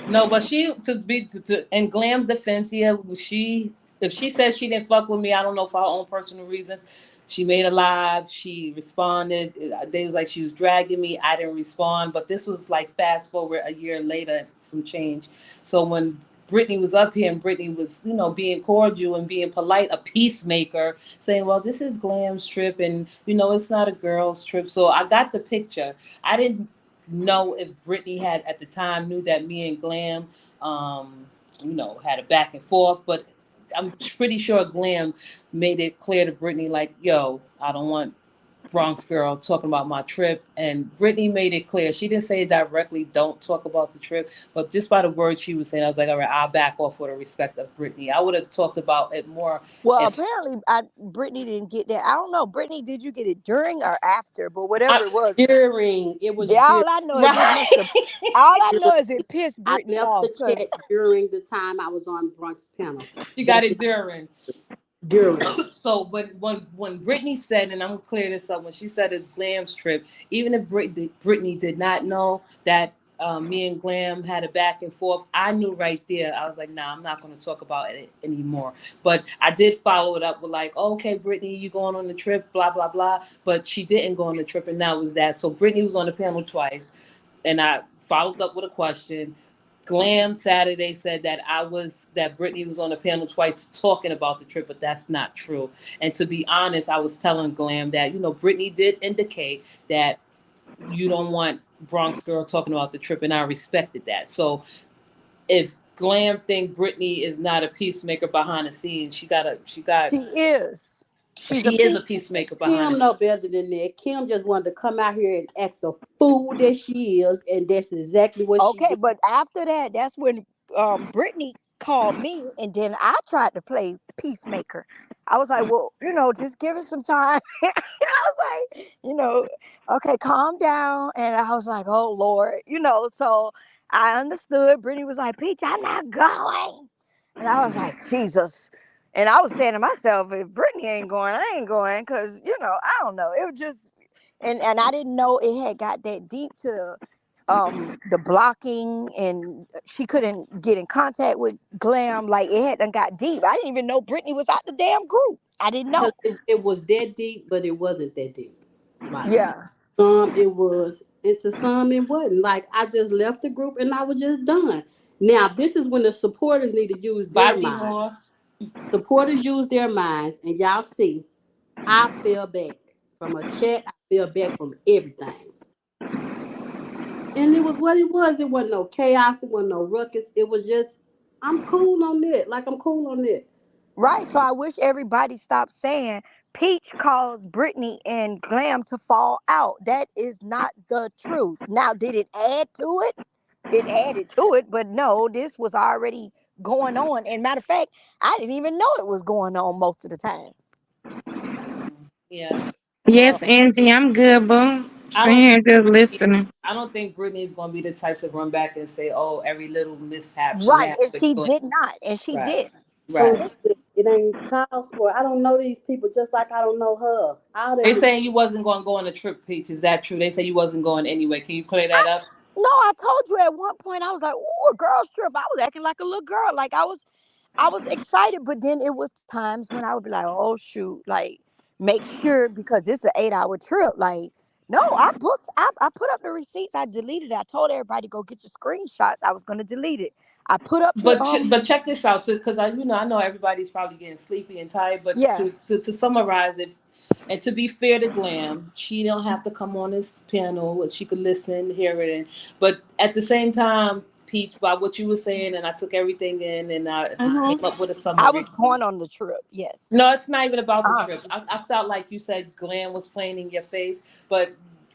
[SPEAKER 3] No, but she to be to in Glam's defense here, she. if she says she didn't fuck with me, I don't know for her own personal reasons. She made a live. She responded. They was like she was dragging me. I didn't respond. But this was like fast forward a year later, some change. So when Brittany was up here and Brittany was, being cordial and being polite, a peacemaker, saying, well, this is Glam's trip and, it's not a girl's trip. So I got the picture. I didn't know if Brittany had at the time knew that me and Glam, had a back and forth, but I'm pretty sure Glam made it clear to Brittany, like, yo, I don't want Bronx girl talking about my trip. And Brittany made it clear. She didn't say it directly, don't talk about the trip. But just by the words she was saying, I was like, all right, I'll back off for the respect of Brittany. I would have talked about it more
[SPEAKER 2] Well,
[SPEAKER 3] if
[SPEAKER 2] apparently, Brittany didn't get that. I don't know, Brittany, did you get it during or after? But
[SPEAKER 3] I
[SPEAKER 2] whatever it was,
[SPEAKER 4] During, it was
[SPEAKER 2] yeah,
[SPEAKER 4] during.
[SPEAKER 2] all I know is it
[SPEAKER 3] right.
[SPEAKER 2] must have. All I know is it pissed
[SPEAKER 4] I
[SPEAKER 2] Brittany
[SPEAKER 4] left
[SPEAKER 2] off
[SPEAKER 4] the
[SPEAKER 2] because
[SPEAKER 4] chat during the time I was on Bronx panel.
[SPEAKER 3] She got
[SPEAKER 4] That's
[SPEAKER 3] it
[SPEAKER 4] what
[SPEAKER 3] during.
[SPEAKER 4] during.
[SPEAKER 3] So when Brittany said, and I'm gonna clear this up, when she said it's Glam's trip, even if Brittany did not know that me and Glam had a back and forth, I knew right there. I was like, nah, I'm not gonna talk about it anymore. But I did follow it up with like, oh, okay, Brittany, you going on the trip, blah blah blah. But she didn't go on the trip, and that was that. So Brittany was on the panel twice, and I followed up with a question. Glam Saturday said that Brittany was on the panel twice talking about the trip, but that's not true. And to be honest, I was telling Glam that Brittany did indicate that you don't want Bronx girl talking about the trip, and I respected that. So if Glam think Brittany is not a peacemaker behind the scenes,
[SPEAKER 2] she is. She's a
[SPEAKER 3] she is a
[SPEAKER 2] peacemaker.
[SPEAKER 3] peacemaker behind the
[SPEAKER 4] Kim
[SPEAKER 3] scenes.
[SPEAKER 4] know better than that. Kim just wanted to come out here and act the fool that she is, and that's exactly what she
[SPEAKER 2] Okay,
[SPEAKER 4] did.
[SPEAKER 2] but after that, that's when Brittany called me, and then I tried to play peacemaker. I was like, well, just give it some time. I was like, okay, calm down. And I was like, oh Lord, so I understood. Brittany was like, Peach, I'm not going. And I was like, Jesus. And I was saying to myself, if Brittany ain't going, I ain't going. Cause, I don't know. It was just and I didn't know it had got that deep to the blocking, and she couldn't get in contact with Glam. Like it had done got deep. I didn't even know Brittany was out the damn group. I didn't
[SPEAKER 4] Because
[SPEAKER 2] know.
[SPEAKER 4] it was that deep, but it wasn't that deep. Like
[SPEAKER 2] Yeah.
[SPEAKER 4] some it was, and to some it wasn't. Like I just left the group and I was just done. Now this is when the supporters need to use their
[SPEAKER 3] Bobby
[SPEAKER 4] mind.
[SPEAKER 3] Moore.
[SPEAKER 4] Supporters use their minds, and y'all see, I fell back from a chat. I fell back from everything. And it was what it was. It wasn't no chaos. It wasn't no ruckus. It was just, I'm cool on it. Like I'm cool on it.
[SPEAKER 2] Right. So I wish everybody stopped saying Peach caused Brittany and Glam to fall out. That is not the truth. Now, did it add to it? It added to it, but no, this was already going on. And matter of fact, I didn't even know it was going on most of the time.
[SPEAKER 3] Yeah. Well,
[SPEAKER 5] Yes, Angie, I'm good, boo.
[SPEAKER 3] I
[SPEAKER 5] Sitting
[SPEAKER 3] don't
[SPEAKER 5] here
[SPEAKER 3] think
[SPEAKER 5] just listening.
[SPEAKER 3] I don't think Brittany is going to be the type to run back and say, "Oh, every little mishap she
[SPEAKER 2] Right.
[SPEAKER 3] had
[SPEAKER 2] And
[SPEAKER 3] with
[SPEAKER 2] she
[SPEAKER 3] Glenn."
[SPEAKER 2] did not. And she
[SPEAKER 3] Right,
[SPEAKER 2] did. She
[SPEAKER 3] right.
[SPEAKER 2] did.
[SPEAKER 4] It ain't called for. I don't know these people just like I don't know her. All that
[SPEAKER 3] They
[SPEAKER 4] was
[SPEAKER 3] saying you wasn't going to go on a trip, Peach. Is that true? They say you wasn't going anyway. Can you clear
[SPEAKER 2] I
[SPEAKER 3] that up?
[SPEAKER 2] no, I told you at one point I was like, "Ooh, a girl's trip." I was acting like a little girl. Like I was excited, but then it was times when I would be like, "Oh shoot!" Like make sure because this is an 8-hour trip. Like no, I booked. I put up the receipts. I deleted it. I told everybody go get your screenshots. I was gonna delete it. I put up the
[SPEAKER 3] But check this out too, because I know everybody's probably getting sleepy and tired. But
[SPEAKER 2] yeah.
[SPEAKER 3] to summarize it, and to be fair to Glam, she don't have to come on this panel. She could listen, hear it, but at the same time, Peach, by what you were saying, and I took everything in, and I just
[SPEAKER 2] Hmm.
[SPEAKER 3] came up with a
[SPEAKER 2] I was
[SPEAKER 3] summary.
[SPEAKER 2] going on the trip. Yes.
[SPEAKER 3] No, it's not even about the
[SPEAKER 2] Uh,
[SPEAKER 3] trip. I felt like you said Glenn was playing in your face, but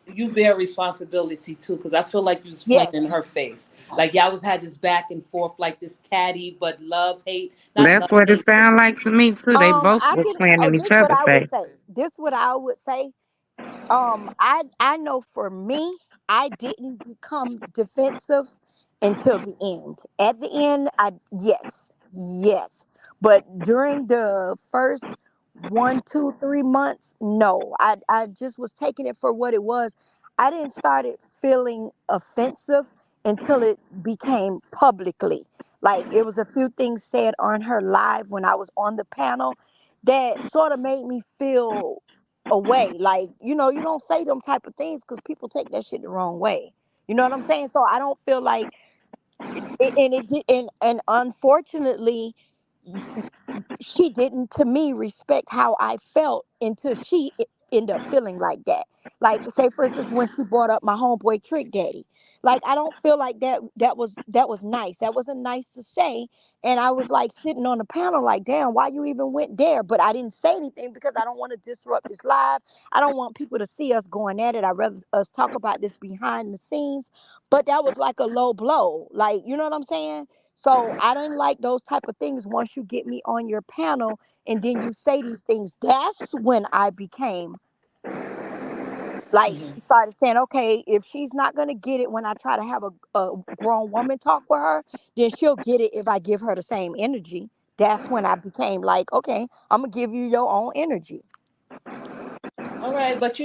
[SPEAKER 3] you bear responsibility too, because I feel like you was playing in
[SPEAKER 2] yes.
[SPEAKER 3] her face. Like y'all was had this back and forth, like this catty, but love hate, not
[SPEAKER 5] That's
[SPEAKER 3] love
[SPEAKER 5] what it
[SPEAKER 3] hate.
[SPEAKER 5] sounded like to me too. They both
[SPEAKER 2] I
[SPEAKER 5] was
[SPEAKER 2] can.
[SPEAKER 5] playing
[SPEAKER 2] Oh,
[SPEAKER 5] in each
[SPEAKER 2] this what
[SPEAKER 5] other's
[SPEAKER 2] I would
[SPEAKER 5] face.
[SPEAKER 2] say. This what I would say. I know for me, I didn't become defensive until the end. At the end, I yes, but during the first 1, 2, 3 months, no. I just was taking it for what it was. I didn't start it feeling offensive until it became publicly. Like it was a few things said on her live when I was on the panel that sort of made me feel away. Like, you don't say them type of things because people take that shit the wrong way. You know what I'm saying? So I don't feel like and it did, and unfortunately she didn't to me respect how I felt until she ended up feeling like that. Like say for instance when she brought up my homeboy Trick Daddy. Like I don't feel like that was nice. That wasn't nice to say. And I was like sitting on the panel like, damn, why you even went there? But I didn't say anything because I don't want to disrupt this live. I don't want people to see us going at it. I'd rather us talk about this behind the scenes. But that was like a low blow. Like, you know what I'm saying? So I didn't like those type of things once you get me on your panel and then you say these things. That's when I became like
[SPEAKER 3] Hmm.
[SPEAKER 2] started saying, okay, if she's not gonna get it when I try to have a grown woman talk with her, then she'll get it if I give her the same energy. That's when I became like, okay, I'm gonna give you your own energy.
[SPEAKER 3] All right, but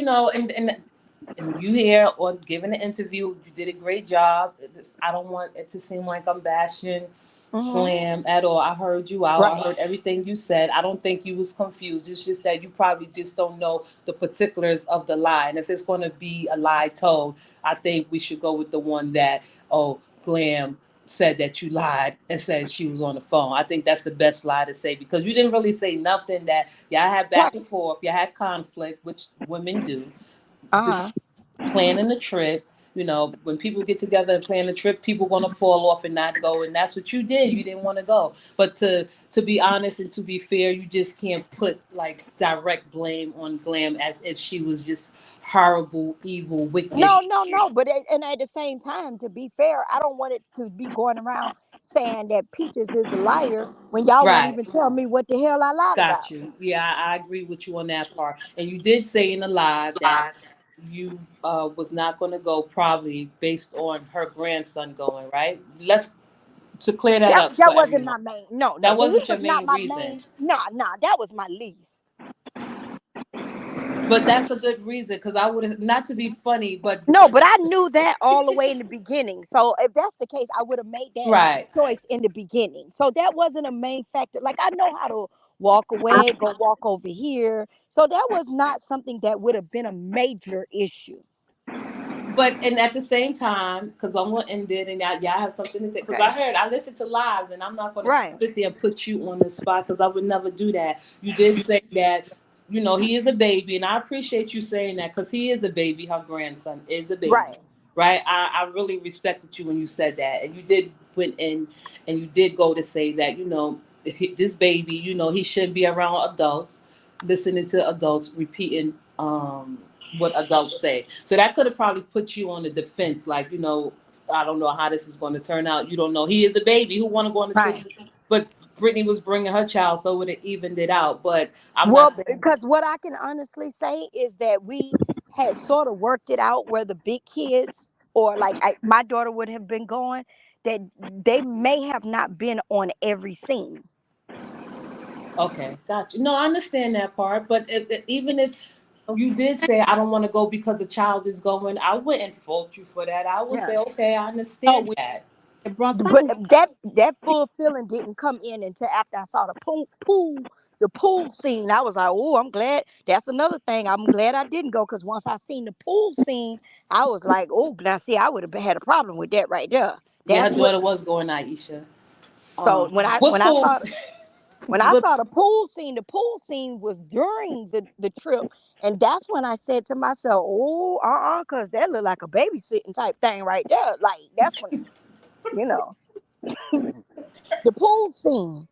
[SPEAKER 3] and you here or giving an interview, you did a great job. I don't want it to seem like I'm bashing
[SPEAKER 2] Hmm.
[SPEAKER 3] Glam at all. I heard you out. I
[SPEAKER 2] Right.
[SPEAKER 3] heard everything you said. I don't think you was confused. It's just that you probably just don't know the particulars of the lie. And if it's going to be a lie told, I think we should go with the one that, oh, Glam said that you lied and said she was on the phone. I think that's the best lie to say because you didn't really say nothing that y'all had back
[SPEAKER 2] Right.
[SPEAKER 3] and forth. Y'all had conflict, which women do. This
[SPEAKER 2] Uh-huh.
[SPEAKER 3] planning a trip. When people get together and plan a trip, people gonna fall off and not go, and that's what you did. You didn't want to go, but to be honest and to be fair, you just can't put like direct blame on Glam as if she was just horrible, evil, wicked.
[SPEAKER 2] No, no, no. But and at the same time, to be fair, I don't want it to be going around saying that Peaches is a liar when y'all won't
[SPEAKER 3] Right.
[SPEAKER 2] even tell me what the hell I lied
[SPEAKER 3] Got
[SPEAKER 2] about.
[SPEAKER 3] you. Yeah, I agree with you on that part. And you did say in the live that you was not going to go probably based on her grandson going, right? Let's to clear that
[SPEAKER 2] That
[SPEAKER 3] up
[SPEAKER 2] that
[SPEAKER 3] for
[SPEAKER 2] wasn't
[SPEAKER 3] everyone.
[SPEAKER 2] my main. No, no,
[SPEAKER 3] That
[SPEAKER 2] he
[SPEAKER 3] wasn't your
[SPEAKER 2] was not
[SPEAKER 3] main
[SPEAKER 2] my
[SPEAKER 3] reason.
[SPEAKER 2] main. Nah, nah, that was my least.
[SPEAKER 3] But that's a good reason because I would have, not to be funny, but
[SPEAKER 2] No, but I knew that all the way in the beginning. So if that's the case, I would have made that
[SPEAKER 3] right.
[SPEAKER 2] choice in the beginning. So that wasn't a main factor. Like I know how to walk away, go walk over here. So that was not something that would have been a major issue.
[SPEAKER 3] But and at the same time, because I'm gonna end it, and y'all have something to think. Because
[SPEAKER 2] Okay.
[SPEAKER 3] I listened to lives, and I'm not gonna
[SPEAKER 2] Right.
[SPEAKER 3] sit there and put you on the spot because I would never do that. You did say that, he is a baby, and I appreciate you saying that because he is a baby. Her grandson is a baby,
[SPEAKER 2] Right.
[SPEAKER 3] right? I really respected you when you said that, and you did went in, and you did go to say that, this baby, he shouldn't be around adults, listening to adults repeating. What adults say. So that could have probably put you on the defense, like, I don't know how this is going to turn out. You don't know. He is a baby who want to go on the trip,
[SPEAKER 2] Right.
[SPEAKER 3] but Brittany was bringing her child, so it would have evened it out. But I'm not
[SPEAKER 2] Well,
[SPEAKER 3] saying
[SPEAKER 2] because what I can honestly say is that we had sort of worked it out where the big kids, or like my daughter would have been going, that they may have not been on every scene.
[SPEAKER 3] okay, gotcha. No, I understand that part. But even if you did say I don't want to go because the child is going, I wouldn't fault you for that. I would
[SPEAKER 2] Yeah.
[SPEAKER 3] say, okay, I
[SPEAKER 4] Oh,
[SPEAKER 3] understand
[SPEAKER 4] when
[SPEAKER 3] that.
[SPEAKER 4] it brought
[SPEAKER 2] But
[SPEAKER 4] tangle.
[SPEAKER 2] that full feeling didn't come in until after I saw the pool scene. I was like, oh, I'm glad. That's another thing. I'm glad I didn't go because once I seen the pool scene, I was like, oh, now see, I would have had a problem with that right there.
[SPEAKER 3] Yeah, her
[SPEAKER 2] That's what.
[SPEAKER 3] daughter was going, Aisha.
[SPEAKER 2] So when I
[SPEAKER 3] What
[SPEAKER 2] when I saw
[SPEAKER 3] pools?
[SPEAKER 2] when I
[SPEAKER 3] what
[SPEAKER 2] saw the pool scene was during the trip, and that's when I said to myself, oh, because that looked like a babysitting type thing right there. Like that's when you know the pool scene.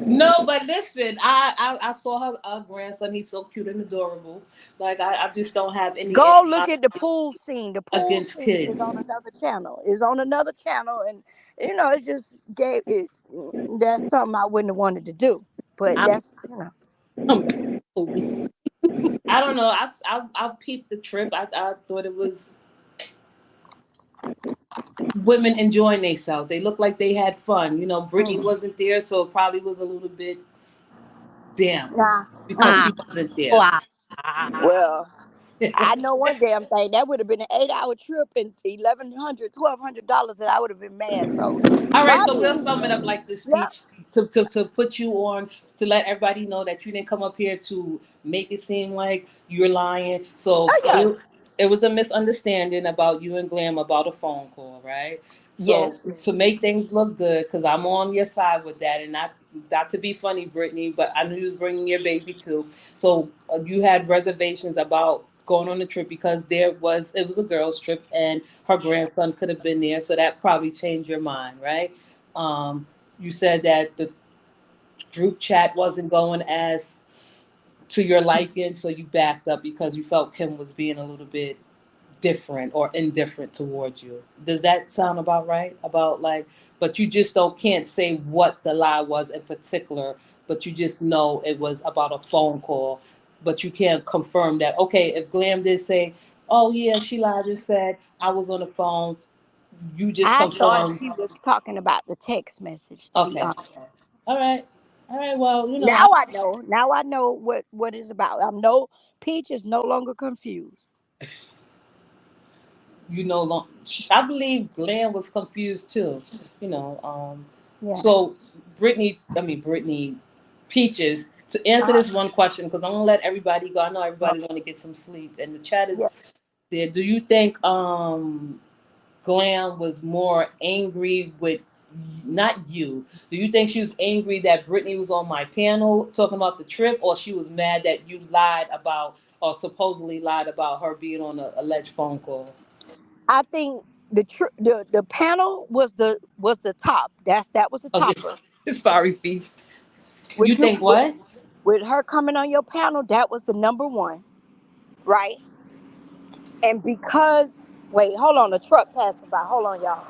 [SPEAKER 3] No, but listen, I saw her grandson. He's so cute and adorable. Like I just don't have any
[SPEAKER 2] Go look at the
[SPEAKER 3] animosity
[SPEAKER 2] pool scene. The pool
[SPEAKER 3] against
[SPEAKER 2] scene is on
[SPEAKER 3] kids.
[SPEAKER 2] another channel. Is on another channel, and it just gave it. That's something I wouldn't have wanted to do, but
[SPEAKER 4] I'm
[SPEAKER 2] that's.
[SPEAKER 4] come back. Police.
[SPEAKER 3] I don't know. I peeped the trip. I thought it was women enjoying themselves. They looked like they had fun. Brittany
[SPEAKER 2] Mm.
[SPEAKER 3] wasn't there, so it probably was a little bit damp
[SPEAKER 2] Nah,
[SPEAKER 3] because
[SPEAKER 2] nah.
[SPEAKER 4] Wow.
[SPEAKER 3] she wasn't there.
[SPEAKER 4] Wow.
[SPEAKER 2] Well. I know one damn thing. That would have been an 8 hour trip and $1,100, $1,200 that I would have been mad. So
[SPEAKER 3] All right,
[SPEAKER 2] my
[SPEAKER 3] so we'll
[SPEAKER 2] thing,
[SPEAKER 3] sum it up like this,
[SPEAKER 2] yeah,
[SPEAKER 3] Peach, to put you on, to let everybody know that you didn't come up here to make it seem like you're lying. So
[SPEAKER 2] oh yeah,
[SPEAKER 3] it was a misunderstanding about you and Glam about a phone call, right? So
[SPEAKER 2] yes,
[SPEAKER 3] to make things look good, because I'm on your side with that, and not to be funny, Brittany, but I knew you was bringing your baby too. So you had reservations about going on the trip because it was a girls trip and her grandson could have been there, so that probably changed your mind, right? Um, you said that the group chat wasn't going as to your liking, so you backed up because you felt Kim was being a little bit different or indifferent towards you. Does that sound about right? About like, but you just don't can't say what the lie was in particular, but you just know it was about a phone call, but you can't confirm that. Okay, if Glam did say, "Oh yeah, she lied and said I was on the phone," you just
[SPEAKER 2] I thought
[SPEAKER 3] confirmed.
[SPEAKER 2] she was talking about the text message. To be
[SPEAKER 3] Okay,
[SPEAKER 2] honest,
[SPEAKER 3] all right, all right. Well, you know,
[SPEAKER 2] now I know. Now I know what it's about. I'm no Peach is no longer confused.
[SPEAKER 3] you know, I believe Glenn was confused too. You know,
[SPEAKER 2] Yeah.
[SPEAKER 3] so Brittany, Peaches. To answer
[SPEAKER 2] Uh,
[SPEAKER 3] this one question, because I'm gonna let everybody go. I know everybody want to get some sleep, and the chat is
[SPEAKER 2] yeah.
[SPEAKER 3] there. Do you think Glam was more angry with not you? Do you think she was angry that Brittany was on my panel talking about the trip, or she was mad that you lied about or supposedly lied about her being on an alleged phone call?
[SPEAKER 2] I think the panel was the top. That was the
[SPEAKER 3] Okay,
[SPEAKER 2] topper.
[SPEAKER 3] sorry, Fee. You
[SPEAKER 2] With you
[SPEAKER 3] think what?
[SPEAKER 2] with her coming on your panel, that was the number one, right? And because wait, hold on, the truck passing by. Hold on, y'all.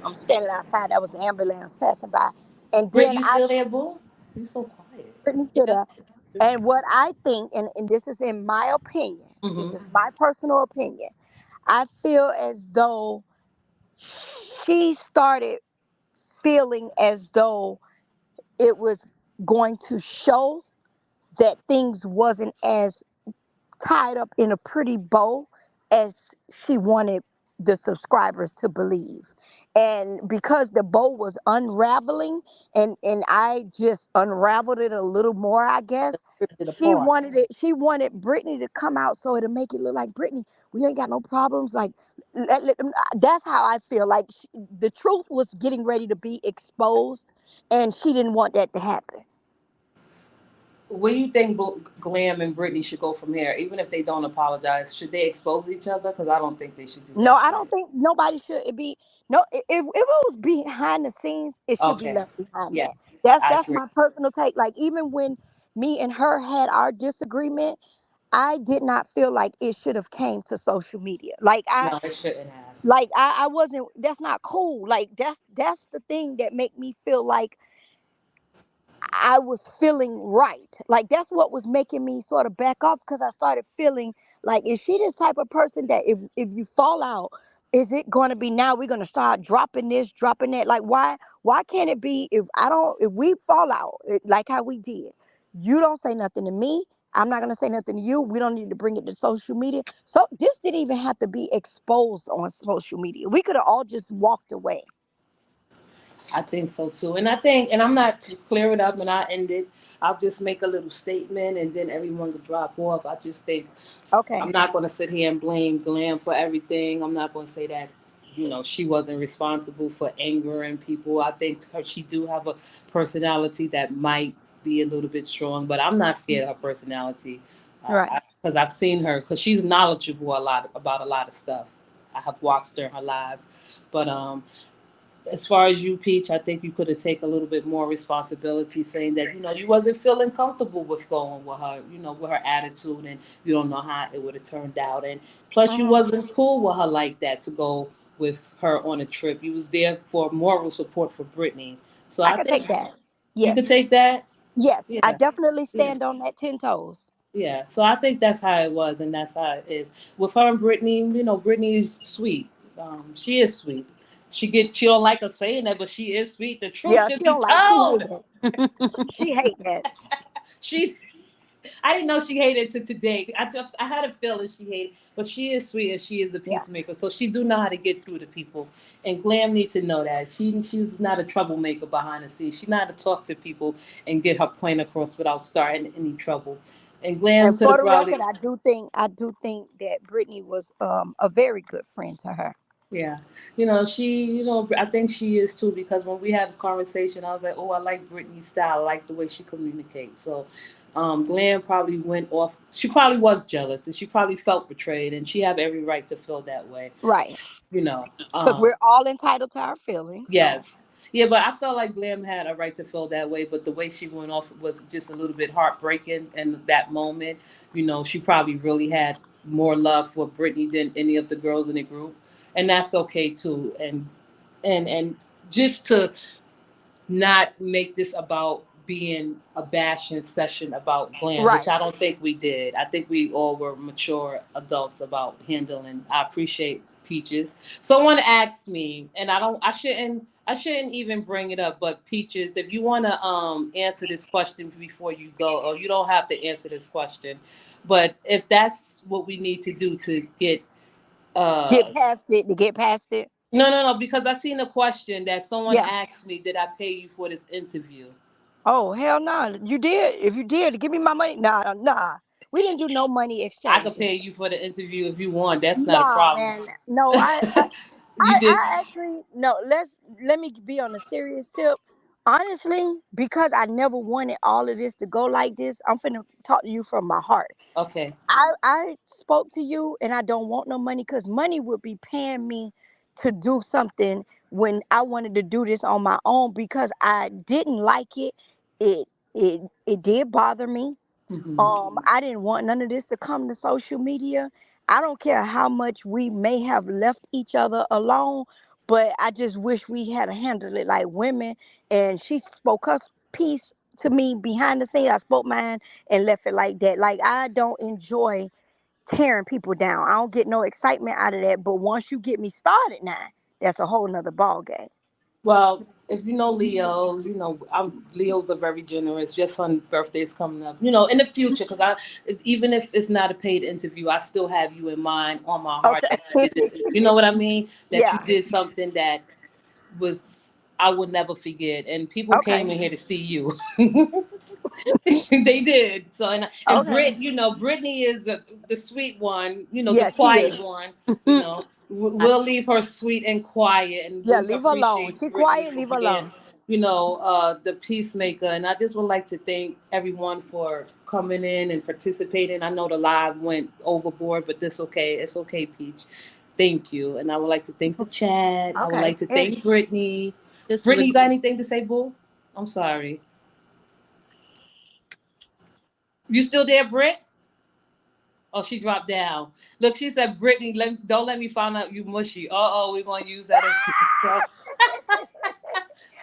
[SPEAKER 2] I'm standing outside. That was the ambulance passing by. And
[SPEAKER 3] Britt,
[SPEAKER 2] then
[SPEAKER 3] you
[SPEAKER 2] I
[SPEAKER 3] still there, boo? You so quiet.
[SPEAKER 2] Brittany still
[SPEAKER 3] Yeah.
[SPEAKER 2] there. And what I think, and this is in my opinion, this
[SPEAKER 3] Mm-hmm.
[SPEAKER 2] is my personal opinion. I feel as though she started feeling as though it was going to show that things wasn't as tied up in a pretty bow as she wanted the subscribers to believe. And because the bow was unraveling and I just unraveled it a little more, I guess,
[SPEAKER 3] Ripped it apart.
[SPEAKER 2] she wanted Britney to come out so it'll make it look like Britney, we ain't got no problems. Like let them, that's how I feel. Like the truth was getting ready to be exposed and she didn't want that to happen.
[SPEAKER 3] Where do you think Glam and Brittany should go from here? Even if they don't apologize, should they expose each other? Because I don't think they should do
[SPEAKER 2] No,
[SPEAKER 3] that
[SPEAKER 2] I don't
[SPEAKER 3] shit.
[SPEAKER 2] think nobody should it be. No, if it was behind the scenes, it should be
[SPEAKER 3] Okay.
[SPEAKER 2] left behind
[SPEAKER 3] Yeah,
[SPEAKER 2] that.
[SPEAKER 3] I
[SPEAKER 2] That's
[SPEAKER 3] agree.
[SPEAKER 2] my personal take. Like even when me and her had our disagreement, I did not feel like it should have came to social media.
[SPEAKER 3] No, it shouldn't have.
[SPEAKER 2] I wasn't. That's not cool. Like that's the thing that make me feel like I was feeling right. Like that's what was making me sort of back off because I started feeling like is she this type of person that if you fall out, is it going to be now we're going to start dropping this, dropping that? Like why can't it be if we fall out like how we did, you don't say nothing to me. I'm not gonna say nothing to you. We don't need to bring it to social media. So this didn't even have to be exposed on social media. We could have all just walked away.
[SPEAKER 3] I think so too. And I think, and I'm not to clear it up and I end it. I'll just make a little statement and then everyone will drop off. I just think
[SPEAKER 2] Okay.
[SPEAKER 3] I'm not going to sit here and blame Glam for everything. I'm not going to say that, you know, she wasn't responsible for angering people. I think she do have a personality that might be a little bit strong, but I'm not scared of her personality
[SPEAKER 2] Right.
[SPEAKER 3] because I've seen her because she's knowledgeable a lot about a lot of stuff. I have watched her in her lives, but as far as you, Peach, I think you could have taken a little bit more responsibility, saying that you know you wasn't feeling comfortable with going with her, you know, with her attitude, and you don't know how it would have turned out. And plus, you
[SPEAKER 2] Mhm.
[SPEAKER 3] wasn't cool with her like that to go with her on a trip. You was there for moral support for Brittany. So
[SPEAKER 2] I
[SPEAKER 3] I
[SPEAKER 2] could
[SPEAKER 3] think
[SPEAKER 2] take that.
[SPEAKER 3] you could
[SPEAKER 2] Yes.
[SPEAKER 3] take that.
[SPEAKER 2] Yes, I
[SPEAKER 3] Yeah,
[SPEAKER 2] definitely
[SPEAKER 3] yeah.
[SPEAKER 2] stand on that 10 toes.
[SPEAKER 3] Yeah, so I think that's how it was, and that's how it is with her and Brittany. You know, Brittany is sweet. She is sweet. She don't like us saying that, but she is sweet. The truth
[SPEAKER 2] Yeah,
[SPEAKER 3] should
[SPEAKER 2] she
[SPEAKER 3] be
[SPEAKER 2] don't like. She hate
[SPEAKER 3] told.
[SPEAKER 2] that. She hate that.
[SPEAKER 3] She I didn't know she hated to today. I had a feeling she hated, but she is sweet and she is a
[SPEAKER 2] Yeah.
[SPEAKER 3] peacemaker. So she do know how to get through to people. And Glam need to know that she's not a troublemaker behind the scenes. She know how to talk to people and get her point across without starting any trouble. And Glam
[SPEAKER 2] And
[SPEAKER 3] could
[SPEAKER 2] for
[SPEAKER 3] have
[SPEAKER 2] the record,
[SPEAKER 3] probably
[SPEAKER 2] I do think that Britney was a very good friend to her.
[SPEAKER 3] yeah, I think she is too because when we had a conversation, I was like, oh, I like Britney's style. I like the way she communicates. So, Glenn probably went off. She probably was jealous and she probably felt betrayed, and she have every right to feel that way.
[SPEAKER 2] Right.
[SPEAKER 3] You know,
[SPEAKER 2] Because we're all entitled to our feelings. So,
[SPEAKER 3] yes, yeah, but I felt like Glam had a right to feel that way. But the way she went off was just a little bit heartbreaking. And that moment, she probably really had more love for Britney than any of the girls in the group, and that's okay too. And just to not make this about being a bashing session about Glam, which
[SPEAKER 2] right.
[SPEAKER 3] I don't think we did. I think we all were mature adults about handling. I appreciate Peaches. Someone asked me, and I shouldn't even bring it up, but Peaches, if you want to answer this question before you go, or you don't have to answer this question, but if that's what we need to do to get
[SPEAKER 2] Get
[SPEAKER 3] uh
[SPEAKER 2] past it, to get past it.
[SPEAKER 3] no, because I seen a question that someone
[SPEAKER 2] Yeah.
[SPEAKER 3] asked me, did I pay you for this interview?
[SPEAKER 2] Oh, hell no. You did. If you did, give me my money. Nah, nah. We didn't do no money
[SPEAKER 3] I could
[SPEAKER 2] exchanging.
[SPEAKER 3] pay you for the interview if you want. That's not a
[SPEAKER 2] Nah,
[SPEAKER 3] problem.
[SPEAKER 2] man. No,
[SPEAKER 3] You did.
[SPEAKER 2] I actually no. Let me be on a serious tip. Honestly, because I never wanted all of this to go like this, I'm finna talk to you from my heart.
[SPEAKER 3] Okay.
[SPEAKER 2] I spoke to you, and I don't want no money because money would be paying me to do something when I wanted to do this on my own because I didn't like it. It did bother me.
[SPEAKER 3] Hmm.
[SPEAKER 2] I didn't want none of this to come to social media. I don't care how much we may have left each other alone, but I just wish we had handled it like women. And she spoke her piece to me behind the scenes. I spoke mine and left it like that. Like I don't enjoy tearing people down. I don't get no excitement out of that. But once you get me started now, that's a whole nother ball game.
[SPEAKER 3] Well, if you know Leo, Leos are very generous. Your son's birthday is coming up. In the future, because even if it's not a paid interview, I still have you in mind on my heart
[SPEAKER 2] Okay.
[SPEAKER 3] that you did this. You know what I mean? That you
[SPEAKER 2] Yeah.
[SPEAKER 3] did something that was I would never forget, and people
[SPEAKER 2] Okay.
[SPEAKER 3] came in here to see you. They did. So and
[SPEAKER 2] Okay.
[SPEAKER 3] Brittany is the sweet one. The
[SPEAKER 2] Yeah, she is.
[SPEAKER 3] quiet one. We'll leave her sweet and quiet, and
[SPEAKER 2] Yeah,
[SPEAKER 3] we
[SPEAKER 2] leave her alone.
[SPEAKER 3] appreciate
[SPEAKER 2] She
[SPEAKER 3] Brittany
[SPEAKER 2] quiet,
[SPEAKER 3] for
[SPEAKER 2] leave her
[SPEAKER 3] being,
[SPEAKER 2] alone.
[SPEAKER 3] the peacemaker. And I just would like to thank everyone for coming in and participating. I know the live went overboard, but this okay. It's okay, Peach. Thank you, and I would like to thank the chat. I would
[SPEAKER 2] Okay.
[SPEAKER 3] like to thank Brittany.
[SPEAKER 4] This was a
[SPEAKER 3] Brittany, you got
[SPEAKER 4] great.
[SPEAKER 3] anything to say, boo? I'm sorry. You still there, Britt? Oh, she dropped down. Look, she said, Brittany, don't let me find out you mushy. We're going to use that against her.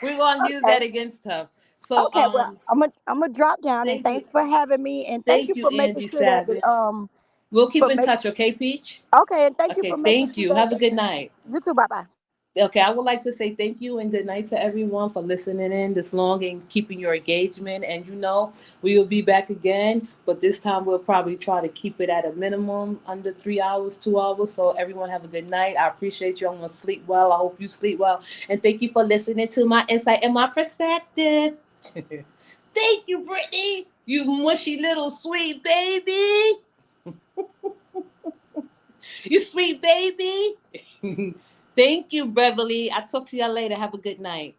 [SPEAKER 3] We're going to use
[SPEAKER 2] Okay.
[SPEAKER 3] that against her. So,
[SPEAKER 2] Okay. Well, I'm gonna drop down and
[SPEAKER 3] thank you.
[SPEAKER 2] thanks for having me and thank you
[SPEAKER 3] Thank you,
[SPEAKER 2] for making
[SPEAKER 3] Angie
[SPEAKER 2] sure that the
[SPEAKER 3] Savage. We'll keep
[SPEAKER 2] for
[SPEAKER 3] in
[SPEAKER 2] make
[SPEAKER 3] touch, okay, Peach?
[SPEAKER 2] okay and thank you for
[SPEAKER 3] Okay,
[SPEAKER 2] making
[SPEAKER 3] thank
[SPEAKER 2] sure
[SPEAKER 3] you.
[SPEAKER 2] that
[SPEAKER 3] Have a good night.
[SPEAKER 2] you too. Bye bye.
[SPEAKER 3] Okay, I would like to say thank you and good night to everyone for listening in this long and keeping your engagement. And we will be back again, but this time we'll probably try to keep it at a minimum under 3 hours, 2 hours. So everyone have a good night. I appreciate you. I'm gonna sleep well. I hope you sleep well. And thank you for listening to my insight and my perspective. Thank you, Brittany. You mushy little sweet baby. You sweet baby. Thank you, Beverly. I'll talk to y'all later. Have a good night.